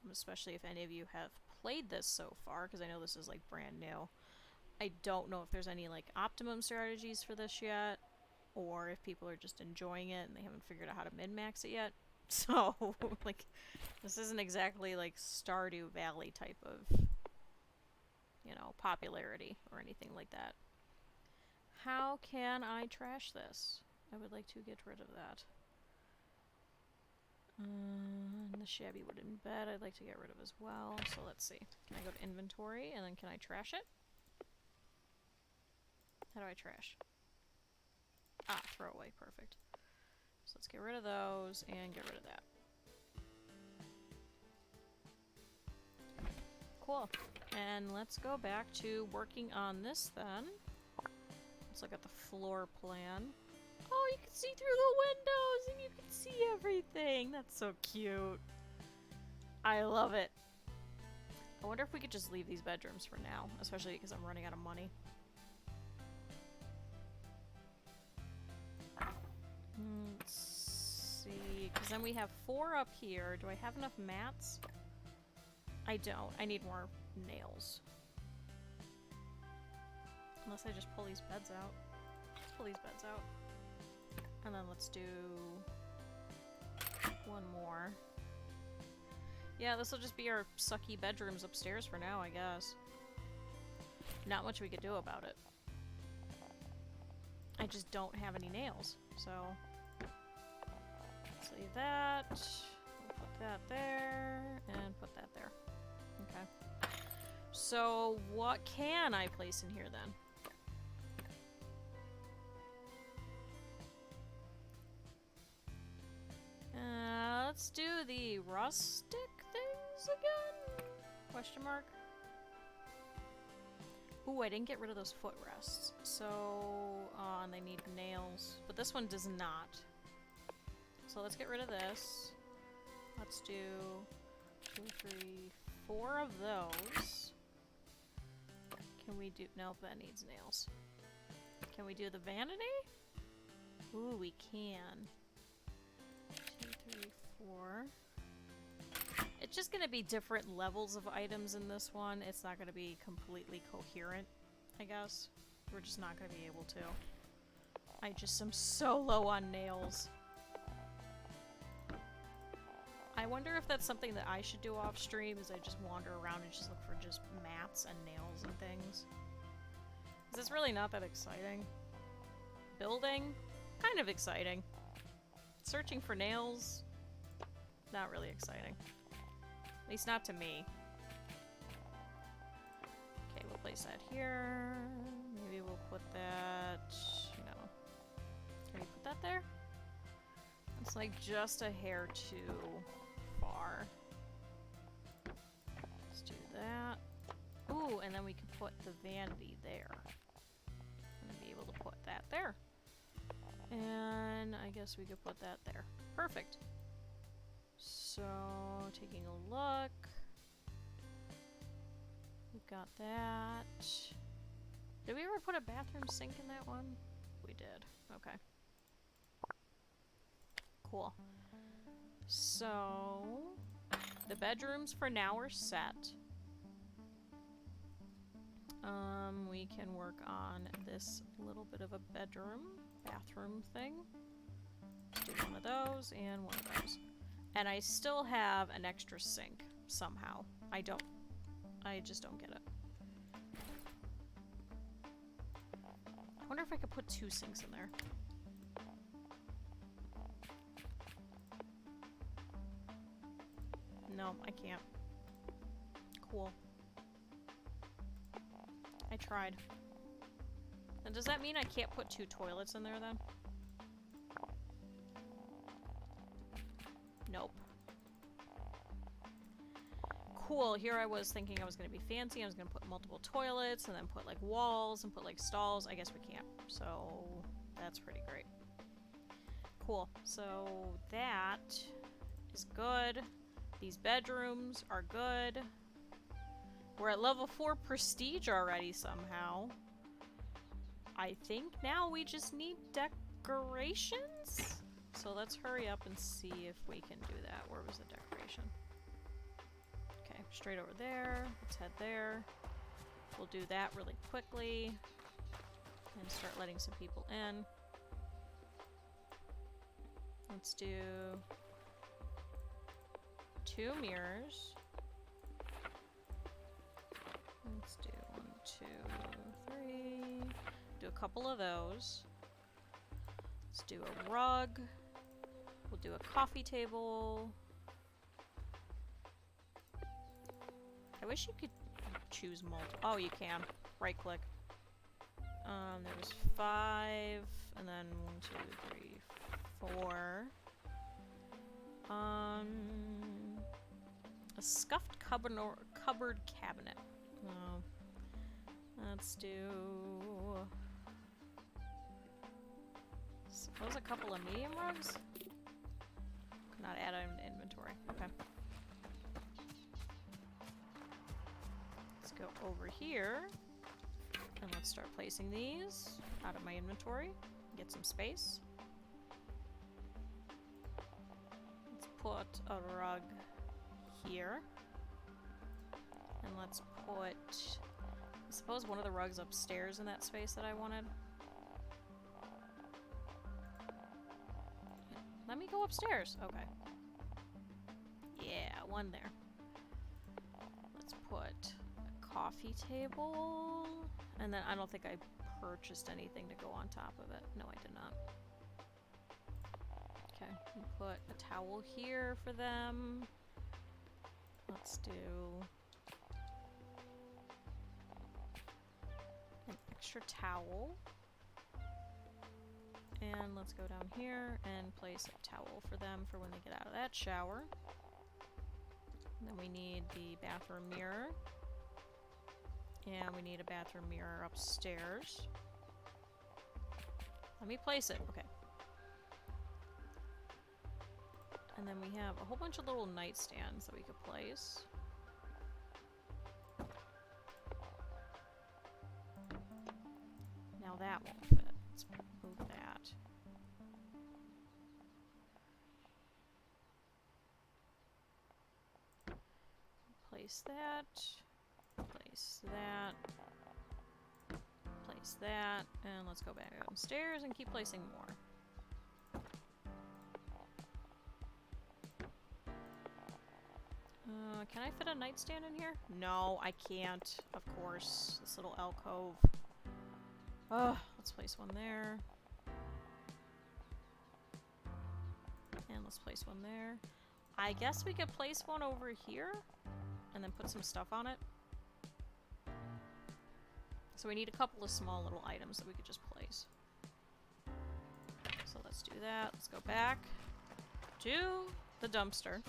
Especially if any of you have played this so far, because I know this is, like, brand new. I don't know if there's any, like, optimum strategies for this yet. or if people are just enjoying it and they haven't figured out how to min-max it yet. So, like, this isn't exactly like Stardew Valley type of, you know, popularity or anything like that. How can I trash this? I would like to get rid of that. The shabby wooden bed I'd like to get rid of as well. So let's see. Can I go to inventory and then can I trash it? How do I trash? Ah, throw away. Perfect. So let's get rid of those and get rid of that. Cool. And let's go back to working on this then. Let's look at the floor plan. Oh, you can see through the windows and you can see everything. That's so cute. I love it. I wonder if we could just leave these bedrooms for now, especially because I'm running out of money. Let's see, because then we have 4 up here. Do I have enough mats? I don't. I need more nails. Unless I just pull these beds out. Let's pull these beds out. And then let's do one more. Yeah, this will just be our sucky bedrooms upstairs for now, I guess. Not much we could do about it. I just don't have any nails, so let's leave that. We'll put that there, and put that there. Okay. So what can I place in here then? Let's do the rustic things again? Question mark. Ooh, I didn't get rid of those footrests. So, and they need nails. But this one does not. So let's get rid of this. Let's do 2, 3, 4 of those. Can we do... Nope, that needs nails. Can we do the vanity? Ooh, we can. 2, 3, 4. It's just going to be different levels of items in this one. It's not going to be completely coherent, I guess. We're just not going to be able to. I just am so low on nails. I wonder if that's something that I should do off stream, is I just wander around and just look for just mats and nails and things. Is this really not that exciting? Building? Kind of exciting. Searching for nails? Not really exciting. At least not to me. Okay, we'll place that here. Maybe we'll put that... No. Can we put that there? It's like just a hair too far. Let's do that. Ooh, and then we can put the vanity there. And be able to put that there. And I guess we could put that there. Perfect. So, taking a look. We've got that. Did we ever put a bathroom sink in that one? We did. Okay. Cool. So, the bedrooms for now are set. We can work on this little bit of a bathroom thing. Let's do one of those and one of those. And I still have an extra sink somehow. I just don't get it. I wonder if I could put 2 sinks in there. No, I can't. Cool. I tried. And does that mean I can't put 2 toilets in there then? Nope. Cool, here I was thinking I was going to be fancy. I was going to put multiple toilets and then put like walls and put like stalls. I guess we can't. So that's pretty great. Cool. So that is good. These bedrooms are good. We're at level 4 prestige already somehow. I think now we just need decorations? So let's hurry up and see if we can do that. Where was the decoration? Okay, straight over there. Let's head there. We'll do that really quickly. And start letting some people in. Let's do 2 mirrors. Let's do 1, 2, 3. Do a couple of those. Let's do a rug. We'll do a coffee table. I wish you could choose multiple. Oh, you can. Right click. There was 5, and then 1, 2, 3, 4. A scuffed cupboard cabinet. Oh. Let's do... Suppose a couple of medium rugs? Could not add item to inventory. Okay. Let's go over here. And let's start placing these out of my inventory. Get some space. Let's put a rug here. And let's put... I suppose one of the rugs upstairs in that space that I wanted. Let me go upstairs. Okay. Yeah, one there. Let's put a coffee table. And then I don't think I purchased anything to go on top of it. No, I did not. Okay, we'll put a towel here for them. Let's do an extra towel. And let's go down here and place a towel for them for when they get out of that shower. And then we need the bathroom mirror. And we need a bathroom mirror upstairs. Let me place it. Okay. And then we have a whole bunch of little nightstands that we could place. Now that won't fit. Let's move that. Place that. Place that. Place that. And let's go back downstairs and keep placing more. Can I fit a nightstand in here? No, I can't. Of course. This little alcove. Let's place one there. And let's place one there. I guess we could place one over here and then put some stuff on it. So we need a couple of small little items that we could just place. So let's do that. Let's go back to the dumpster.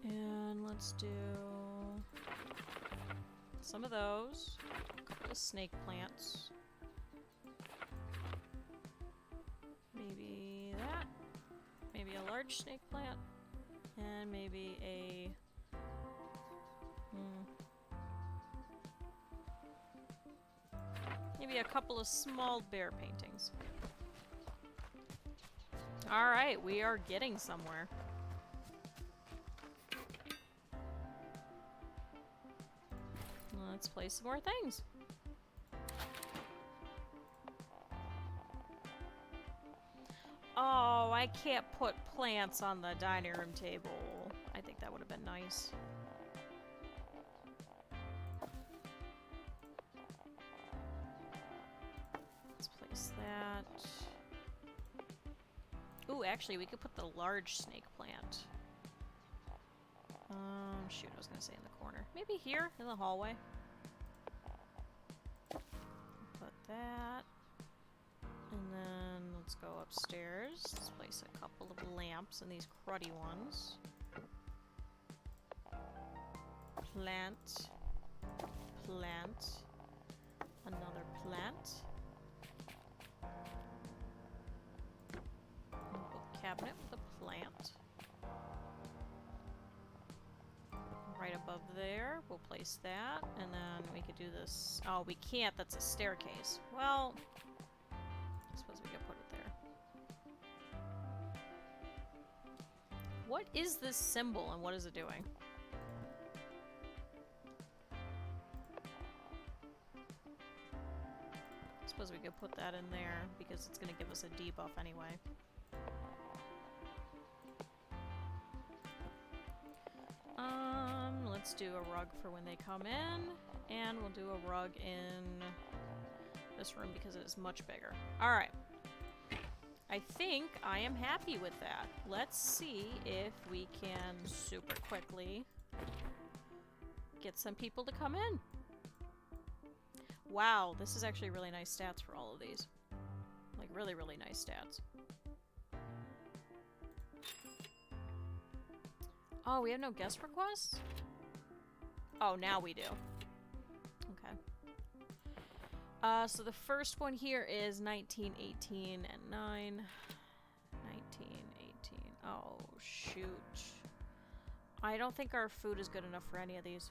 And let's do some of those. A couple of snake plants. Maybe that. Maybe a large snake plant. And maybe a... maybe a couple of small bear paintings. Alright, we are getting somewhere. Let's place some more things. Oh, I can't put plants on the dining room table. I think that would have been nice. Let's place that. Ooh, actually, we could put the large snake plant. Shoot, I was gonna say in the corner. Maybe here, in the hallway. Put that. And then let's go upstairs. Let's place a couple of lamps and these cruddy ones. Plant. Plant. Another plant. Book cabinet with a plant. Right above there, we'll place that, and then we could do this. Oh, we can't, that's a staircase. Well, I suppose we could put it there. What is this symbol and what is it doing? Let's suppose we could put that in there because it's going to give us a debuff anyway. Let's do a rug for when they come in, and we'll do a rug in this room because it is much bigger. Alright. I think I am happy with that. Let's see if we can super quickly get some people to come in. Wow, this is actually really nice stats for all of these. Like, really, really nice stats. Oh, we have no guest requests? Oh, now we do. Okay. So the first one here is 1918 and 9. 1918. Oh, shoot. I don't think our food is good enough for any of these.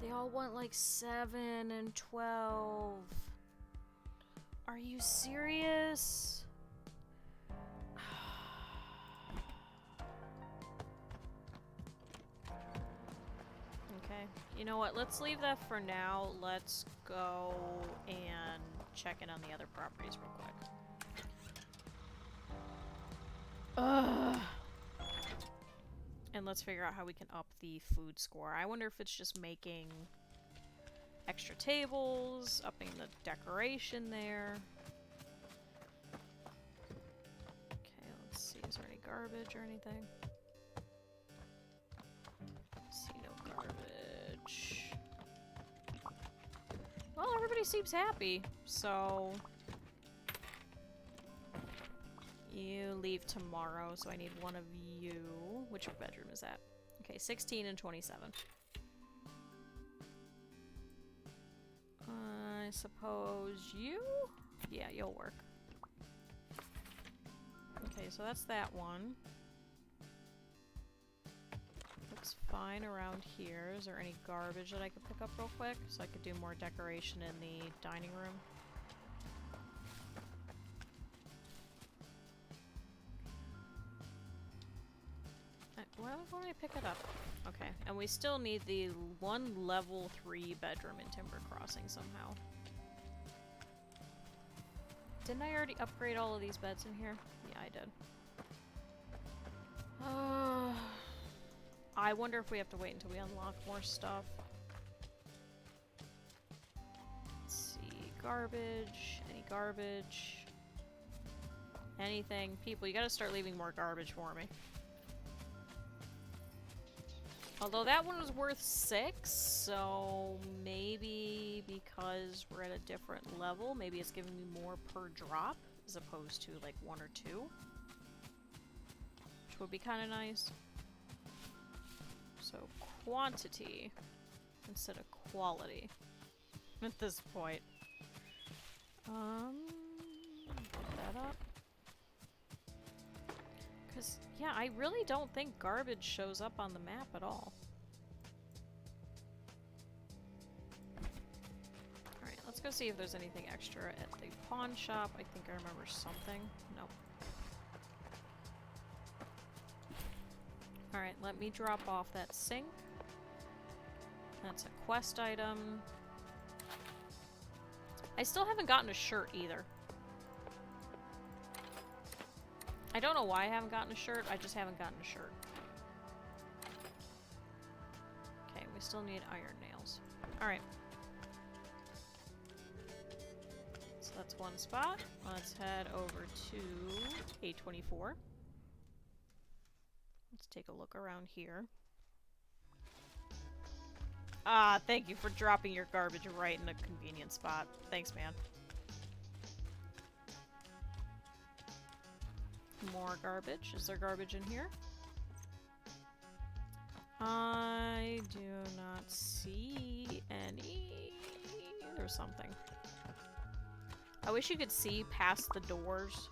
They all want like 7 and 12. Are you serious? Okay, you know what? Let's leave that for now. Let's go and check in on the other properties real quick. Ugh. And let's figure out how we can up the food score. I wonder if it's just making extra tables, upping the decoration there. Okay, let's see. Is there any garbage or anything? See no garbage. Well, everybody seems happy, so you leave tomorrow, so I need one of you. Which bedroom is that? Okay, 16 and 27. I suppose you? Yeah, you'll work. Okay, so that's that one. Looks fine around here. Is there any garbage that I could pick up real quick? So I could do more decoration in the dining room. Why won't I pick it up? Okay, and we still need the one level 3 bedroom in Timber Crossing somehow. Didn't I already upgrade all of these beds in here? Yeah, I did. I wonder if we have to wait until we unlock more stuff. Let's see. Garbage. Any garbage? Anything? People, you gotta start leaving more garbage for me. Although that one was worth 6, so maybe because we're at a different level, maybe it's giving me more per drop as opposed to like 1 or 2. Which would be kind of nice. So quantity instead of quality at this point. Put that up. Because, yeah, I really don't think garbage shows up on the map at all. Alright, let's go see if there's anything extra at the pawn shop. I think I remember something. Nope. Alright, let me drop off that sink. That's a quest item. I still haven't gotten a shirt either. I don't know why I haven't gotten a shirt, I just haven't gotten a shirt. Okay, we still need iron nails. Alright. So that's one spot. Let's head over to A24. Let's take a look around here. Ah, thank you for dropping your garbage right in a convenient spot. Thanks, man. More garbage. Is there garbage in here? I do not see any. There's something. I wish you could see past the doors.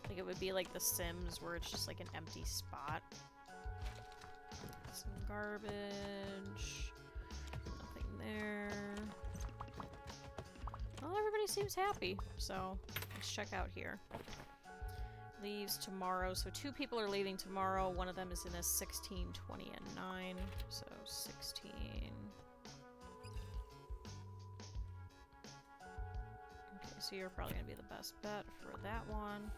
Like it would be like The Sims where it's just like an empty spot. Some garbage. Nothing there. Well, everybody seems happy, so let's check out here. leaves tomorrow. So 2 people are leaving tomorrow. One of them is in a 16, 20, and 9. So 16. Okay, so you're probably going to be the best bet for that one.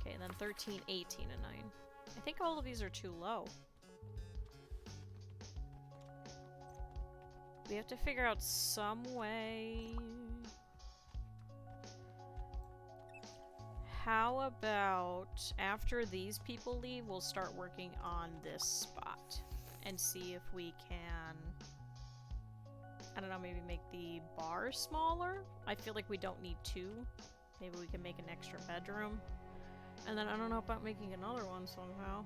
Okay, and then 13, 18, and 9. I think all of these are too low. We have to figure out some way. How about after these people leave, we'll start working on this spot and see if we can, I don't know, maybe make the bar smaller? I feel like we don't need 2. Maybe we can make an extra bedroom. And then I don't know about making another one somehow.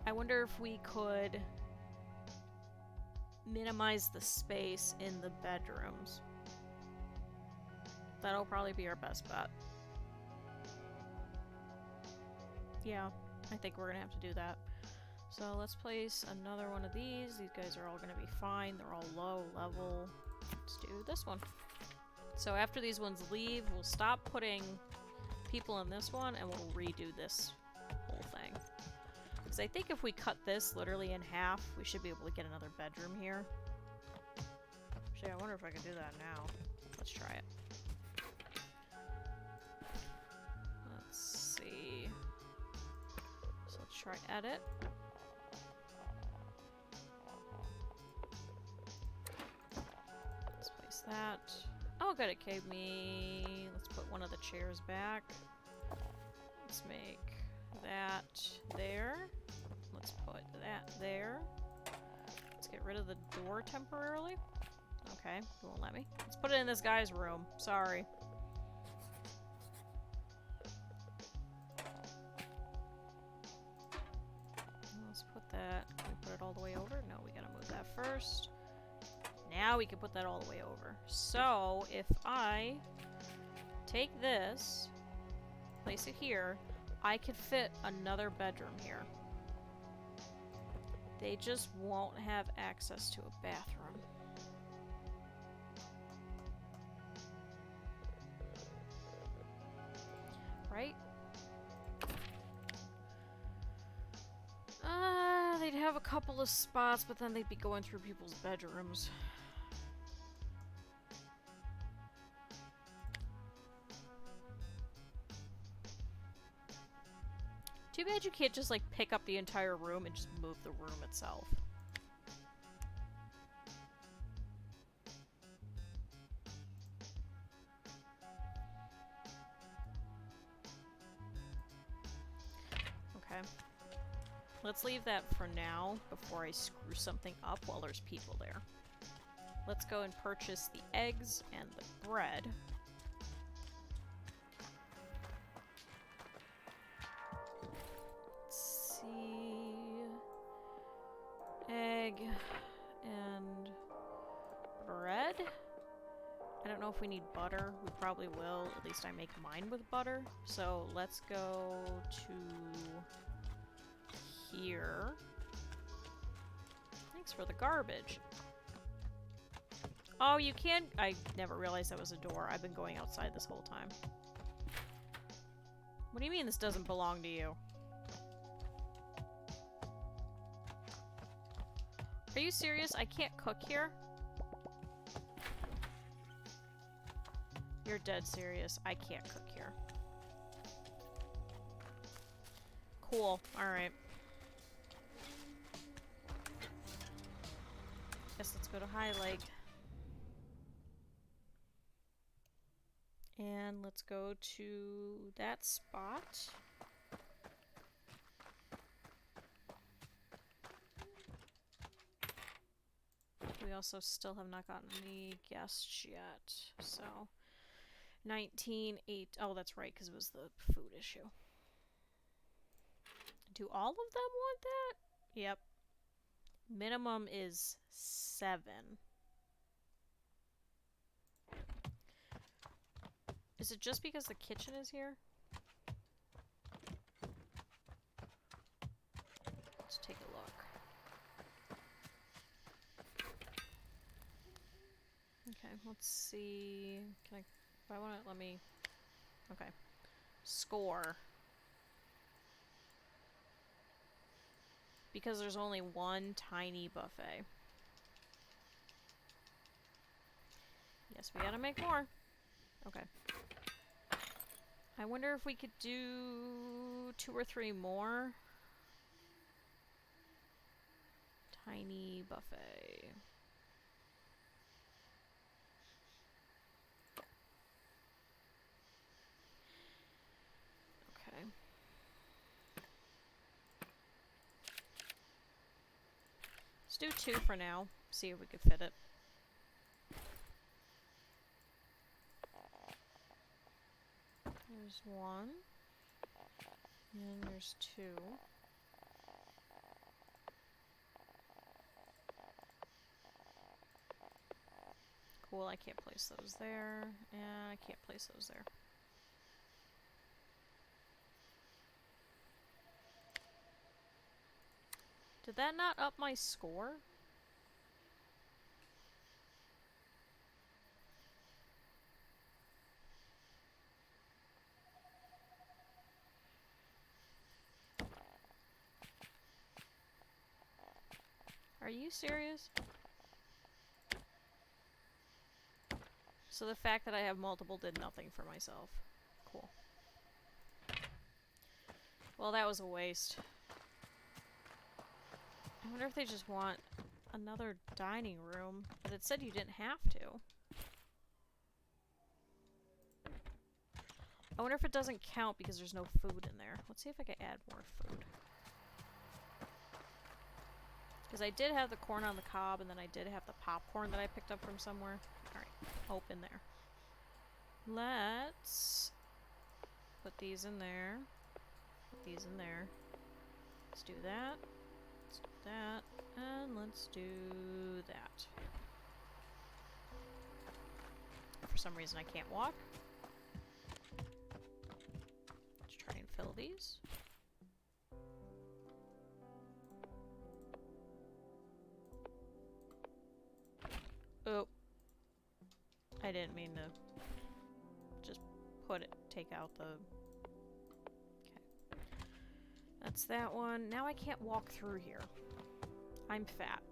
I wonder if we could minimize the space in the bedrooms. That'll probably be our best bet. Yeah, I think we're gonna have to do that. So let's place another one of these. These guys are all gonna be fine. They're all low level. Let's do this one. So after these ones leave, we'll stop putting people in this one and we'll redo this whole thing. Because I think if we cut this literally in half, we should be able to get another bedroom here. Actually, I wonder if I can do that now. Let's try it. Let's see. So let's try edit. Let's place that. Oh, good, it gave me... Let's put one of the chairs back. Let's make that there. Let's put that there. Let's get rid of the door temporarily. Okay, it won't let me. Let's put it in this guy's room. Sorry. Let's put that... Can we put it all the way over? No, we gotta move that first. Now we can put that all the way over. So, if I take this, place it here, I could fit another bedroom here. They just won't have access to a bathroom. Right? They'd have a couple of spots, but then they'd be going through people's bedrooms. Too bad you can't just, like, pick up the entire room and just move the room itself. Okay. Let's leave that for now before I screw something up while there's people there. Let's go and purchase the eggs and the bread. Egg and bread. I don't know if we need butter. We probably will. At least I make mine with butter. So let's go to here. Thanks for the garbage. Oh, you can... I never realized that was a door. I've been going outside this whole time. What do you mean this doesn't belong to you? Are you serious? I can't cook here? You're dead serious. I can't cook here. Cool. Alright. Guess let's go to High Leg. And let's go to that spot. We also still have not gotten any guests yet, so 19, 8. Oh, that's right, because it was the food issue. Do all of them want that? Yep. Minimum is 7. Is it just because the kitchen is here? Let's take a look. Okay, let's see. Can I... If I want to... Let me... Okay. Score. Because there's only one tiny buffet. Yes, we gotta make more. Okay. I wonder if we could do 2 or 3 more. Tiny buffet. Okay. Let's do 2 for now. See if we can fit it. There's 1. And there's 2. Cool, I can't place those there. And I can't place those there. Did that not up my score? Are you serious? So the fact that I have multiple did nothing for myself. Cool. Well, that was a waste. I wonder if they just want another dining room. But it said you didn't have to. I wonder if it doesn't count because there's no food in there. Let's see if I can add more food. Because I did have the corn on the cob, and then I did have the popcorn that I picked up from somewhere. Alright, open there. Let's put these in there. Put these in there. Let's do that. Let's do that. And let's do that. For some reason I can't walk. Let's try and fill these. Oh. I didn't mean to just take out the... Okay. That's that one. Now I can't walk through here. I'm fat.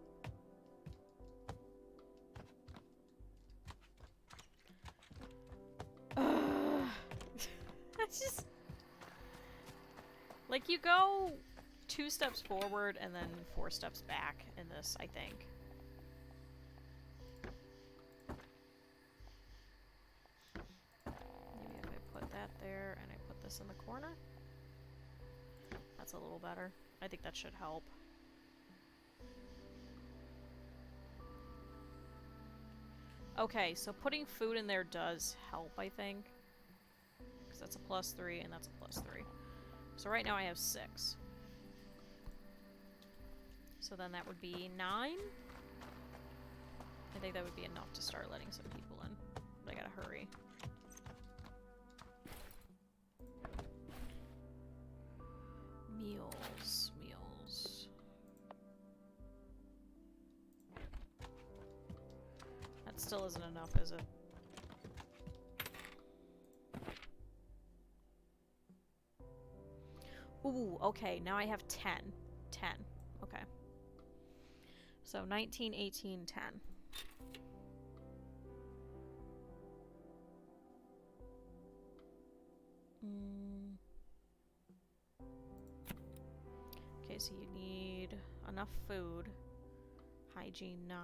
It's just... Like, you go 2 steps forward and then 4 steps back in this, I think. Maybe if I put that there and I put this in the corner. That's a little better. I think that should help. Okay, so putting food in there does help, I think. Because that's a +3 and that's a +3. So right now I have 6. So then that would be 9. I think that would be enough to start letting some people in. But I gotta hurry. Meals. That still isn't enough, is it? Ooh, okay, now I have 10. 10. Okay. So 19, 18, 10. Okay, so you need enough food. Hygiene 9.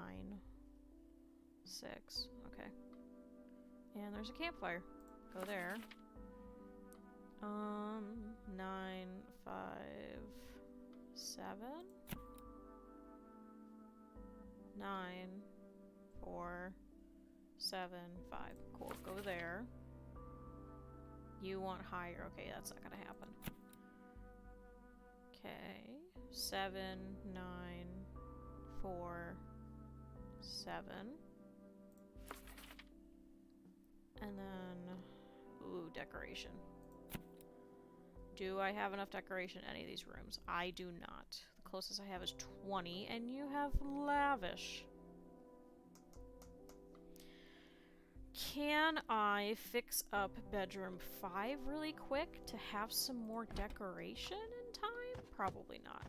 6. Okay. And there's a campfire. Go there. 9, 5, 7. 9, 4, 7, 5. Cool. Go there. You want higher. Okay, that's not gonna happen. Okay. 7, 9, 4, 7. And then... Ooh, decoration. Do I have enough decoration in any of these rooms? I do not. The closest I have is 20, and you have lavish. Can I fix up bedroom 5 really quick to have some more decoration in time? Probably not.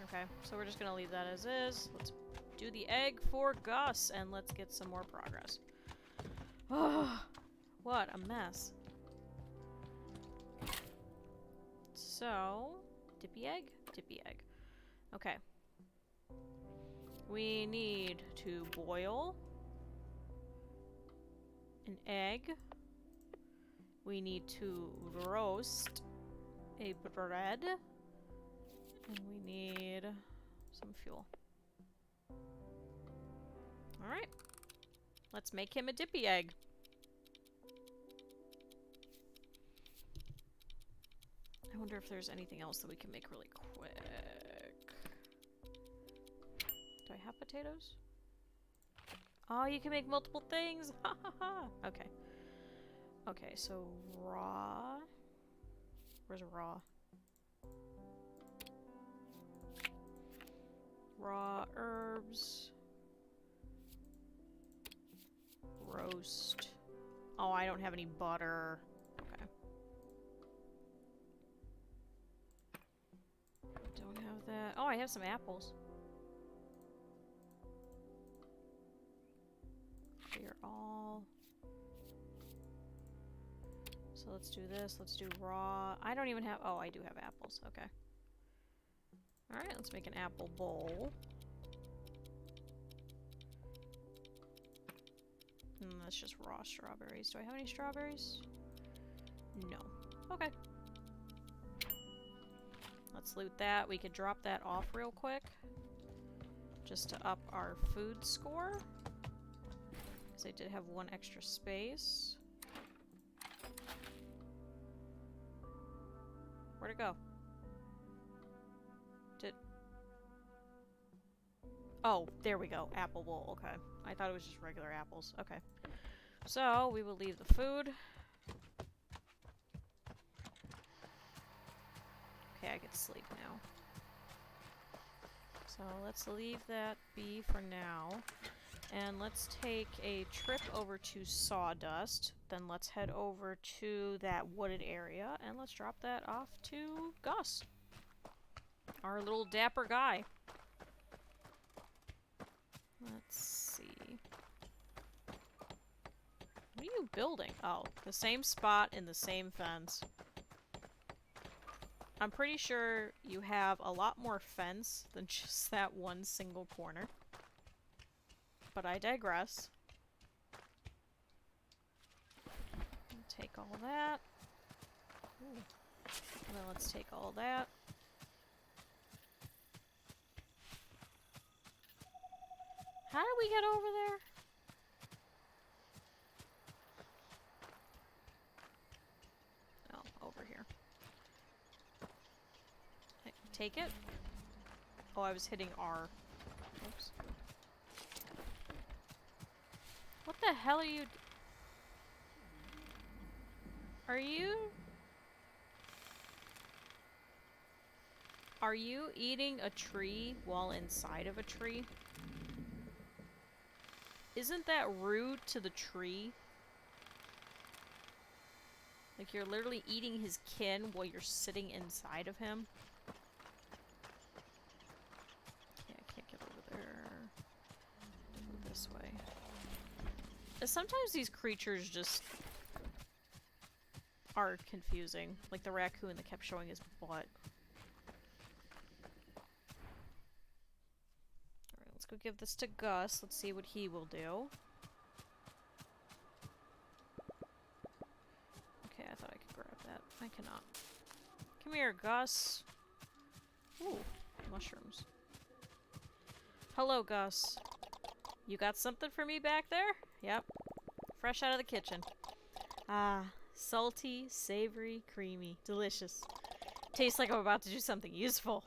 Okay, so we're just gonna leave that as is. Let's do the egg for Gus, and let's get some more progress. Oh, what a mess. So, dippy egg? Dippy egg. Okay. We need to boil an egg. We need to roast a bread. And we need some fuel. Alright. Let's make him a dippy egg. I wonder if there's anything else that we can make really quick. Do I have potatoes? Oh, you can make multiple things! Ha ha ha! Okay. Okay, so raw... Where's raw? Raw herbs. Roast. Oh, I don't have any butter. Okay. Don't have that. Oh, I have some apples. They're all... So let's do this. Let's do raw. I don't even have... Oh, I do have apples. Okay. Alright, let's make an apple bowl. And that's just raw strawberries. Do I have any strawberries? No. Okay. Let's loot that. We could drop that off real quick. Just to up our food score. Because I did have one extra space. Where'd it go? Oh, there we go. Apple bowl. Okay. I thought it was just regular apples. Okay. So, we will leave the food. Okay, I can sleep now. So, let's leave that be for now. And let's take a trip over to Sawdust. Then let's head over to that wooded area. And let's drop that off to Gus. Our little dapper guy. Let's see. What are you building? Oh, the same spot in the same fence. I'm pretty sure you have a lot more fence than just that one single corner. But I digress. Take all that. Ooh. And then let's take all that. How did we get over there? Oh, over here. Hey, take it? Oh, I was hitting R. Oops. What the hell are you... Are you... Are you eating a tree while inside of a tree? Isn't that rude to the tree? Like, you're literally eating his kin while you're sitting inside of him. Yeah, I can't get over there. Go this way. Sometimes these creatures just are confusing. Like the raccoon that kept showing his butt. Let's go give this to Gus. Let's see what he will do. Okay, I thought I could grab that. I cannot. Come here, Gus. Ooh, mushrooms. Hello, Gus. You got something for me back there? Yep. Fresh out of the kitchen. Ah, salty, savory, creamy. Delicious. Tastes like I'm about to do something useful.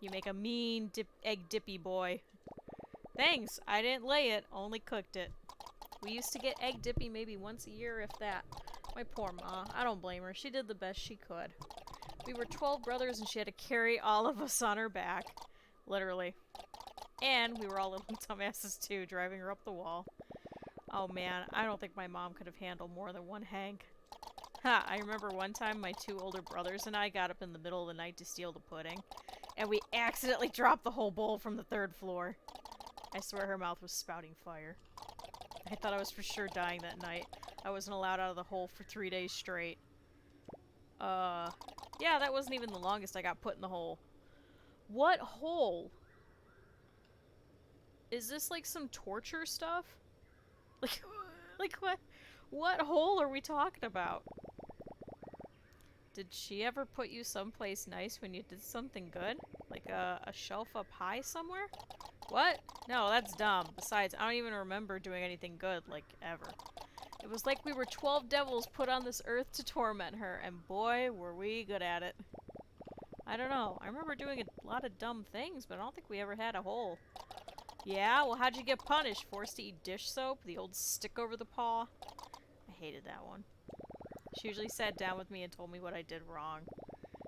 You make a mean egg dippy boy. Thanks, I didn't lay it, only cooked it. We used to get egg dippy maybe once a year, if that. My poor ma. I don't blame her. She did the best she could. We were 12 brothers and she had to carry all of us on her back. Literally. And we were all little dumbasses too, driving her up the wall. Oh man, I don't think my mom could have handled more than one Hank. Ha, I remember one time my two older brothers and I got up in the middle of the night to steal the pudding, and we accidentally dropped the whole bowl from the 3rd floor. I swear her mouth was spouting fire. I thought I was for sure dying that night. I wasn't allowed out of the hole for 3 days straight. Yeah, that wasn't even the longest I got put in the hole. What hole? Is this like some torture stuff? Like what? What hole are we talking about? Did she ever put you someplace nice when you did something good? Like a shelf up high somewhere? What? No, that's dumb. Besides, I don't even remember doing anything good, like, ever. It was like we were 12 devils put on this earth to torment her, and boy, were we good at it. I don't know. I remember doing a lot of dumb things, but I don't think we ever had a hole. Yeah? Well, how'd you get punished? Forced to eat dish soap? The old stick over the paw? I hated that one. She usually sat down with me and told me what I did wrong.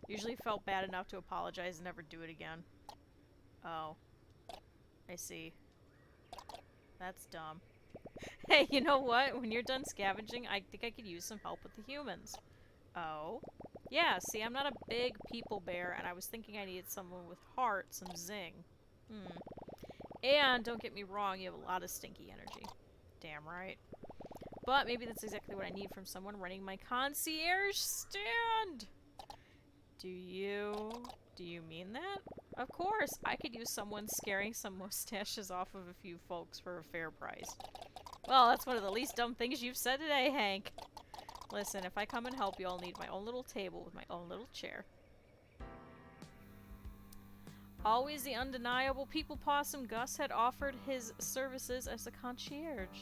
Usually felt bad enough to apologize and never do it again. Oh. I see. That's dumb. Hey, you know what? When you're done scavenging, I think I could use some help with the humans. Oh? Yeah, see, I'm not a big people bear, and I was thinking I needed someone with heart, some zing. And, don't get me wrong, you have a lot of stinky energy. Damn right. But maybe that's exactly what I need from someone running my concierge stand! Do you mean that? Of course, I could use someone scaring some mustaches off of a few folks for a fair price. Well, that's one of the least dumb things you've said today, Hank. Listen, if I come and help you, I'll need my own little table with my own little chair. Always the undeniable people possum, Gus had offered his services as a concierge.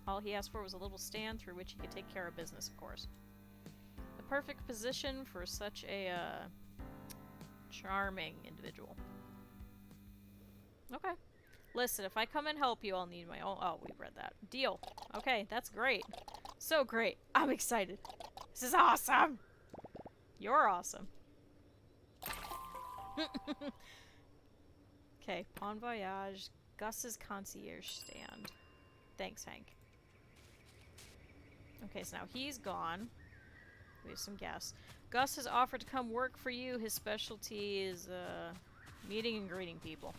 All he asked for was a little stand through which he could take care of business, of course. The perfect position for such a, charming individual. Okay. Listen, if I come and help you, I'll need my own— oh, we read that. Deal. Okay, that's great. So great. I'm excited. This is awesome! You're awesome. Okay, Bon Voyage, Gus's concierge stand. Thanks, Hank. Okay, so now he's gone. We have some guests. Gus has offered to come work for you. His specialty is, meeting and greeting people.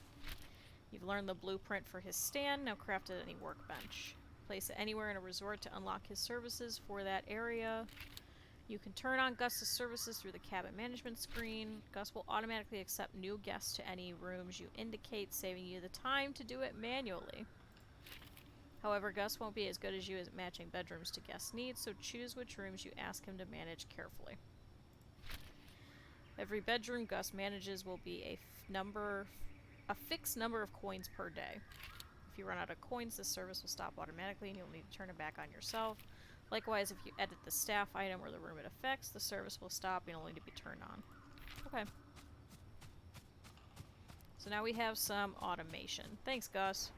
You've learned the blueprint for his stand. Now craft it any workbench. Place it anywhere in a resort to unlock his services for that area. You can turn on Gus's services through the cabin management screen. Gus will automatically accept new guests to any rooms you indicate, saving you the time to do it manually. However, Gus won't be as good as you at matching bedrooms to guest needs, so choose which rooms you ask him to manage carefully. Every bedroom Gus manages will be a fixed number of coins per day. If you run out of coins, this service will stop automatically and you'll need to turn it back on yourself. Likewise, if you edit the staff item or the room it affects, the service will stop and it'll need to be turned on. Okay. So now we have some automation. Thanks, Gus.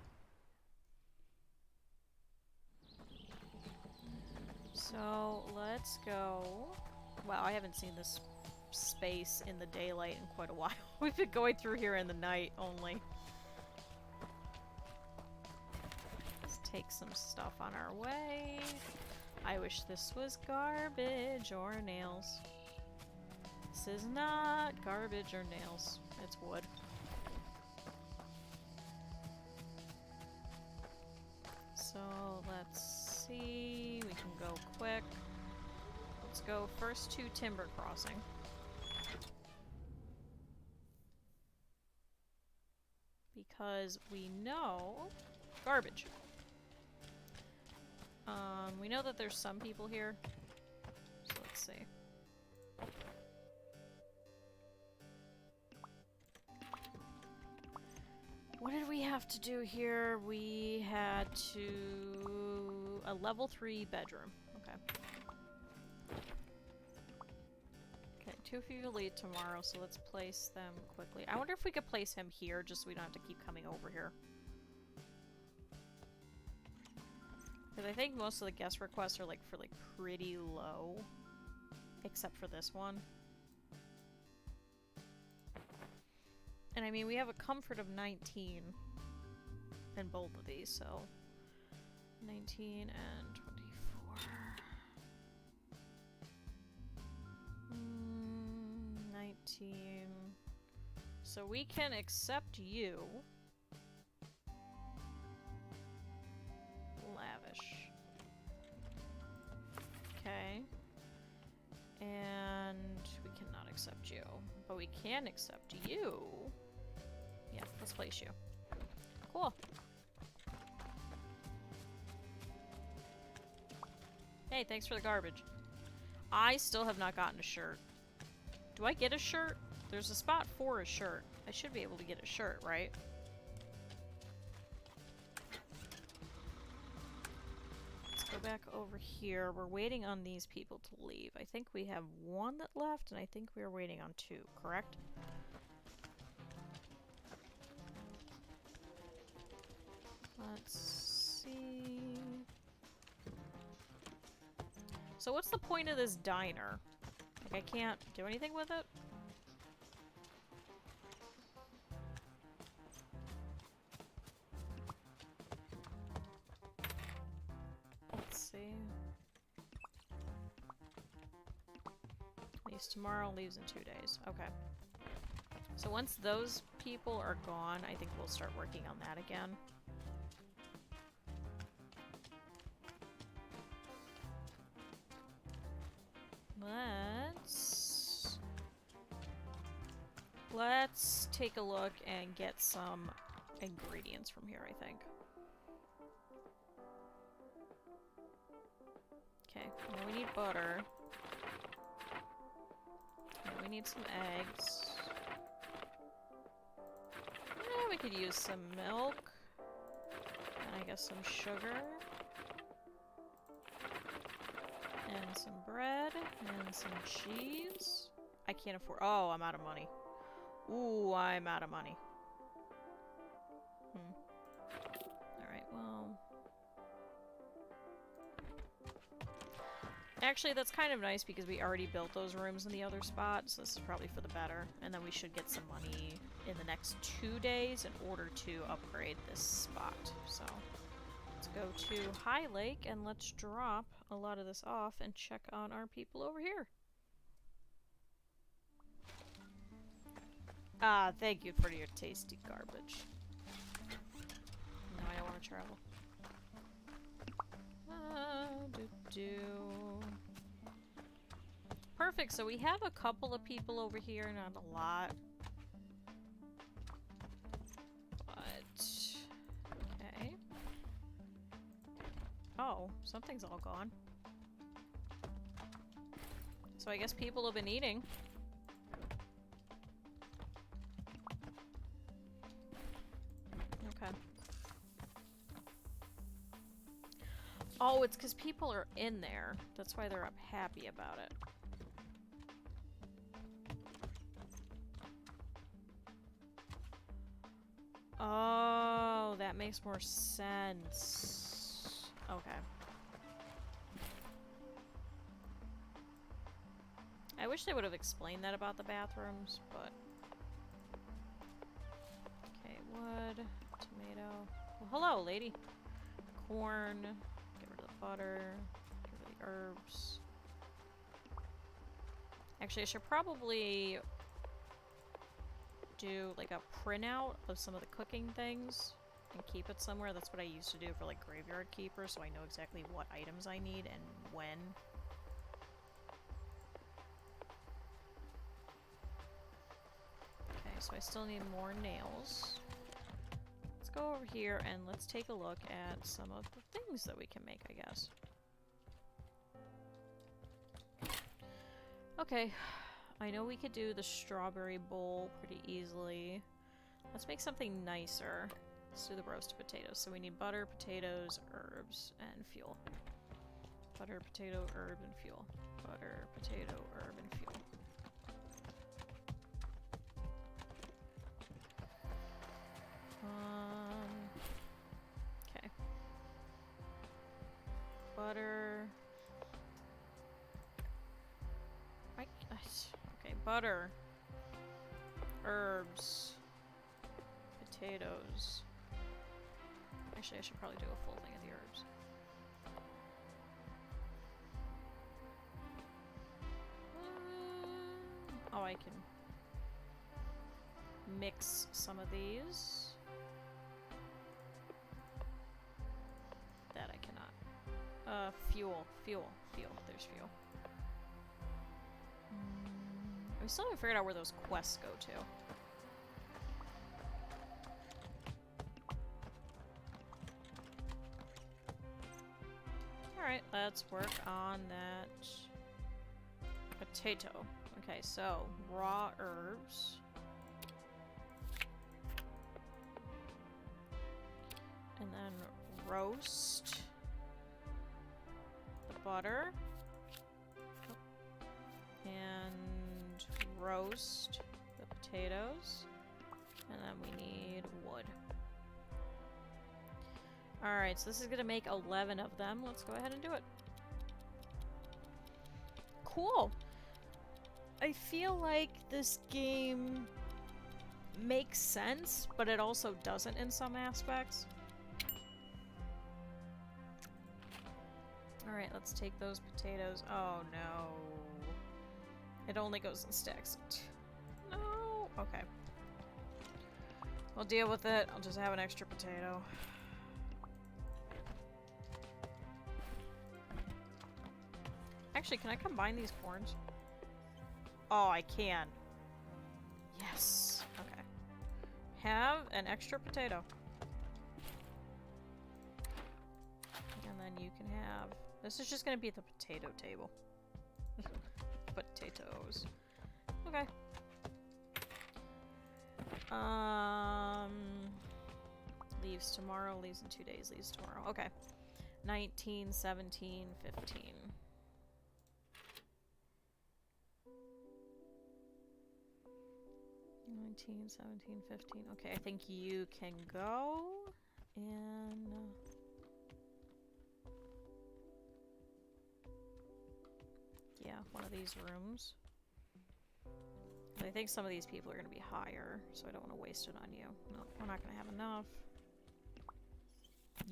So, let's go. Wow, I haven't seen this space in the daylight in quite a while. We've been going through here in the night only. Let's take some stuff on our way. I wish this was garbage or nails. This is not garbage or nails. It's wood. So, let's see. We can go quick. Let's go first to Timber Crossing. Because we know garbage. We know that there's some people here. So let's see. What did we have to do here? We had to... a level 3 bedroom. Okay. Okay, 2 of you leave tomorrow, so let's place them quickly. I wonder if we could place him here, just so we don't have to keep coming over here. Because I think most of the guest requests are, like, for, like, pretty low. Except for this one. And I mean, we have a comfort of 19 in both of these, so 19 and 24. 19. So we can accept you. Lavish. Okay. And we cannot accept you. But we can accept you. Yeah, let's place you. Cool. Hey, thanks for the garbage. I still have not gotten a shirt. Do I get a shirt? There's a spot for a shirt. I should be able to get a shirt, right? Let's go back over here. We're waiting on these people to leave. I think we have one that left, and I think we are waiting on two, correct? Let's see... So what's the point of this diner? Like, I can't do anything with it? Let's see. Leaves tomorrow, leaves in 2 days. Okay. So once those people are gone, I think we'll start working on that again. Let's take a look and get some ingredients from here, I think. Okay, now we need butter. Now we need some eggs. Yeah, we could use some milk. And I guess some sugar. And some bread. And some cheese. I can't afford— oh, I'm out of money. Ooh, I'm out of money. Alright, well... Actually, that's kind of nice because we already built those rooms in the other spot, so this is probably for the better. And then we should get some money in the next 2 days in order to upgrade this spot. So, let's go to High Lake and let's drop a lot of this off and check on our people over here. Ah, thank you for your tasty garbage. Now I don't want to travel. Perfect, so we have a couple of people over here, not a lot. But... okay. Oh, something's all gone. So I guess people have been eating. Okay. Oh, it's because people are in there. That's why they're happy about it. Oh, that makes more sense. Okay. I wish they would have explained that about the bathrooms, but... okay, wood, tomato... well, hello, lady! Corn, get rid of the butter, get rid of the herbs. Actually, I should probably do like a printout of some of the cooking things and keep it somewhere. That's what I used to do for like Graveyard Keeper, so I know exactly what items I need and when. Okay, so I still need more nails. Let's go over here and let's take a look at some of the things that we can make, I guess. Okay, I know we could do the strawberry bowl pretty easily. Let's make something nicer. Let's do the roasted potatoes. So we need butter, potatoes, herbs, and fuel. Butter, potato, herb, and fuel. Butter, potato, herb, and fuel. Okay. Butter. Okay, butter. Herbs. Potatoes. Actually, I should probably do a full thing of the herbs. Oh, I can mix some of these. That I cannot. Fuel. There's fuel. We still haven't figured out where those quests go to. Alright, let's work on that potato. Okay, so raw herbs. And then roast the butter. And roast the potatoes. And then we need wood. Alright, so this is gonna make 11 of them. Let's go ahead and do it. Cool! I feel like this game makes sense, but it also doesn't in some aspects. Alright, let's take those potatoes. Oh no. It only goes in stacks. No! Okay. We'll deal with it. I'll just have an extra potato. Actually, can I combine these corns? Oh, I can. Yes. Okay. Have an extra potato. And then you can have... This is just gonna be the potato table. Potatoes. Okay. Leaves tomorrow, leaves in 2 days, leaves tomorrow. Okay. 19, 17, 15. 19, 17, 15. Okay, I think you can go. And... yeah, one of these rooms. But I think some of these people are going to be higher, so I don't want to waste it on you. No, we're not going to have enough.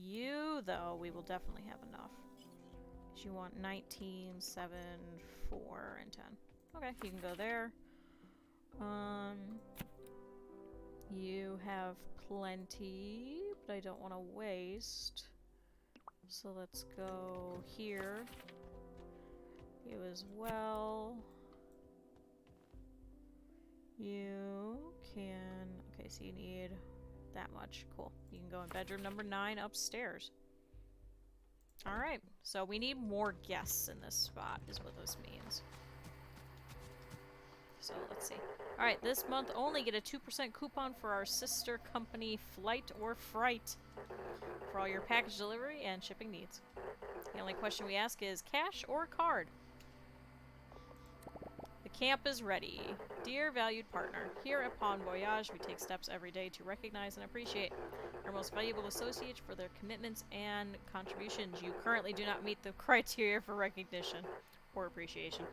You, though, we will definitely have enough. You want 19, 7, 4, and 10. Okay, you can go there. You have plenty, but I don't want to waste. So let's go here. You as well. You can... Okay, so you need that much. Cool. You can go in bedroom number 9 upstairs. Alright, so we need more guests in this spot, is what this means. So let's see. Alright, this month only get a 2% coupon for our sister company Flight or Fright for all your package delivery and shipping needs. The only question we ask is cash or card? The camp is ready. Dear valued partner, here at Bon Voyage we take steps every day to recognize and appreciate our most valuable associates for their commitments and contributions. You currently do not meet the criteria for recognition or appreciation.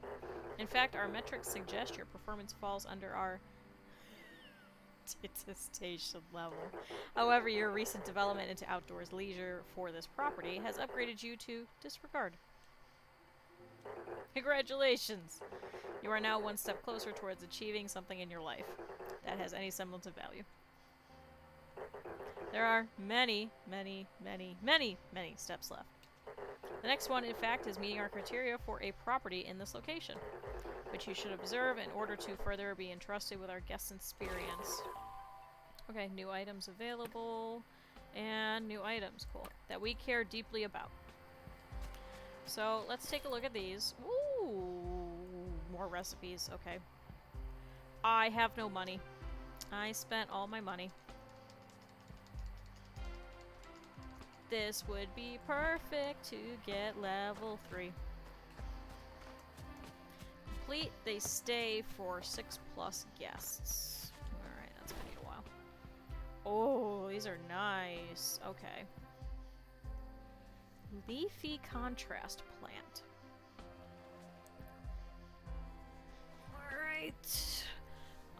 In fact, our metrics suggest your performance falls under our detestation level. However, your recent development into outdoors leisure for this property has upgraded you to disregard. Congratulations! You are now one step closer towards achieving something in your life that has any semblance of value. There are many, many, many, many, many steps left. The next one, in fact, is meeting our criteria for a property in this location, which you should observe in order to further be entrusted with our guest experience. Okay, new items available, and new items, cool, that we care deeply about. So, let's take a look at these. Ooh, more recipes, okay. I have no money. I spent all my money. This would be perfect to get level 3. Complete, they stay for 6+ guests. Alright, that's gonna need a while. Oh, these are nice. Okay. Leafy contrast plant. Alright.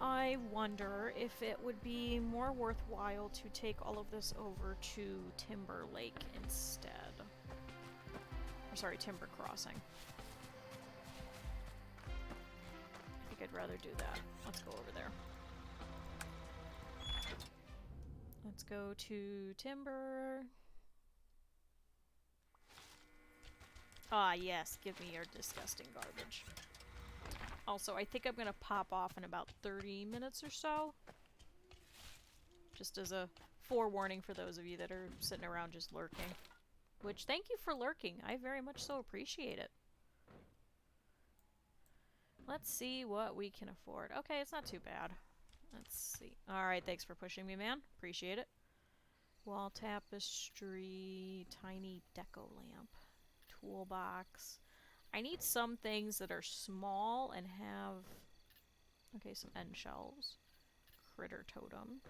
I wonder if it would be more worthwhile to take all of this over to Timber Lake instead. Or sorry, Timber Crossing. I like I'd rather do that. Let's go over there. Let's go to timber. Ah, yes, give me your disgusting garbage. Also, I think I'm gonna pop off in about 30 minutes or so. Just as a forewarning for those of you that are sitting around just lurking. Which, thank you for lurking. I very much so appreciate it. Let's see what we can afford. Okay, it's not too bad. Let's see. Alright, thanks for pushing me, man. Appreciate it. Wall tapestry, tiny deco lamp, toolbox. I need some things that are small and have... Okay, some end shelves. Critter totem.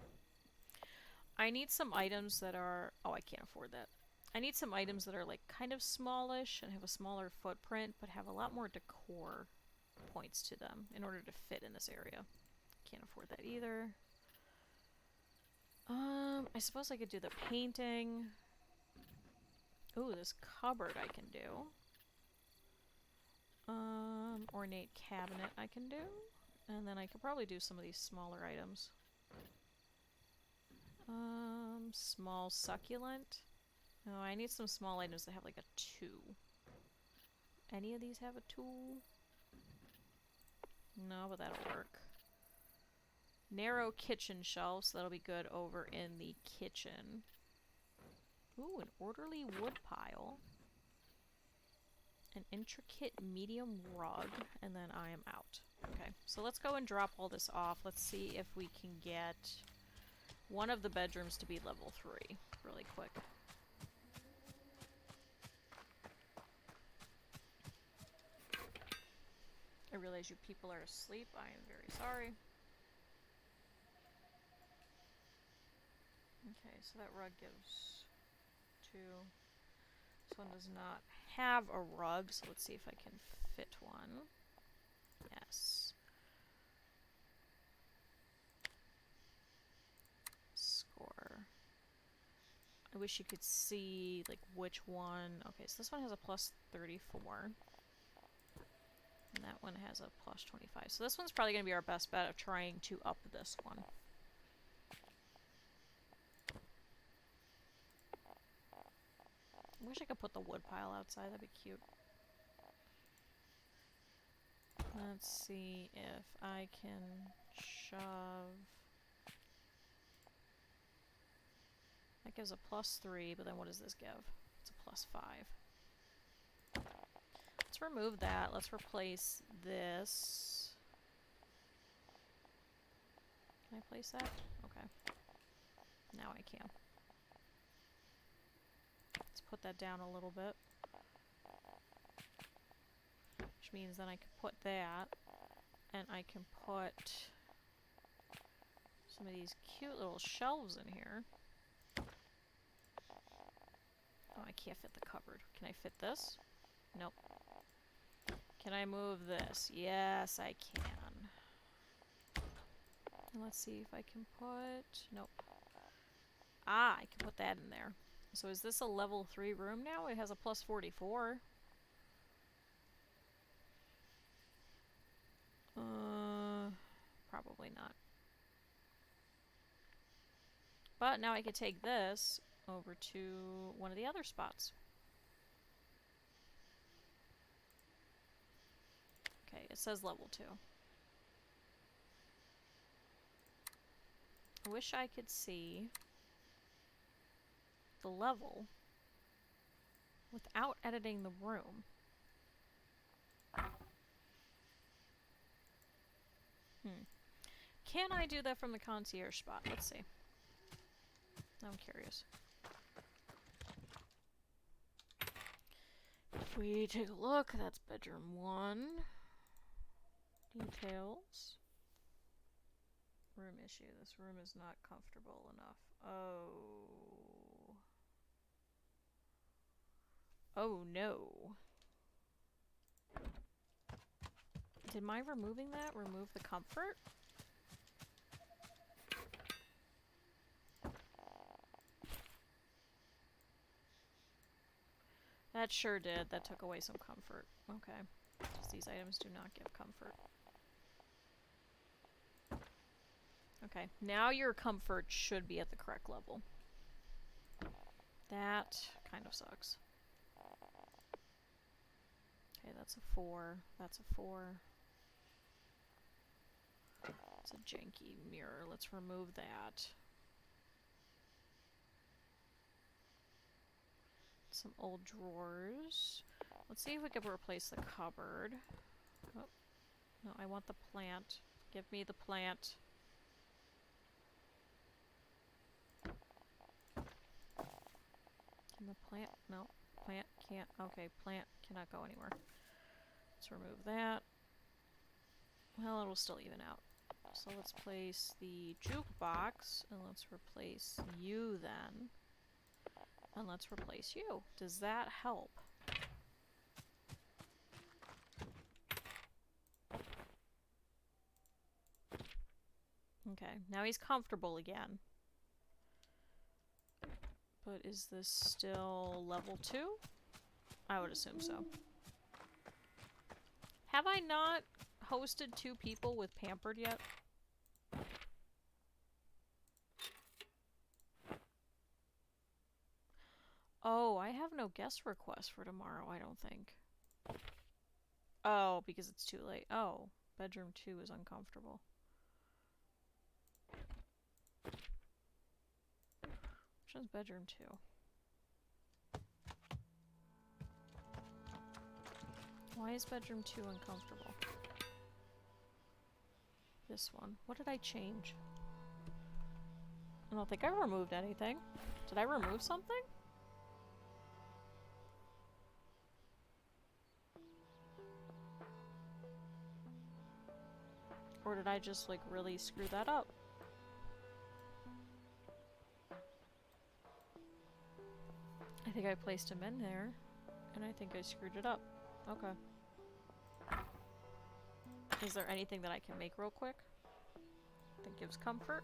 I need some items that are... Oh, I can't afford that. I need some items that are like kind of smallish and have a smaller footprint, but have a lot more decor points to them in order to fit in this area. Can't afford that either. I suppose I could do the painting. Ooh, this cupboard I can do. Ornate cabinet I can do. And then I could probably do some of these smaller items. Small succulent. Oh, I need some small items that have like a 2. Any of these have a tool? No, but that'll work. Narrow kitchen shelf, so that'll be good over in the kitchen. Ooh, an orderly wood pile. An intricate medium rug, and then I am out. Okay, so let's go and drop all this off. Let's see if we can get one of the bedrooms to be level 3 really quick. I realize you people are asleep. I am very sorry. Okay, so that rug gives 2. This one does not have a rug, so let's see if I can fit one. Yes. Score. I wish you could see, like, which one... Okay, so this one has a plus 34. And that one has a plus 25. So this one's probably going to be our best bet of trying to up this one. I wish I could put the wood pile outside. That'd be cute. Let's see if I can shove... That gives a plus 3, but then what does this give? It's a plus 5. Let's remove that. Let's replace this. Can I place that? Okay. Now I can. Let's put that down a little bit. Which means then I can put that, and I can put some of these cute little shelves in here. Oh, I can't fit the cupboard. Can I fit this? Nope. Can I move this? Yes, I can. And let's see if I can put... Nope. Ah, I can put that in there. So is this a level 3 room now? It has a plus 44. Probably not. But now I could take this over to one of the other spots. Okay, it says level 2. I wish I could see the level without editing the room. Can I do that from the concierge spot? Let's see. I'm curious. If we take a look, that's bedroom 1. Details. Room issue. This room is not comfortable enough. Oh. Oh no. Did my removing that remove the comfort? That sure did. That took away some comfort. Okay. Just these items do not give comfort. Okay, now your comfort should be at the correct level. That kind of sucks. Okay, that's a 4. That's a 4. It's a janky mirror. Let's remove that. Some old drawers. Let's see if we can replace the cupboard. Oh, no, I want the plant. Give me the plant. Can the plant? No. Plant can't. Okay, plant cannot go anywhere. Let's remove that. Well, it'll still even out. So let's place the jukebox, and let's replace you then. And let's replace you. Does that help? Okay, now he's comfortable again. But is this still level 2? I would assume so. Have I not hosted 2 people with Pampered yet? Oh, I have no guest requests for tomorrow, I don't think. Oh, because it's too late. Oh, bedroom 2 is uncomfortable. Which one's bedroom 2? Why is bedroom 2 uncomfortable? This one. What did I change? I don't think I removed anything. Did I remove something? Or did I just, like, really screw that up? I think I placed him in there, and I think I screwed it up. Okay. Is there anything that I can make real quick that gives comfort?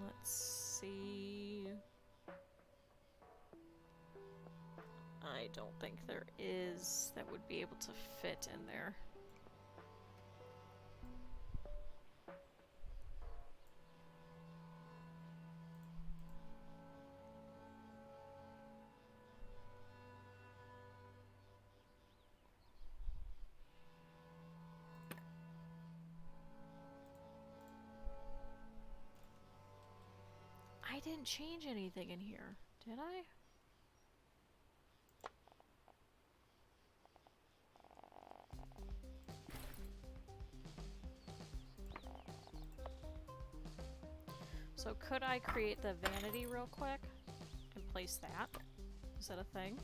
Let's see. I don't think there is that would be able to fit in there. I didn't change anything in here, did I? So could I create the vanity real quick and place that? Is that a thing?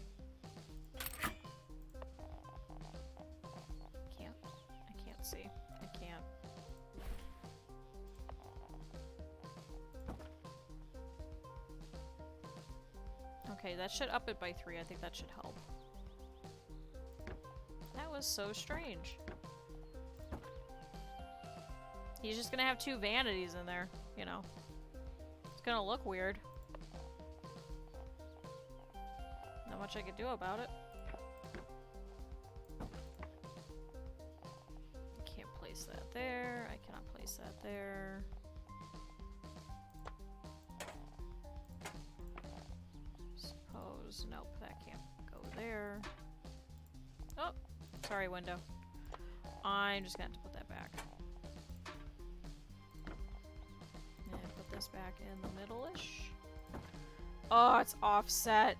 Can't. I can't see. I can't. Okay, that should up it by 3. I think that should help. That was so strange. He's just gonna have 2 vanities in there, you know. It's gonna look weird. Not much I could do about it. Can't place that there. I cannot place that there. Suppose, nope, that can't go there. Oh, sorry, window. I'm just gonna have to put that back. And put this back in the middle-ish. Oh, it's offset.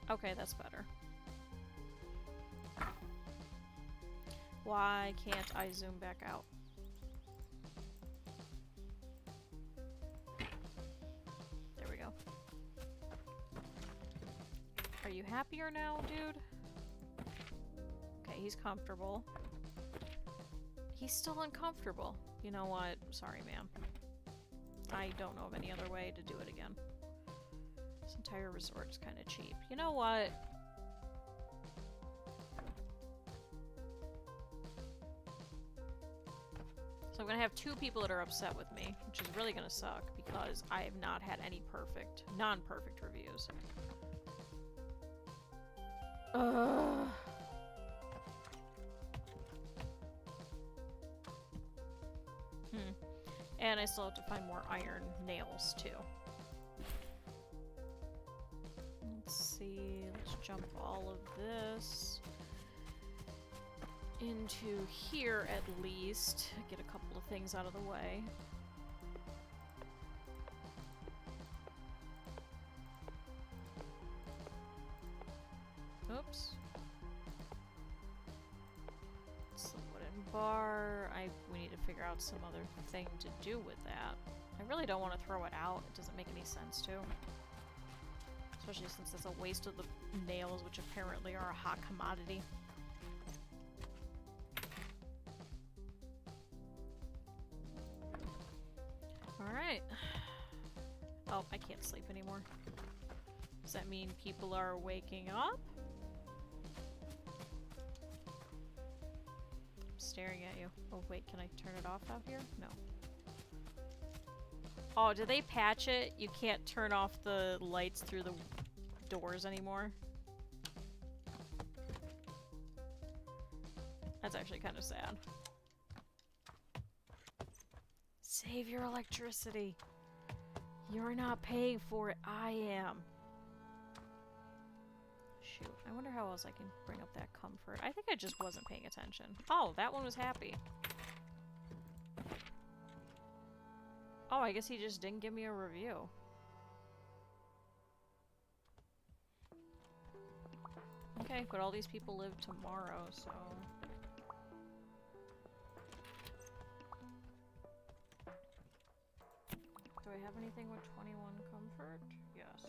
Okay, that's better. Why can't I zoom back out? There we go. Are you happier now, dude? Okay, he's comfortable. He's still uncomfortable. You know what? Sorry, man. I don't know of any other way to do it again. This entire resort is kind of cheap. You know what? So I'm gonna have 2 people that are upset with me, which is really gonna suck because I have not had any non-perfect reviews. Ugh. And I still have to find more iron nails, too. Let's see. Let's jump all of this into here, at least. Get a couple of things out of the way. Oops. It's the wooden bar. We need to figure out some other thing to do with that. I really don't want to throw it out. It doesn't make any sense to. Especially since it's a waste of the nails, which apparently are a hot commodity. Alright. Oh, I can't sleep anymore. Does that mean people are waking up? Staring at you. Oh wait, can I turn it off out here? No. Oh, did they patch it? You can't turn off the lights through the doors anymore? That's actually kind of sad. Save your electricity. You're not paying for it. I am. Shoot, I wonder how else I can bring up that comfort. I think I just wasn't paying attention. Oh, that one was happy. Oh, I guess he just didn't give me a review. Okay, but all these people live tomorrow, so... Do I have anything with 21 comfort? Yes.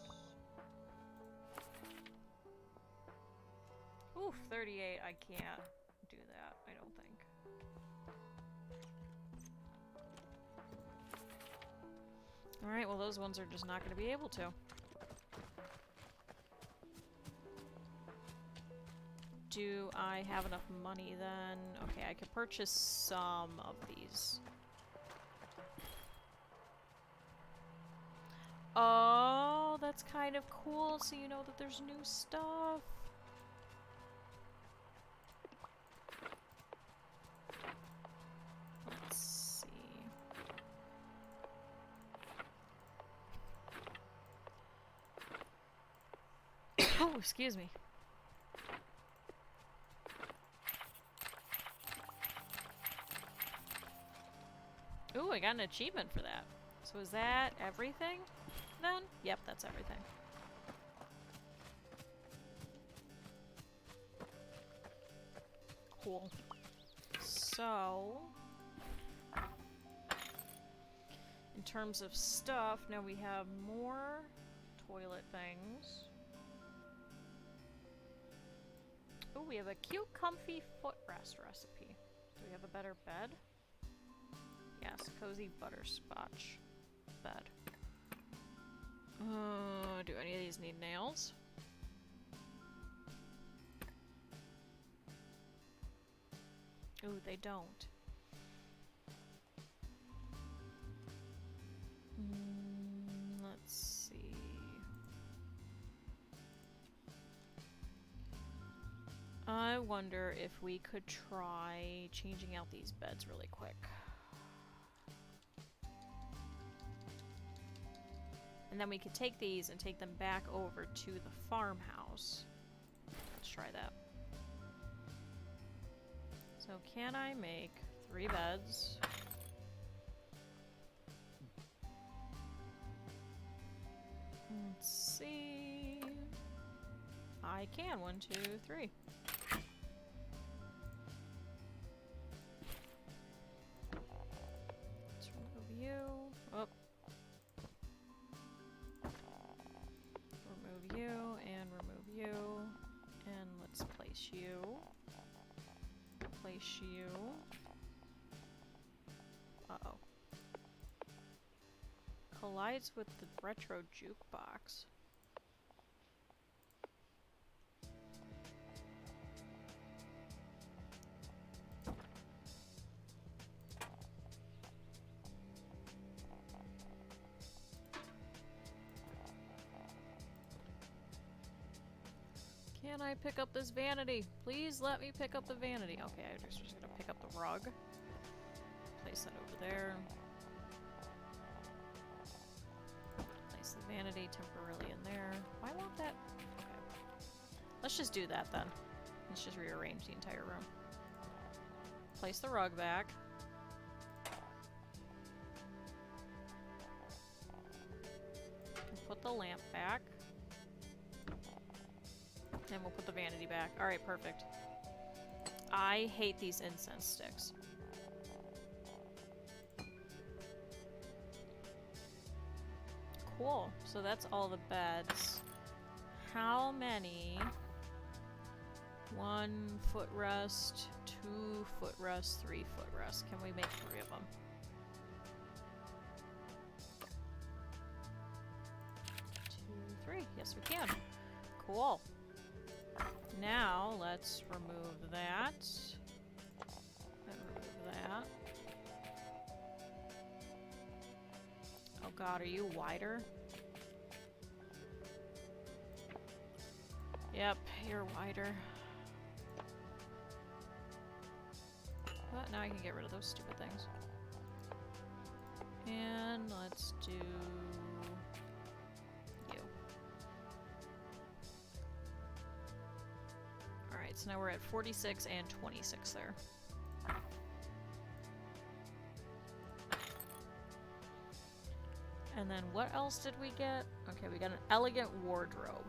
Oof, 38. I can't do that, I don't think. Alright, well those ones are just not going to be able to. Do I have enough money then? Okay, I could purchase some of these. Oh, that's kind of cool, so you know that there's new stuff. Let's see. Oh, excuse me. Ooh, I got an achievement for that. So is that everything then? Yep, that's everything. Cool. So, in terms of stuff, now we have more toilet things. Oh, we have a cute, comfy footrest recipe. Do we have a better bed? Yes, cozy butterscotch bed. Do any of these need nails? Ooh, they don't. Let's see. I wonder if we could try changing out these beds really quick. And then we could take these and take them back over to the farmhouse. Let's try that. So can I make 3 beds? Let's see. I can. 1, 2, 3. Let's remove you. Oh. Remove you, and remove you. And let's place you. Place you. Uh-oh. Collides with the retro jukebox. Can I pick up this vanity? Please let me pick up the vanity. Okay, I'm just gonna pick up the rug. Place that over there. Place the vanity temporarily in there. Why won't that? Okay. Let's just do that then. Let's just rearrange the entire room. Place the rug back. Put the lamp back. And we'll put the vanity back. Alright, perfect. I hate these incense sticks. Cool. So that's all the beds. How many? 1 footrest, 2 footrest, 3 footrest. Can we make 3 of them? 2, 3. Yes, we can. Cool. Now, let's remove that. And remove that. Oh god, are you wider? Yep, you're wider. But now I can get rid of those stupid things. And let's do you. Alright, so now we're at 46 and 26 there. And then what else did we get? Okay, we got an elegant wardrobe.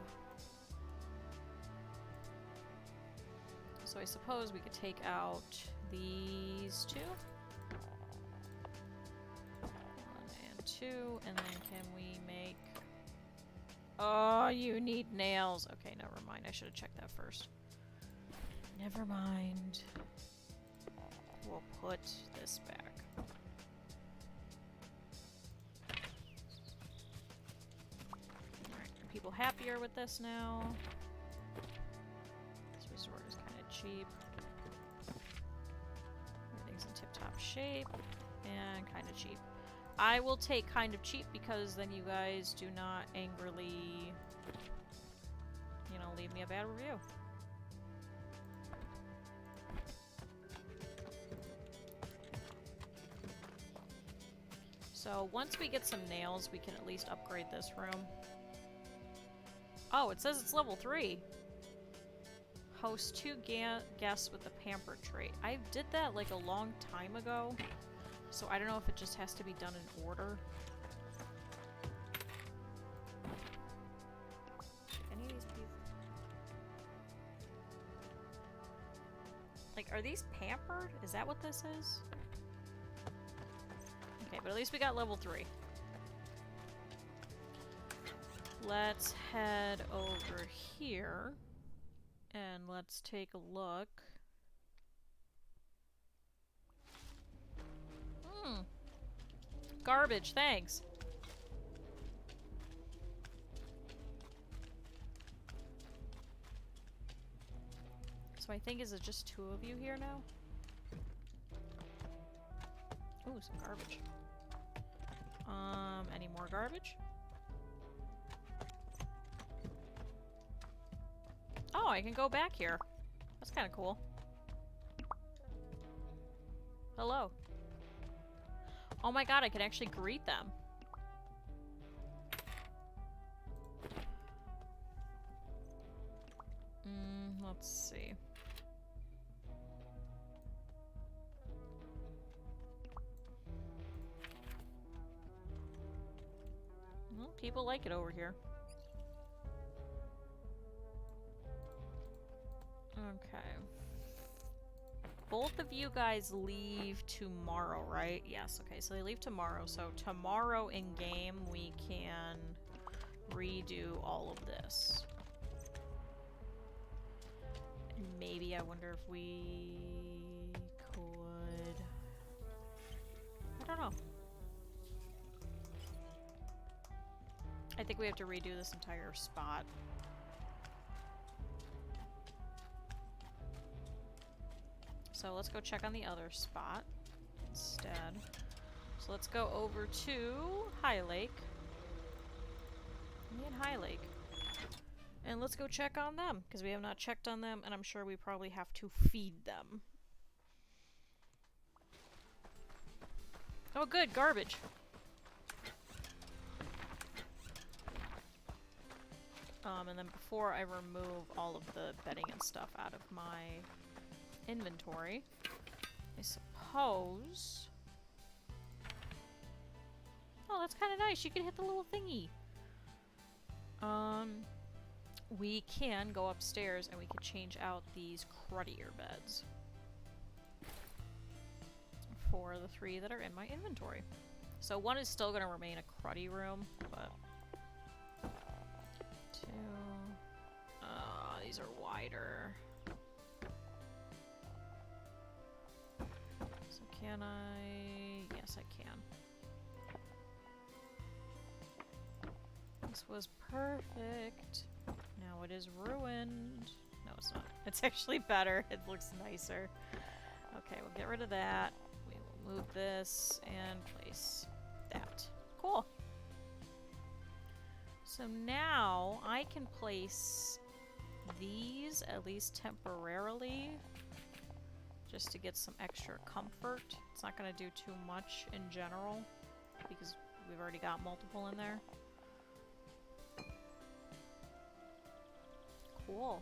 So I suppose we could take out these 2. 1 and 2, and then can we make... Oh, you need nails. Okay, never mind. I should have checked that first. Never mind. We'll put this back. Alright, are people happier with this now? This resort is kind of cheap. Everything's in tip-top shape. And kind of cheap. I will take kind of cheap because then you guys do not angrily, you know, leave me a bad review. So once we get some nails, we can at least upgrade this room. Oh, it says it's level 3. Host 2 guests with the pamper trait. I did that like a long time ago, so I don't know if it just has to be done in order. Any of these people? Like, are these pampered? Is that what this is? Okay, but at least we got level 3. Let's head over here and let's take a look. Garbage, thanks. So I think, is it just 2 of you here now? Ooh, some garbage. Any more garbage? Oh, I can go back here. That's kind of cool. Hello. Oh my god, I can actually greet them. Let's see. Well, people like it over here. Okay. Both of you guys leave tomorrow, right? Yes, okay, so they leave tomorrow. So tomorrow in game, we can redo all of this. And maybe, I wonder if we could... I don't know. I think we have to redo this entire spot. So let's go check on the other spot instead. So let's go over to High Lake. Me and High Lake. And let's go check on them, because we have not checked on them, and I'm sure we probably have to feed them. Oh good, garbage. And then before I remove all of the bedding and stuff out of my inventory, I suppose... Oh, that's kind of nice. You can hit the little thingy. We can go upstairs and we can change out these cruddier beds for the 3 that are in my inventory. So one is still going to remain a cruddy room, but 2. These are wider. So can I? Yes, I can. This was perfect. Now it is ruined. No, it's not. It's actually better. It looks nicer. Okay, we'll get rid of that. We will move this and place that. Cool. So now I can place these, at least temporarily, just to get some extra comfort. It's not going to do too much in general, because we've already got multiple in there. Cool.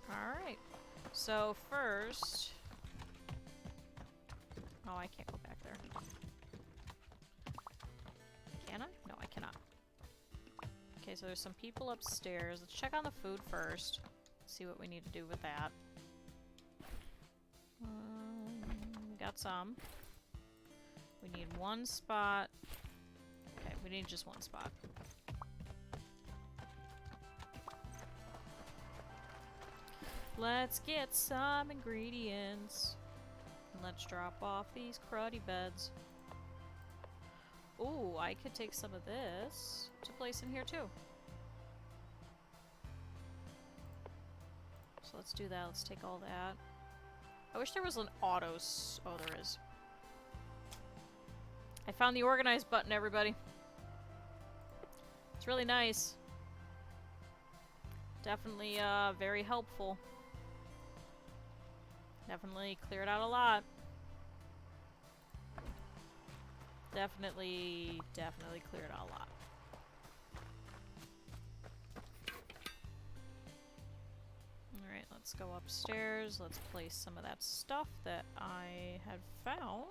Alright. So first... Oh, I can't go back there. Can I? No, I cannot. Okay, so there's some people upstairs. Let's check on the food first. See what we need to do with that. Got some. We need 1 spot. Okay, we need just 1 spot. Let's get some ingredients. And let's drop off these cruddy beds. Ooh, I could take some of this to place in here too. So let's do that. Let's take all that. I wish there was an auto oh, there is. I found the organize button, everybody. It's really nice. Definitely, very helpful. Definitely cleared out a lot. Definitely cleared out a lot. Alright, let's go upstairs. Let's place some of that stuff that I had found.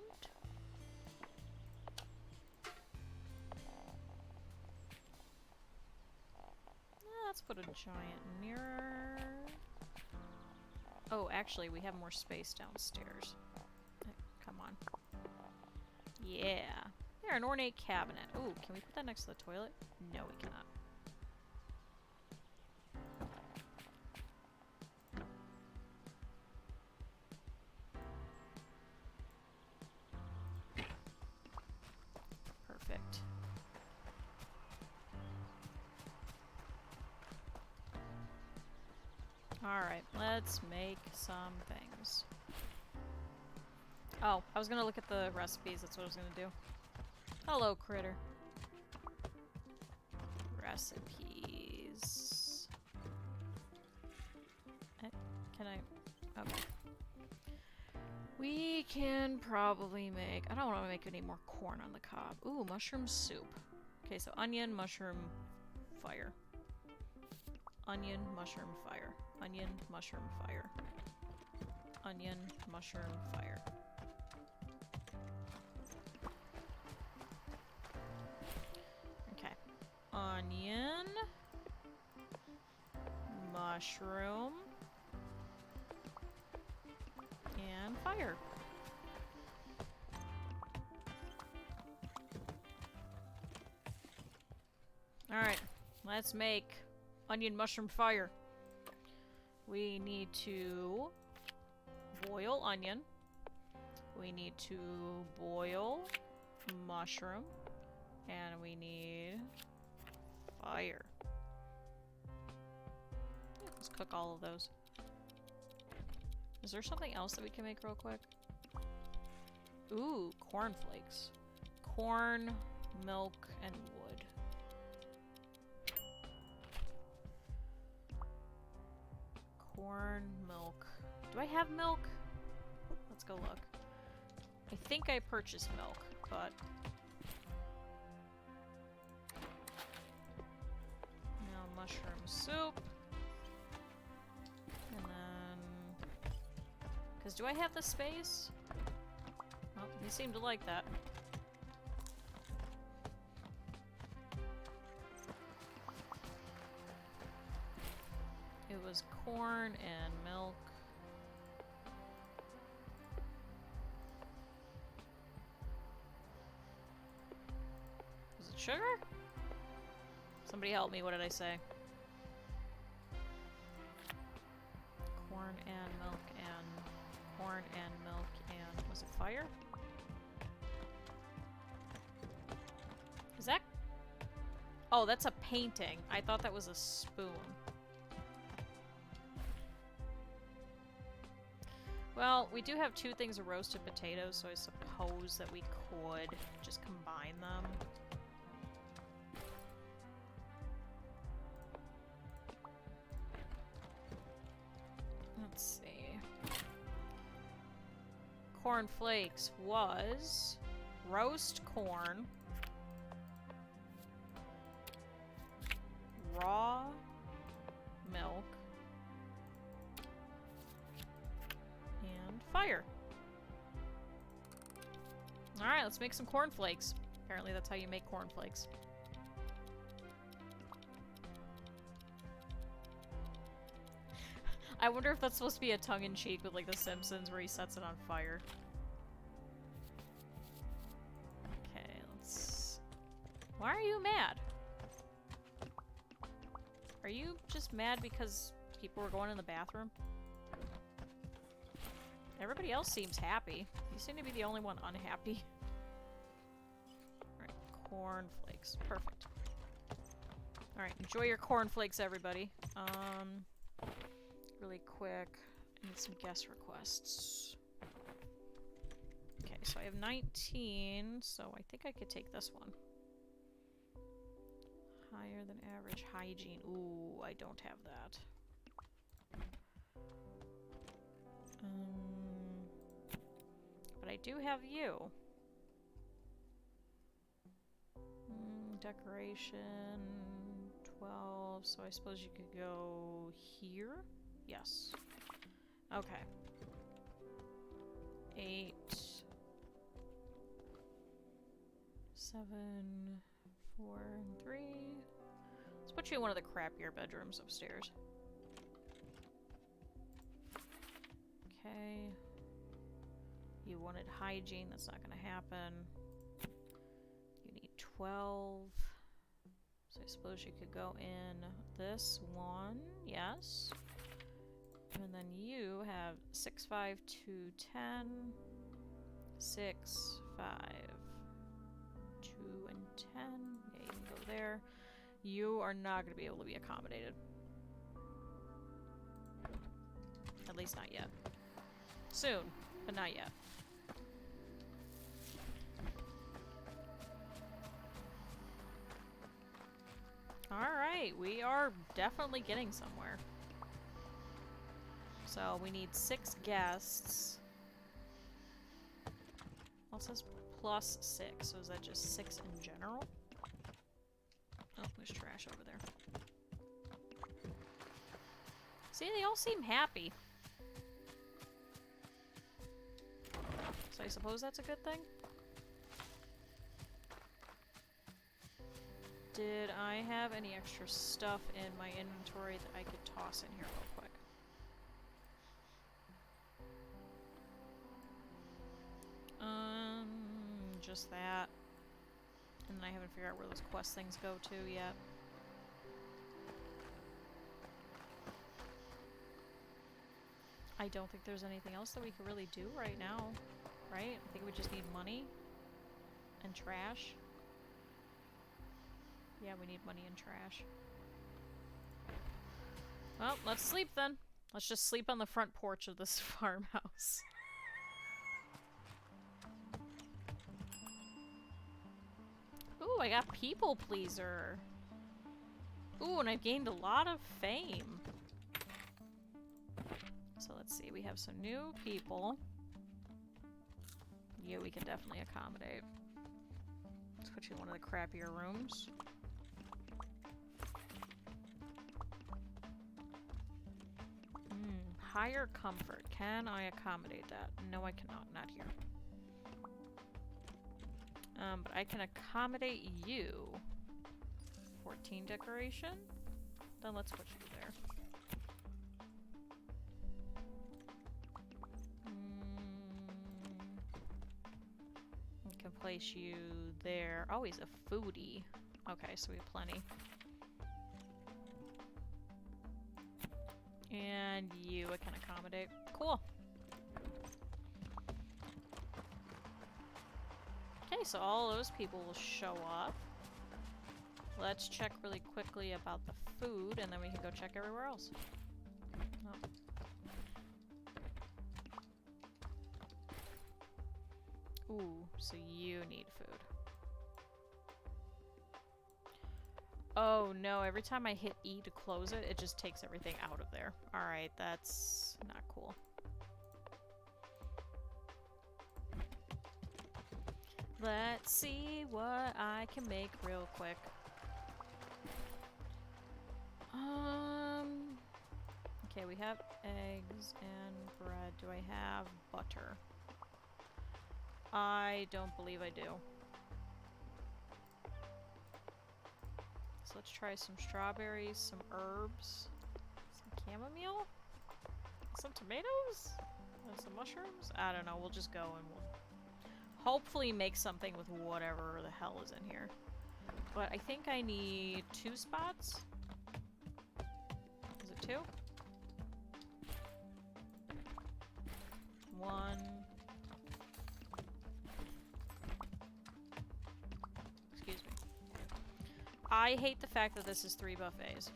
Let's put a giant mirror. Oh, actually, we have more space downstairs. Come on. Yeah. Here, an ornate cabinet. Ooh, can we put that next to the toilet? No, we cannot. Perfect. Alright, let's make some things. Oh, I was gonna look at the recipes, that's what I was gonna do. Hello, critter. Recipes. Can I? Okay. We can probably make... I don't want to make any more corn on the cob. Ooh, mushroom soup. Okay, so onion, mushroom, fire. Onion, mushroom, fire. Onion, mushroom, fire. Onion, mushroom, fire. Okay. Onion. Mushroom. And fire. Alright. Let's make onion, mushroom, fire. We need to boil onion. We need to boil mushroom. And we need fire. Let's cook all of those. Is there something else that we can make real quick? Ooh, cornflakes. Corn, milk, and wood. Do I have milk? Let's go look. I think I purchased milk, but... Now mushroom soup. And then... Because do I have the space? Well, you seem to like that. It was corn and milk. Was it sugar? Somebody help me, what did I say? Corn and milk and... Corn and milk and... Was it fire? Is that... Oh, that's a painting. I thought that was a spoon. Well, we do have 2 things of roasted potatoes, so I suppose that we could just combine them. Let's see. Corn flakes was roast corn, raw milk, and fire. Alright, let's make some cornflakes. Apparently that's how you make cornflakes. I wonder if that's supposed to be a tongue-in-cheek with like The Simpsons where he sets it on fire. Okay, let's... Why are you mad? Are you just mad because people were going in the bathroom? Everybody else seems happy. You seem to be the only one unhappy. Alright, cornflakes. Perfect. Alright, enjoy your cornflakes, everybody. Really quick, I need some guest requests. Okay, so I have 19, so I think I could take this one. Higher than average hygiene. Ooh, I don't have that. But I do have you. Decoration 12, so I suppose you could go here? Yes. Okay. 8 7 4 and 3. Let's put you in one of the crappier bedrooms upstairs. Okay. You wanted hygiene, that's not gonna happen. You need 12. So I suppose you could go in this one, yes. And then you have 6, 5, 2, 10, 6, 5, 2, and 10. Yeah, you can go there. You are not going to be able to be accommodated. At least not yet. Soon, but not yet. Alright, we are definitely getting somewhere. So we need 6 guests. Well, it says plus 6, so is that just 6 in general? Oh, there's trash over there. See, they all seem happy. So I suppose that's a good thing? Did I have any extra stuff in my inventory that I could toss in here real quick? Just that. And then I haven't figured out where those quest things go to yet. I don't think there's anything else that we could really do right now, right? I think we just need money and trash. Yeah, we need money and trash. Well, let's sleep then. Let's just sleep on the front porch of this farmhouse. Ooh, I got people pleaser. Ooh, and I've gained a lot of fame. So let's see, we have some new people. Yeah, we can definitely accommodate. Let's put you in one of the crappier rooms. Higher comfort. Can I accommodate that? No, I cannot. Not here. But I can accommodate you. 14 decoration? Then let's put you there. We can place you there. Oh, he's a foodie. Okay, so we have plenty. And you I can accommodate. Cool. Okay, so all those people will show up. Let's check really quickly about the food, and then we can go check everywhere else. Oh. Ooh, so you need food. Oh no, every time I hit E to close it, it just takes everything out of there. Alright, that's not cool. Let's see what I can make real quick. Okay, we have eggs and bread. Do I have butter? I don't believe I do. So let's try some strawberries, some herbs, some chamomile, some tomatoes, and some mushrooms. I don't know, we'll just go and we'll hopefully make something with whatever the hell is in here. But I think I need 2 spots. Is it 2? 1. Excuse me. I hate the fact that this is 3 buffets.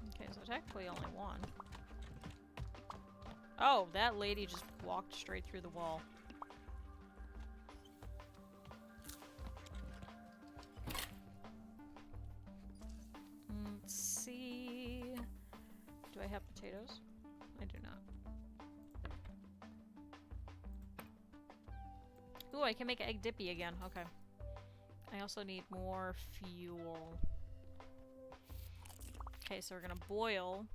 Okay, so technically only 1. Oh, that lady just walked straight through the wall. Let's see. Do I have potatoes? I do not. Ooh, I can make egg dippy again. Okay. I also need more fuel. Okay, so we're gonna boil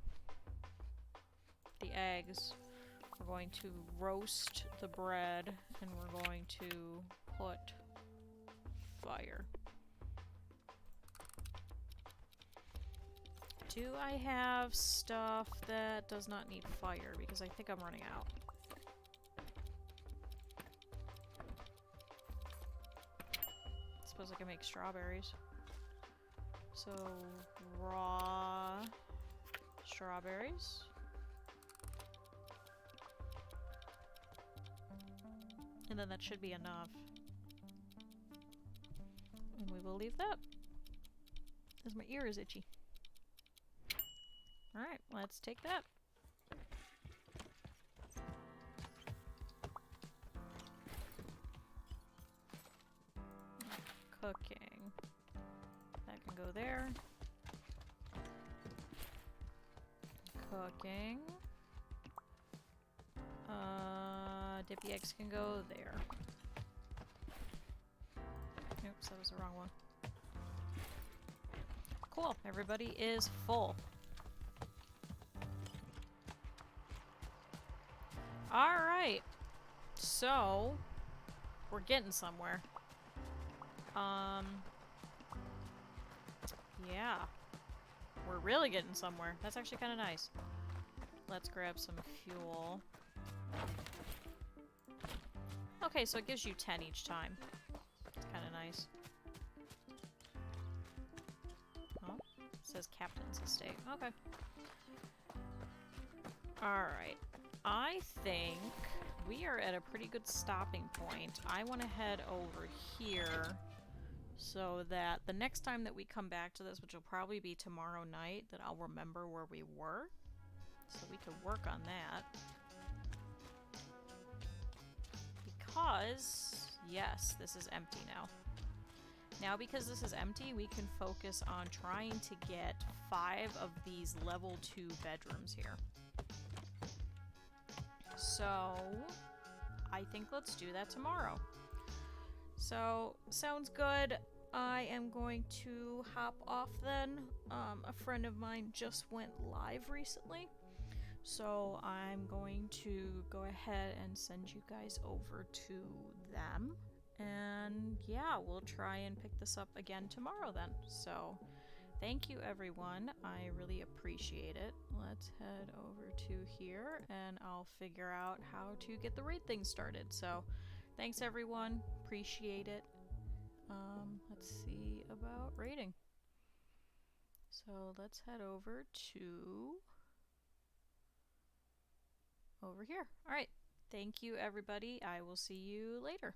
the eggs. We're going to roast the bread, and we're going to put fire. Do I have stuff that does not need fire? Because I think I'm running out. Suppose I can make strawberries. So, raw strawberries. And then that should be enough. And we will leave that. Because my ear is itchy. Alright, let's take that. Cooking. That can go there. Cooking. Dippy eggs can go there. Oops, that was the wrong one. Cool, everybody is full. Alright. So, we're getting somewhere. Yeah. We're really getting somewhere. That's actually kind of nice. Let's grab some fuel. Okay, so it gives you 10 each time. It's kind of nice. Oh, it says Captain's Estate. Okay. Alright. I think we are at a pretty good stopping point. I want to head over here so that the next time that we come back to this, which will probably be tomorrow night, that I'll remember where we were. So we can work on that. Because, yes, this is empty now. Now because this is empty, we can focus on trying to get 5 of these level 2 bedrooms here. So I think let's do that tomorrow. So sounds good. I am going to hop off then. A friend of mine just went live recently. So I'm going to go ahead and send you guys over to them. And yeah, we'll try and pick this up again tomorrow then. So thank you everyone. I really appreciate it. Let's head over to here and I'll figure out how to get the raid thing started. So thanks everyone. Appreciate it. Let's see about raiding. So let's head over here. All right. Thank you everybody. I will see you later.